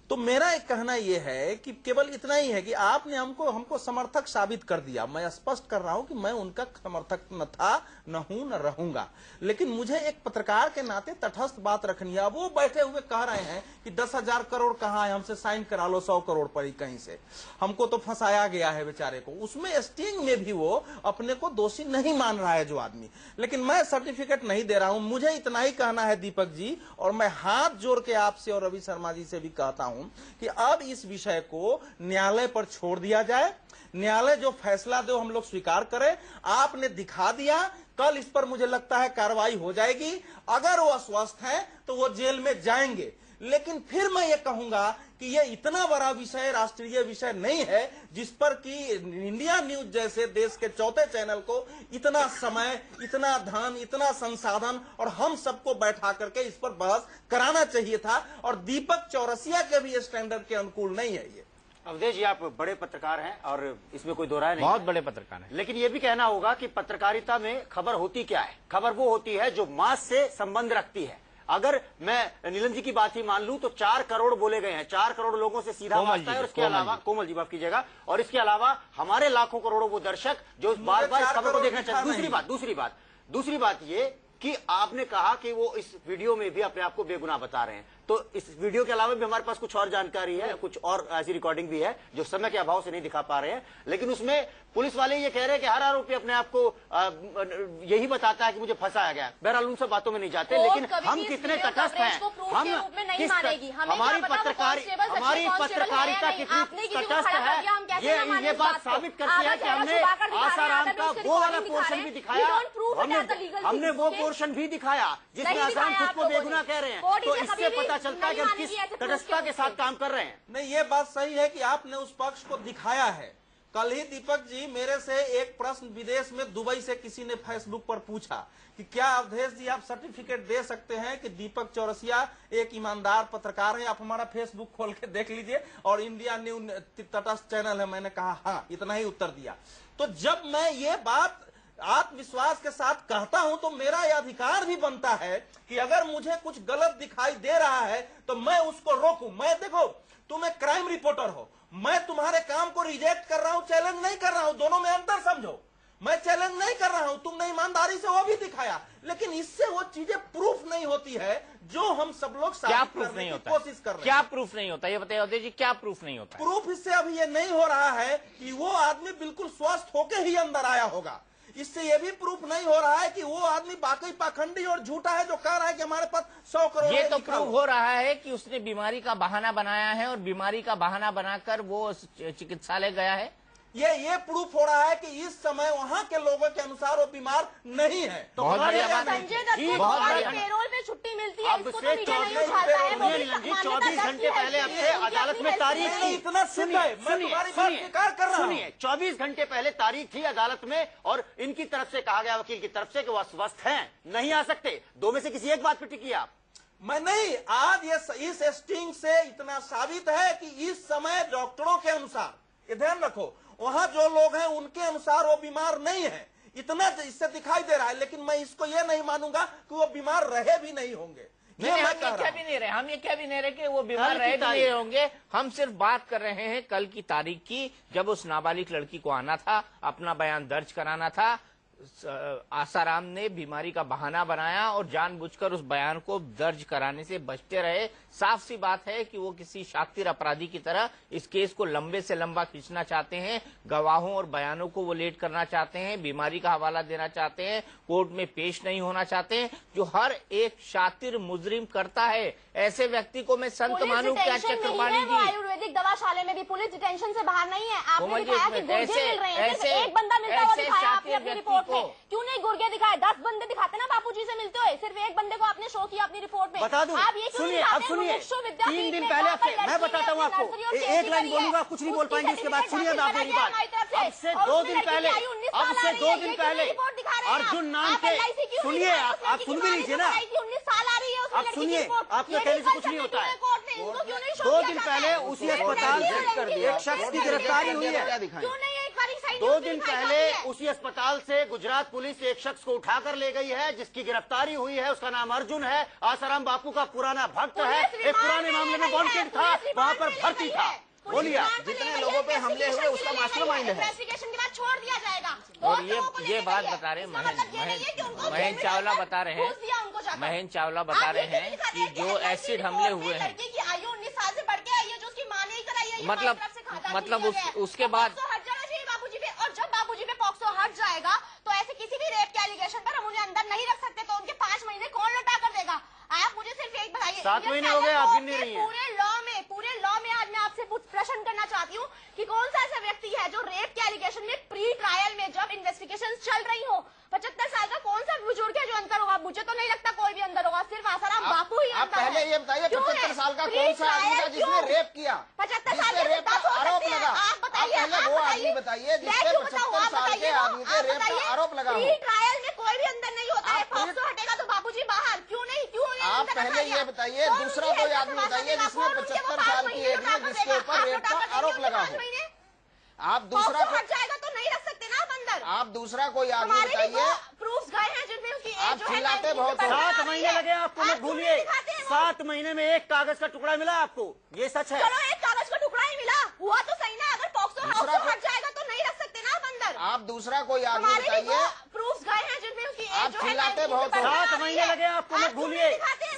[SPEAKER 9] तो मेरा एक कहना यह है कि केवल इतना ही है कि आपने हमको समर्थक साबित कर दिया। मैं स्पष्ट कर रहा हूं कि मैं उनका समर्थक न था, न हूं, न रहूंगा। लेकिन मुझे एक पत्रकार के नाते तटस्थ बात रखनी है। वो बैठे हुए कह रहे हैं कि 10,000 करोड़ कहाँ है, हमसे साइन करा लो 100 करोड़ पर ही कहीं से, हमको तो फंसाया गया है बेचारे को। उसमें स्टिंग में भी वो अपने को दोषी नहीं मान रहा है जो आदमी। लेकिन मैं सर्टिफिकेट नहीं दे रहा हूं। मुझे इतना ही कहना है दीपक जी, और मैं हाथ जोड़ के आपसे और रवि शर्मा जी से भी कहता हूं कि अब इस विषय को न्यायालय पर छोड़ दिया जाए। न्यायालय जो फैसला दे हम लोग स्वीकार करें। आपने दिखा दिया, कल इस पर मुझे लगता है कार्रवाई हो जाएगी। अगर वो अस्वस्थ हैं तो वो जेल में जाएंगे। लेकिन फिर मैं ये कहूंगा कि ये इतना बड़ा विषय, राष्ट्रीय विषय नहीं है जिस पर कि इंडिया न्यूज जैसे देश के चौथे चैनल को इतना समय, इतना धन, इतना संसाधन और हम सबको बैठा करके इस पर बहस कराना चाहिए था। और दीपक चौरसिया के भी स्टैंडर्ड के अनुकूल नहीं है ये।
[SPEAKER 10] अवधेश जी, आप बड़े पत्रकार हैं और इसमें कोई दो राय नहीं,
[SPEAKER 1] बहुत बड़े पत्रकार हैं।
[SPEAKER 10] लेकिन ये भी कहना होगा कि पत्रकारिता में खबर होती क्या है? खबर वो होती है जो मास से संबंध रखती है। अगर मैं नीलम जी की बात ही मान लूं तो 4 करोड़ बोले गए हैं, 4 करोड़ लोगों से सीधा वास्ता है। और इसके अलावा कोमल जी माफ कीजिएगा, और इसके अलावा हमारे लाखों करोड़ों वो दर्शक जो बार बार इस खबर को देखना चाहते हैं। दूसरी बात ये कि आपने कहा कि वो इस वीडियो में भी अपने आप को बेगुनाह बता रहे हैं। तो इस वीडियो के अलावा भी हमारे पास कुछ और जानकारी है, कुछ और ऐसी रिकॉर्डिंग भी है जो समय के अभाव से नहीं दिखा पा रहे हैं। लेकिन उसमें पुलिस वाले ये कह रहे हैं कि हर आरोपी अपने आप को यही बताता है कि मुझे फंसाया गया। बहरहाल उन सब बातों में नहीं जाते, लेकिन हम कितने तटस्थ हैं, हमारी पत्रकारिता कितनी तटस्थ है, ये बात साबित करती है कि हमने आसाराम का वो वाला पोर्शन भी दिखाया, हमने वो पोर्शन भी दिखाया जिसमें आसाराम खुद को बेगुनाह कह रहे हैं। तो इससे पता चलता है कि हम किस तटस्थता के साथ काम कर रहे हैं।
[SPEAKER 9] नहीं, ये बात सही है कि आपने उस पक्ष को दिखाया है। कल ही दीपक जी मेरे से एक प्रश्न विदेश में दुबई से किसी ने फेसबुक पर पूछा कि क्या अवधेश जी आप सर्टिफिकेट दे सकते हैं कि दीपक चौरसिया एक ईमानदार पत्रकार है? आप हमारा फेसबुक खोल के देख लीजिए और इंडिया न्यूज तटस्थ चैनल है। मैंने कहा हाँ, इतना ही उत्तर दिया। तो जब मैं ये बात आत्मविश्वास के साथ कहता हूं तो मेरा यह अधिकार भी बनता है कि अगर मुझे कुछ गलत दिखाई दे रहा है तो मैं उसको रोकूं। मैं, देखो, तुम एक क्राइम रिपोर्टर हो, मैं तुम्हारे काम को रिजेक्ट कर रहा हूं, चैलेंज नहीं कर रहा हूं। दोनों में अंतर समझो। मैं चैलेंज नहीं कर रहा हूं, तुमने ईमानदारी से वो भी दिखाया, लेकिन इससे वो चीजें प्रूफ नहीं होती है जो हम सब लोग साबित करने की कोशिश कर रहे हैं।
[SPEAKER 1] क्या प्रूफ नहीं होता, ये बताइए अवधेश जी, क्या प्रूफ नहीं होता?
[SPEAKER 9] प्रूफ इससे अभी ये नहीं हो रहा है कि वो आदमी बिल्कुल स्वस्थ होके ही अंदर आया होगा। इससे ये भी प्रूफ नहीं हो रहा है कि वो आदमी वाकई पाखंडी और झूठा है जो कह रहा है कि हमारे पास 100 करोड़।
[SPEAKER 1] ये तो प्रूफ हो रहा है कि उसने बीमारी का बहाना बनाया है और बीमारी का बहाना बनाकर वो चिकित्सालय गया है।
[SPEAKER 9] ये प्रूफ हो रहा है कि इस समय वहाँ के लोगों के अनुसार वो बीमार नहीं है।
[SPEAKER 11] तो संजय दत्त को पेरोल पे छुट्टी मिलती है, इसको तो मीडिया नहीं उठाता है।
[SPEAKER 10] 24 घंटे पहले आपसे अदालत में तारीख थी।
[SPEAKER 9] इतना सुनिए,
[SPEAKER 10] 24 घंटे पहले तारीख थी अदालत में और इनकी तरफ से कहा गया, वकील की तरफ से, कि वो स्वस्थ हैं, नहीं आ सकते। दो में से किसी एक बात पे टिकी आप?
[SPEAKER 9] मैं नहीं, आज ये इस स्टिंग से इतना साबित है कि इस समय डॉक्टरों के अनुसार, ये ध्यान रखो, वहां जो लोग हैं उनके अनुसार वो बीमार नहीं है। इतना इससे दिखाई दे रहा है, लेकिन मैं इसको ये नहीं मानूंगा कि वो बीमार रहे भी नहीं होंगे।
[SPEAKER 1] हम ये कह भी नहीं रहे कि वो बीमार रहे भी नहीं होंगे। हम सिर्फ बात कर रहे हैं कल की तारीख की, जब उस नाबालिग लड़की को आना था, अपना बयान दर्ज कराना था। आसाराम ने बीमारी का बहाना बनाया और जानबूझकर उस बयान को दर्ज कराने से बचते रहे। साफ सी बात है कि वो किसी शातिर अपराधी की तरह इस केस को लंबे से लंबा खींचना चाहते हैं। गवाहों और बयानों को वो लेट करना चाहते हैं, बीमारी का हवाला देना चाहते हैं, कोर्ट में पेश नहीं होना चाहते हैं, जो हर एक शातिर मुजरिम करता है। ऐसे व्यक्ति को मैं संत मानूं क्या चक्रपाणी जी?
[SPEAKER 11] आयुर्वेदिक दवाशाले में भी पुलिस डिटेंशन से बाहर नहीं है। आपने दिखाया कि गुर्गे मिल रहे हैं, सिर्फ एक बंदा मिलता हुआ दिखाया आपने अपनी रिपोर्ट में। क्यों नहीं गुर्गे दिखाए? 10 बंदे दिखाते ना बापूजी से मिलते हुए, सिर्फ एक बंदे को आपने शो किया अपनी रिपोर्ट में।
[SPEAKER 10] बता दूं,
[SPEAKER 11] आप ये क्यों नहीं दिखाते?
[SPEAKER 10] 3 दिन पहले मैं बताता हूँ आपको, एक लाइन बोलूंगा, कुछ नहीं बोल पाएंगे उसके बाद। सुनिए आप मेरी बात। अब से 2 दिन पहले अर्जुन नाम के, सुनिए आप सुन भी लीजिए ना, आप सुनिए, आपके कहने से कुछ नहीं होता है। 2 दिन पहले उसी अस्पताल से एक शख्स की गिरफ्तारी हुई है। 2 दिन पहले उसी अस्पताल से गुजरात पुलिस एक शख्स को उठाकर ले गई है, जिसकी गिरफ्तारी हुई है। उसका नाम अर्जुन है, आसाराम बापू का पुराना भक्त है, एक पुराने मामले में वांटेड था, वहाँ पर भर्ती था। बोलिए,
[SPEAKER 12] जितने लोगों पे हमले हुए उसका मास्टरमाइंड है।
[SPEAKER 11] इन्वेस्टिगेशन के बाद छोड़ दिया जाएगा।
[SPEAKER 1] और ये बात बता रहे महेंद्र चावला बता रहे हैं, महेंद्र चावला बता रहे हैं कि जो एसिड हमले हुए हैं,
[SPEAKER 11] आयु 19 साल से बढ़ के आई है, जो उसकी मां ने ही कराई है,
[SPEAKER 1] मतलब उसके बाद
[SPEAKER 11] बाबूजी पे, और जब बाबूजी पे पॉक्सो हट जाएगा तो ऐसे किसी भी रेप के एलिगेशन पर हम उन्हें अंदर नहीं रख सकते। तो उनके 5 महीने कौन लौटा कर देगा? आप मुझे सिर्फ एक बताइए।
[SPEAKER 10] 7 महीने हो गए, आप गिन नहीं रही हैं।
[SPEAKER 11] पूरे लॉ में आज मैं आपसे प्रश्न करना चाहती हूँ कि कौन सा ऐसा व्यक्ति है जो रेप के एलिगेशन में प्री ट्रायल में जब इन्वेस्टिगेशन चल रही हो, 75 साल का कौन सा बुजुर्ग है जो अंदर होगा? मुझे तो नहीं लगता कोई भी अंदर होगा, सिर्फ आसाराम बापू ही
[SPEAKER 12] आप पहले ये बताइए 75 साल का कौन सा आदमी था जिसने रेप किया,
[SPEAKER 11] 75 साल
[SPEAKER 12] रेप का आरोप लगा?
[SPEAKER 11] आप बताइए,
[SPEAKER 12] पहले वो आदमी बताइए जिससे 75 साल के आदमी पे रेप का आरोप लगा।
[SPEAKER 11] प्री ट्रायल में कोई भी अंदर नहीं होता है, पॉक्सो हटेगा तो बाबूजी बाहर। क्यों नहीं? क्यों?
[SPEAKER 12] आप पहले ये बताइए, दूसरा कोई आदमी बताइए जिसने 75 साल की एज में जिसके ऊपर रेप का आरोप लगा हो। आप दूसरा
[SPEAKER 11] हट जाएगा तो नहीं रख सकते ना आप अंदर।
[SPEAKER 12] आप दूसरा कोई आदमी बताइए।
[SPEAKER 11] प्रूफ गए हैं जिनमें उसकी
[SPEAKER 12] आप चिल्लाते बहुत।
[SPEAKER 10] 7 महीने लगे आपको, मत भूलिए। 7 महीने में एक कागज का टुकड़ा मिला आपको, ये सच है।
[SPEAKER 11] चलो एक कागज का टुकड़ा ही मिला, हुआ तो सही ना। अगर पॉक्सो हट जाएगा तो नहीं रख सकते ना आप अंदर।
[SPEAKER 12] आप दूसरा कोई आदमी बताइए।
[SPEAKER 11] प्रूफ गए हैं जिनमें उसकी
[SPEAKER 12] आप चिल्लाते बहुत।
[SPEAKER 10] 7 महीने लगे आपको, मत भूलिए।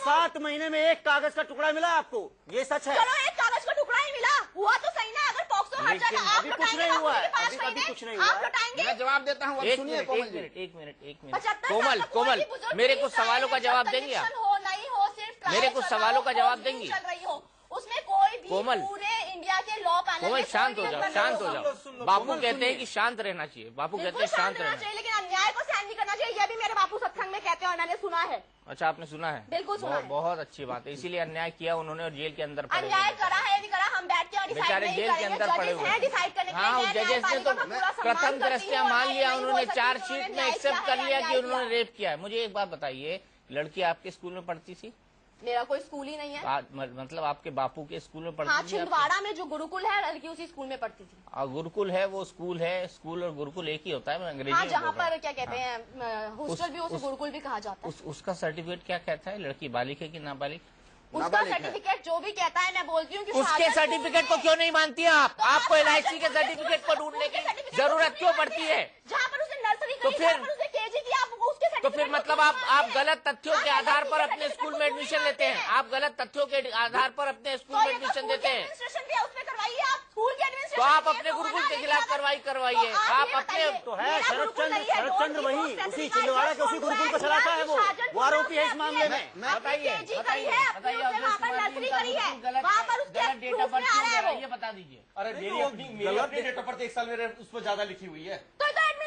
[SPEAKER 10] 7 महीने में एक कागज का टुकड़ा मिला आपको, ये सच है।
[SPEAKER 11] चलो एक कागज का टुकड़ा ही मिला, हुआ तो सही ना। अगर पॉक्सो हट जाएगा, आप
[SPEAKER 10] कुछ नहीं हुआ है, अभी कुछ नहीं हुआ है।
[SPEAKER 12] मैं जवाब देता हूँ।
[SPEAKER 1] एक मिनट कोमल, मेरे कुछ सवालों का जवाब देंगे आप? मेरे कुछ सवालों का जवाब देंगी?
[SPEAKER 11] उसमें कोई भी
[SPEAKER 1] कोमल,
[SPEAKER 11] पूरे इंडिया के लॉ पैनल
[SPEAKER 1] कोमल शांत हो जाओ। बापू कहते हैं कि शांत रहना चाहिए, बापू कहते हैं शांत रहना चाहिए,
[SPEAKER 11] लेकिन अन्याय को सहन नहीं करना चाहिए। यह भी मेरे बापू सत्संग में कहते हैं और मैंने सुना है।
[SPEAKER 1] अच्छा, आपने सुना है?
[SPEAKER 11] बिल्कुल सुना है।
[SPEAKER 1] बहुत अच्छी बात है, इसीलिए अन्याय किया उन्होंने और जेल के अंदर पड़े।
[SPEAKER 11] अन्याय करा है नहीं करा हम बैठ के
[SPEAKER 1] बेचारे जेल के अंदर पड़े हुए हैं। हाँ, जजेस ने तो प्रथम दृष्टया मान लिया, उन्होंने चार्जशीट में एक्सेप्ट कर लिया कि उन्होंने रेप किया है। मुझे एक बात बताइए, लड़की आपके स्कूल में पढ़ती थी?
[SPEAKER 11] मेरा कोई स्कूल ही नहीं है।
[SPEAKER 1] मतलब आपके बापू के स्कूल में पढ़ती थी?
[SPEAKER 11] हाँ, छिंदवाड़ा में जो गुरुकुल है, लड़की उसी स्कूल में पढ़ती थी।
[SPEAKER 1] गुरुकुल है वो स्कूल है, स्कूल और गुरुकुल एक ही होता है, मैं अंग्रेजी
[SPEAKER 11] हाँ,
[SPEAKER 1] में
[SPEAKER 11] जहाँ पर क्या कहते हैं हॉस्टल भी उसे गुरुकुल भी कहा जाता है।
[SPEAKER 1] उसका सर्टिफिकेट क्या कहता है? लड़की बालिक है कि नाबालिग?
[SPEAKER 11] उसका सर्टिफिकेट जो भी कहता है, मैं बोलती हूँ कि
[SPEAKER 1] उसके सर्टिफिकेट को क्यों नहीं मानती आप? आपको LIC के सर्टिफिकेट को ढूंढने की जरूरत क्यों पड़ती है?
[SPEAKER 11] जहाँ पर उसे नर्सरी
[SPEAKER 1] तो फिर
[SPEAKER 11] KG की, आप उसके
[SPEAKER 1] तो फिर मतलब आप गलत तथ्यों के आधार पर अपने स्कूल में एडमिशन लेते हैं। आप गलत तथ्यों के आधार पर अपने स्कूल में एडमिशन देते हैं। तो आप अपने गुरुकुल के खिलाफ कार्रवाई करवाइए। आप अपने
[SPEAKER 10] तो है शरद चंद्र वही उसी छिंदवाड़ा के उसी गुरुकुल को चलाता है, वो आरोपी है इस मामले में।
[SPEAKER 1] बताइए गलत डेट ऑफ बर्थ क्यों दे रहा है, ये बता दीजिए।
[SPEAKER 6] अरे मेरी अपनी डेट ऑफ बर्थ 1 साल मेरे उस पर ज्यादा लिखी हुई है,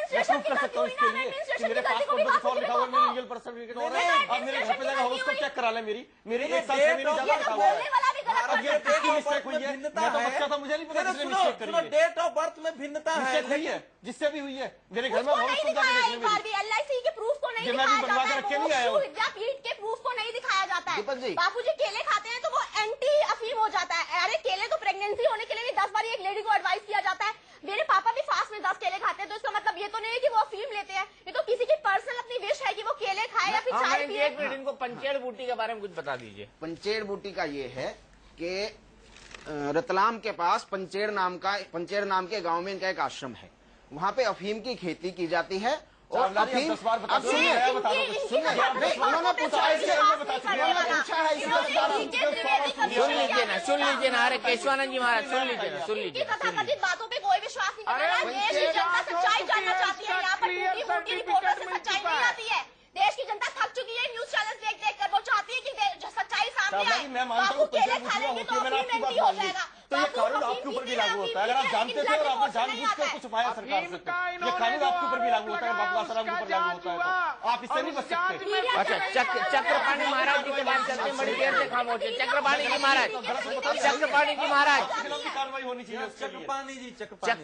[SPEAKER 11] मैं
[SPEAKER 6] प्रूफ कर सकता हूँ इसके लिए कि मेरे पासपोर्ट में कुछ और लिखा हुआ है, मेरी लीगल पर्सन सर्टिफिकेट और है। अब मेरे घर पे जाकर उसको चेक करा ले। मेरी 1 साल से मेरी ज्यादा लिखा हुआ है। अब ये किसकी मिस्टेक हुई है? मैं तो बच्चा था, मुझे नहीं पता किसने मिस्टेक करी है।
[SPEAKER 9] डेट ऑफ बर्थ में भिन्नता है,
[SPEAKER 6] मिस्टेक हुई है जिससे भी हुई है। मेरे घर में
[SPEAKER 11] LIC के प्रूफ को नहीं
[SPEAKER 6] मैं भी बनवा के रखे नहीं आया हूँ।
[SPEAKER 11] विद्यापीठ के प्रूफ को नहीं दिखाया जाता है।
[SPEAKER 12] दीपक जी,
[SPEAKER 11] बापूजी केले खाते हैं तो वो एंटी अफीम हो जाता है। अरे केले तो प्रेगनेंसी होने के लिए भी 10 बार एक लेडी को एडवाइस किया जाता है। मेरे पापा भी फास्ट में 10 केले खाते हैं, तो इसका मतलब ये तो नहीं है कि वो अफीम लेते हैं। ये तो किसी की पर्सनल अपनी विश है कि वो केले खाए या फिर चाय पिए।
[SPEAKER 1] एक मिनट, इनको पंचेड़ बूटी के बारे में कुछ बता दीजिए।
[SPEAKER 12] पंचेड़ बूटी का ये है कि रतलाम के पास पंचेड़ नाम के गांव में इनका एक आश्रम है। वहाँ पे अफीम की खेती की जाती है और अफीम, अब सुनिए, उन्होंने पूछा है,
[SPEAKER 1] सुन लीजिए ना। अरे केशवानंद जी महाराज, सुन लीजिए।
[SPEAKER 11] कथित बातों पे कोई विश्वास नहीं करता। देश की जनता सच्चाई जानना चाहती है। यहाँ पर टूटी-फूटी रिपोर्टर से सच्चाई नहीं आती है। देश की जनता थक चुकी है न्यूज चैनल देख कर। वो चाहती है कि सच्चाई सामने आए। बापू केले खा लेंगे तो अफीम एंटी हो जाएगा।
[SPEAKER 6] तो ये कानून आपके ऊपर भी लागू होता है। अगर आप जानते थे और आपने जानबूझकर कुछ पाया सरकार से, ये कानून आपके ऊपर भी लागू होता है। बाबू आसाराम के ऊपर लागू होता है, तो आप इससे नहीं बच सकते।
[SPEAKER 1] अच्छा, चक्रपाणी महाराज जी के बात करते हैं, बड़ी देर से खामोश है। चक्रपाणी जी महाराज
[SPEAKER 6] कार्रवाई होनी चाहिए।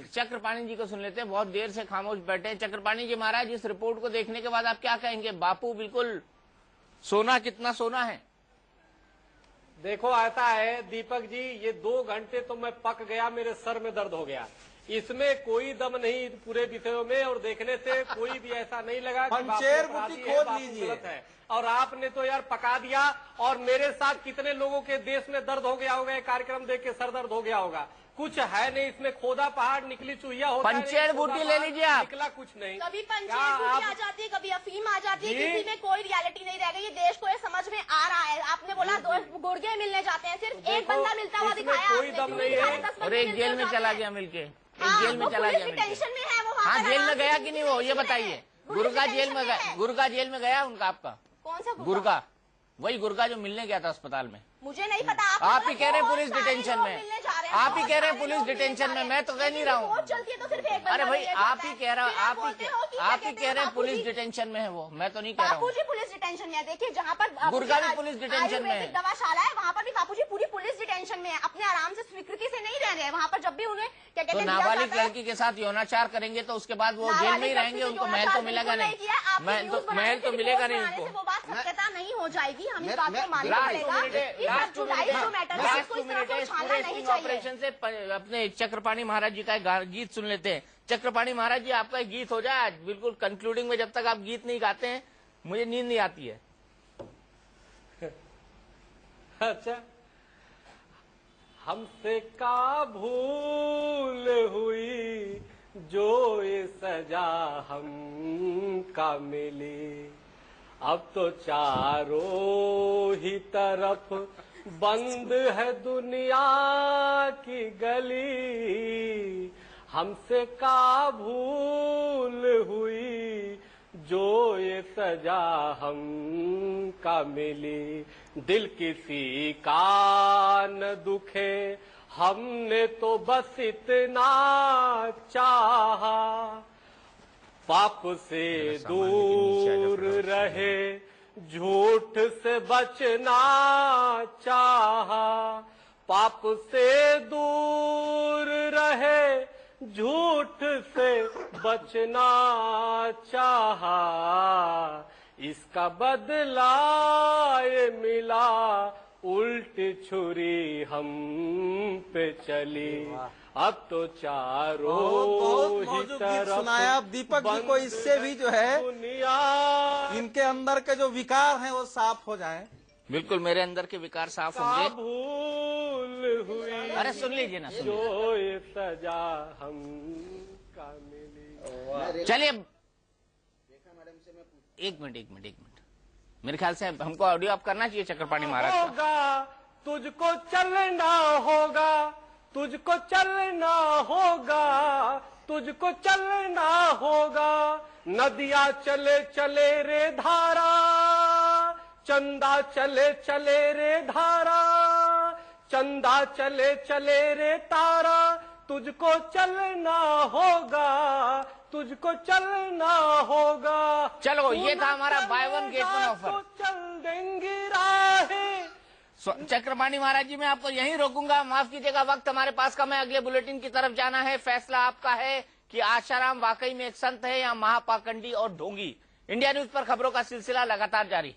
[SPEAKER 1] चक्रपाणी जी को सुन लेते हैं, बहुत देर से खामोश बैठे हैं। चक्रपाणी जी महाराज, इस रिपोर्ट को देखने के बाद आप क्या कहेंगे? बापू बिल्कुल सोना, कितना सोना है?
[SPEAKER 6] देखो ऐसा है दीपक जी, ये 2 घंटे तो मैं पक गया, मेरे सर में दर्द हो गया। इसमें कोई दम नहीं पूरे विषयों में, और देखने से कोई भी ऐसा नहीं लगा कि
[SPEAKER 9] पंचेर
[SPEAKER 6] बापू
[SPEAKER 9] बुद्धि
[SPEAKER 6] अपराधी है,
[SPEAKER 9] खोद
[SPEAKER 6] बापू
[SPEAKER 9] लीजिए।
[SPEAKER 6] गलत है। और आपने तो यार पका दिया, और मेरे साथ कितने लोगों के देश में दर्द हो गया होगा, ये कार्यक्रम देख के सर दर्द हो गया होगा। कुछ है नहीं इसमें, खोदा पहाड़ निकली चुहिया होता है।
[SPEAKER 1] पंचेर बूटी ले लीजिए आप।
[SPEAKER 6] निकला कुछ नहीं।
[SPEAKER 11] कभी पंचेर बूटी आ जाती है, कभी अफीम आ जाती है, किसी में कोई रियलिटी नहीं रह गई। ये देश को ये समझ में आ रहा है। आपने बोला 2 गुर्गे मिलने जाते हैं, सिर्फ एक बंदा मिलता हुआ दिखाया
[SPEAKER 6] कोई दम नहीं है।
[SPEAKER 1] और एक जेल में चला गया मिलके, एक जेल में चला गया मिलके।
[SPEAKER 11] टेंशन में है वो।
[SPEAKER 1] हाँ, जेल में गया कि नहीं वो, ये बताइए। गुरगा जेल में गया, गुरगा जेल में गया उनका आपका?
[SPEAKER 11] कौन सा
[SPEAKER 1] गुरगा? वही गुरगा जो मिलने गया था अस्पताल में।
[SPEAKER 11] मुझे नहीं पता।
[SPEAKER 1] आप ही कह रहे हैं पुलिस डिटेंशन में, आप ही कह रहे हैं पुलिस डिटेंशन में, मैं तो कह नहीं रहा हूँ। अरे भाई आप ही कह रहे हो, आप ही कह रहे हैं पुलिस डिटेंशन में है वो, मैं तो नहीं कह रहा हूँ।
[SPEAKER 11] बापूजी पुलिस डिटेंशन में है। देखिए जहाँ पर
[SPEAKER 1] गुरगा भी पुलिस डिटेंशन में है,
[SPEAKER 11] दवाशाला है, वहाँ पर भी बापूजी पूरी पुलिस डिटेंशन में है। अपने आराम से स्वीकृति से नहीं रह रहे हैं वहाँ पर। जब भी उन्हें क्या कहते हैं,
[SPEAKER 1] नाबालिग लड़की के साथ यौनाचार करेंगे तो उसके बाद वो जेल में ही रहेंगे, उनको महल तो मिलेगा नहीं, महल तो मिलेगा नहीं उनको।
[SPEAKER 11] वो बात सत्यता नहीं हो जाएगी, हम इस बात को मानना पड़ेगा।
[SPEAKER 1] ऑपरेशन से अपने चक्रपाणी महाराज जी का गीत सुन लेते हैं। चक्रपाणी महाराज जी, आपका एक गीत हो जाए आज बिल्कुल कंक्लूडिंग में। जब तक आप गीत नहीं गाते हैं मुझे नींद नहीं आती है।
[SPEAKER 6] अच्छा, हमसे का भूल हुई जो ये सजा हम का मिली। अब तो चारों ही तरफ बंद है दुनिया की गली। हमसे का भूल हुई जो ये सजा हम का मिली। दिल किसी का न दुखे, हमने तो बस इतना चाहा। पाप से दूर रहे, झूठ से बचना चाहा। पाप से दूर रहे, झूठ से बचना चाहा। इसका बदला ये मिला, उल्टी छुरी हम पे चली। अब तो चारों ही तरफ
[SPEAKER 9] सुनाया दीपक जी को। इससे भी जो है इनके अंदर के जो विकार हैं वो साफ हो जाएं।
[SPEAKER 1] बिल्कुल मेरे अंदर के विकार साफ होंगे।
[SPEAKER 6] भूल हुई,
[SPEAKER 1] अरे सुन लीजिए ना,
[SPEAKER 6] जो ये सजा हम का मिली।
[SPEAKER 1] चलिए एक मिनट मेरे ख्याल से हमको ऑडियो आप करना चाहिए चक्रपाणी महाराज
[SPEAKER 6] होगा। तुझको चलना होगा, तुझको चलना होगा, तुझको चलना होगा। नदियाँ चले चले रे धारा, चंदा चले चले रे धारा, चंदा चले चले रे तारा। तुझको चलना होगा, तुझको चलना होगा।
[SPEAKER 1] चलो ये था हमारा by one get one offer.
[SPEAKER 6] चल देंगे राहें।
[SPEAKER 1] चक्रपाणी महाराज जी मैं आपको यहीं रोकूंगा, माफ कीजिएगा वक्त हमारे पास कम है। अगले बुलेटिन की तरफ जाना है। फैसला आपका है कि आशाराम वाकई में एक संत है या महापाखंडी और ढोंगी। इंडिया न्यूज पर खबरों का सिलसिला लगातार जारी है।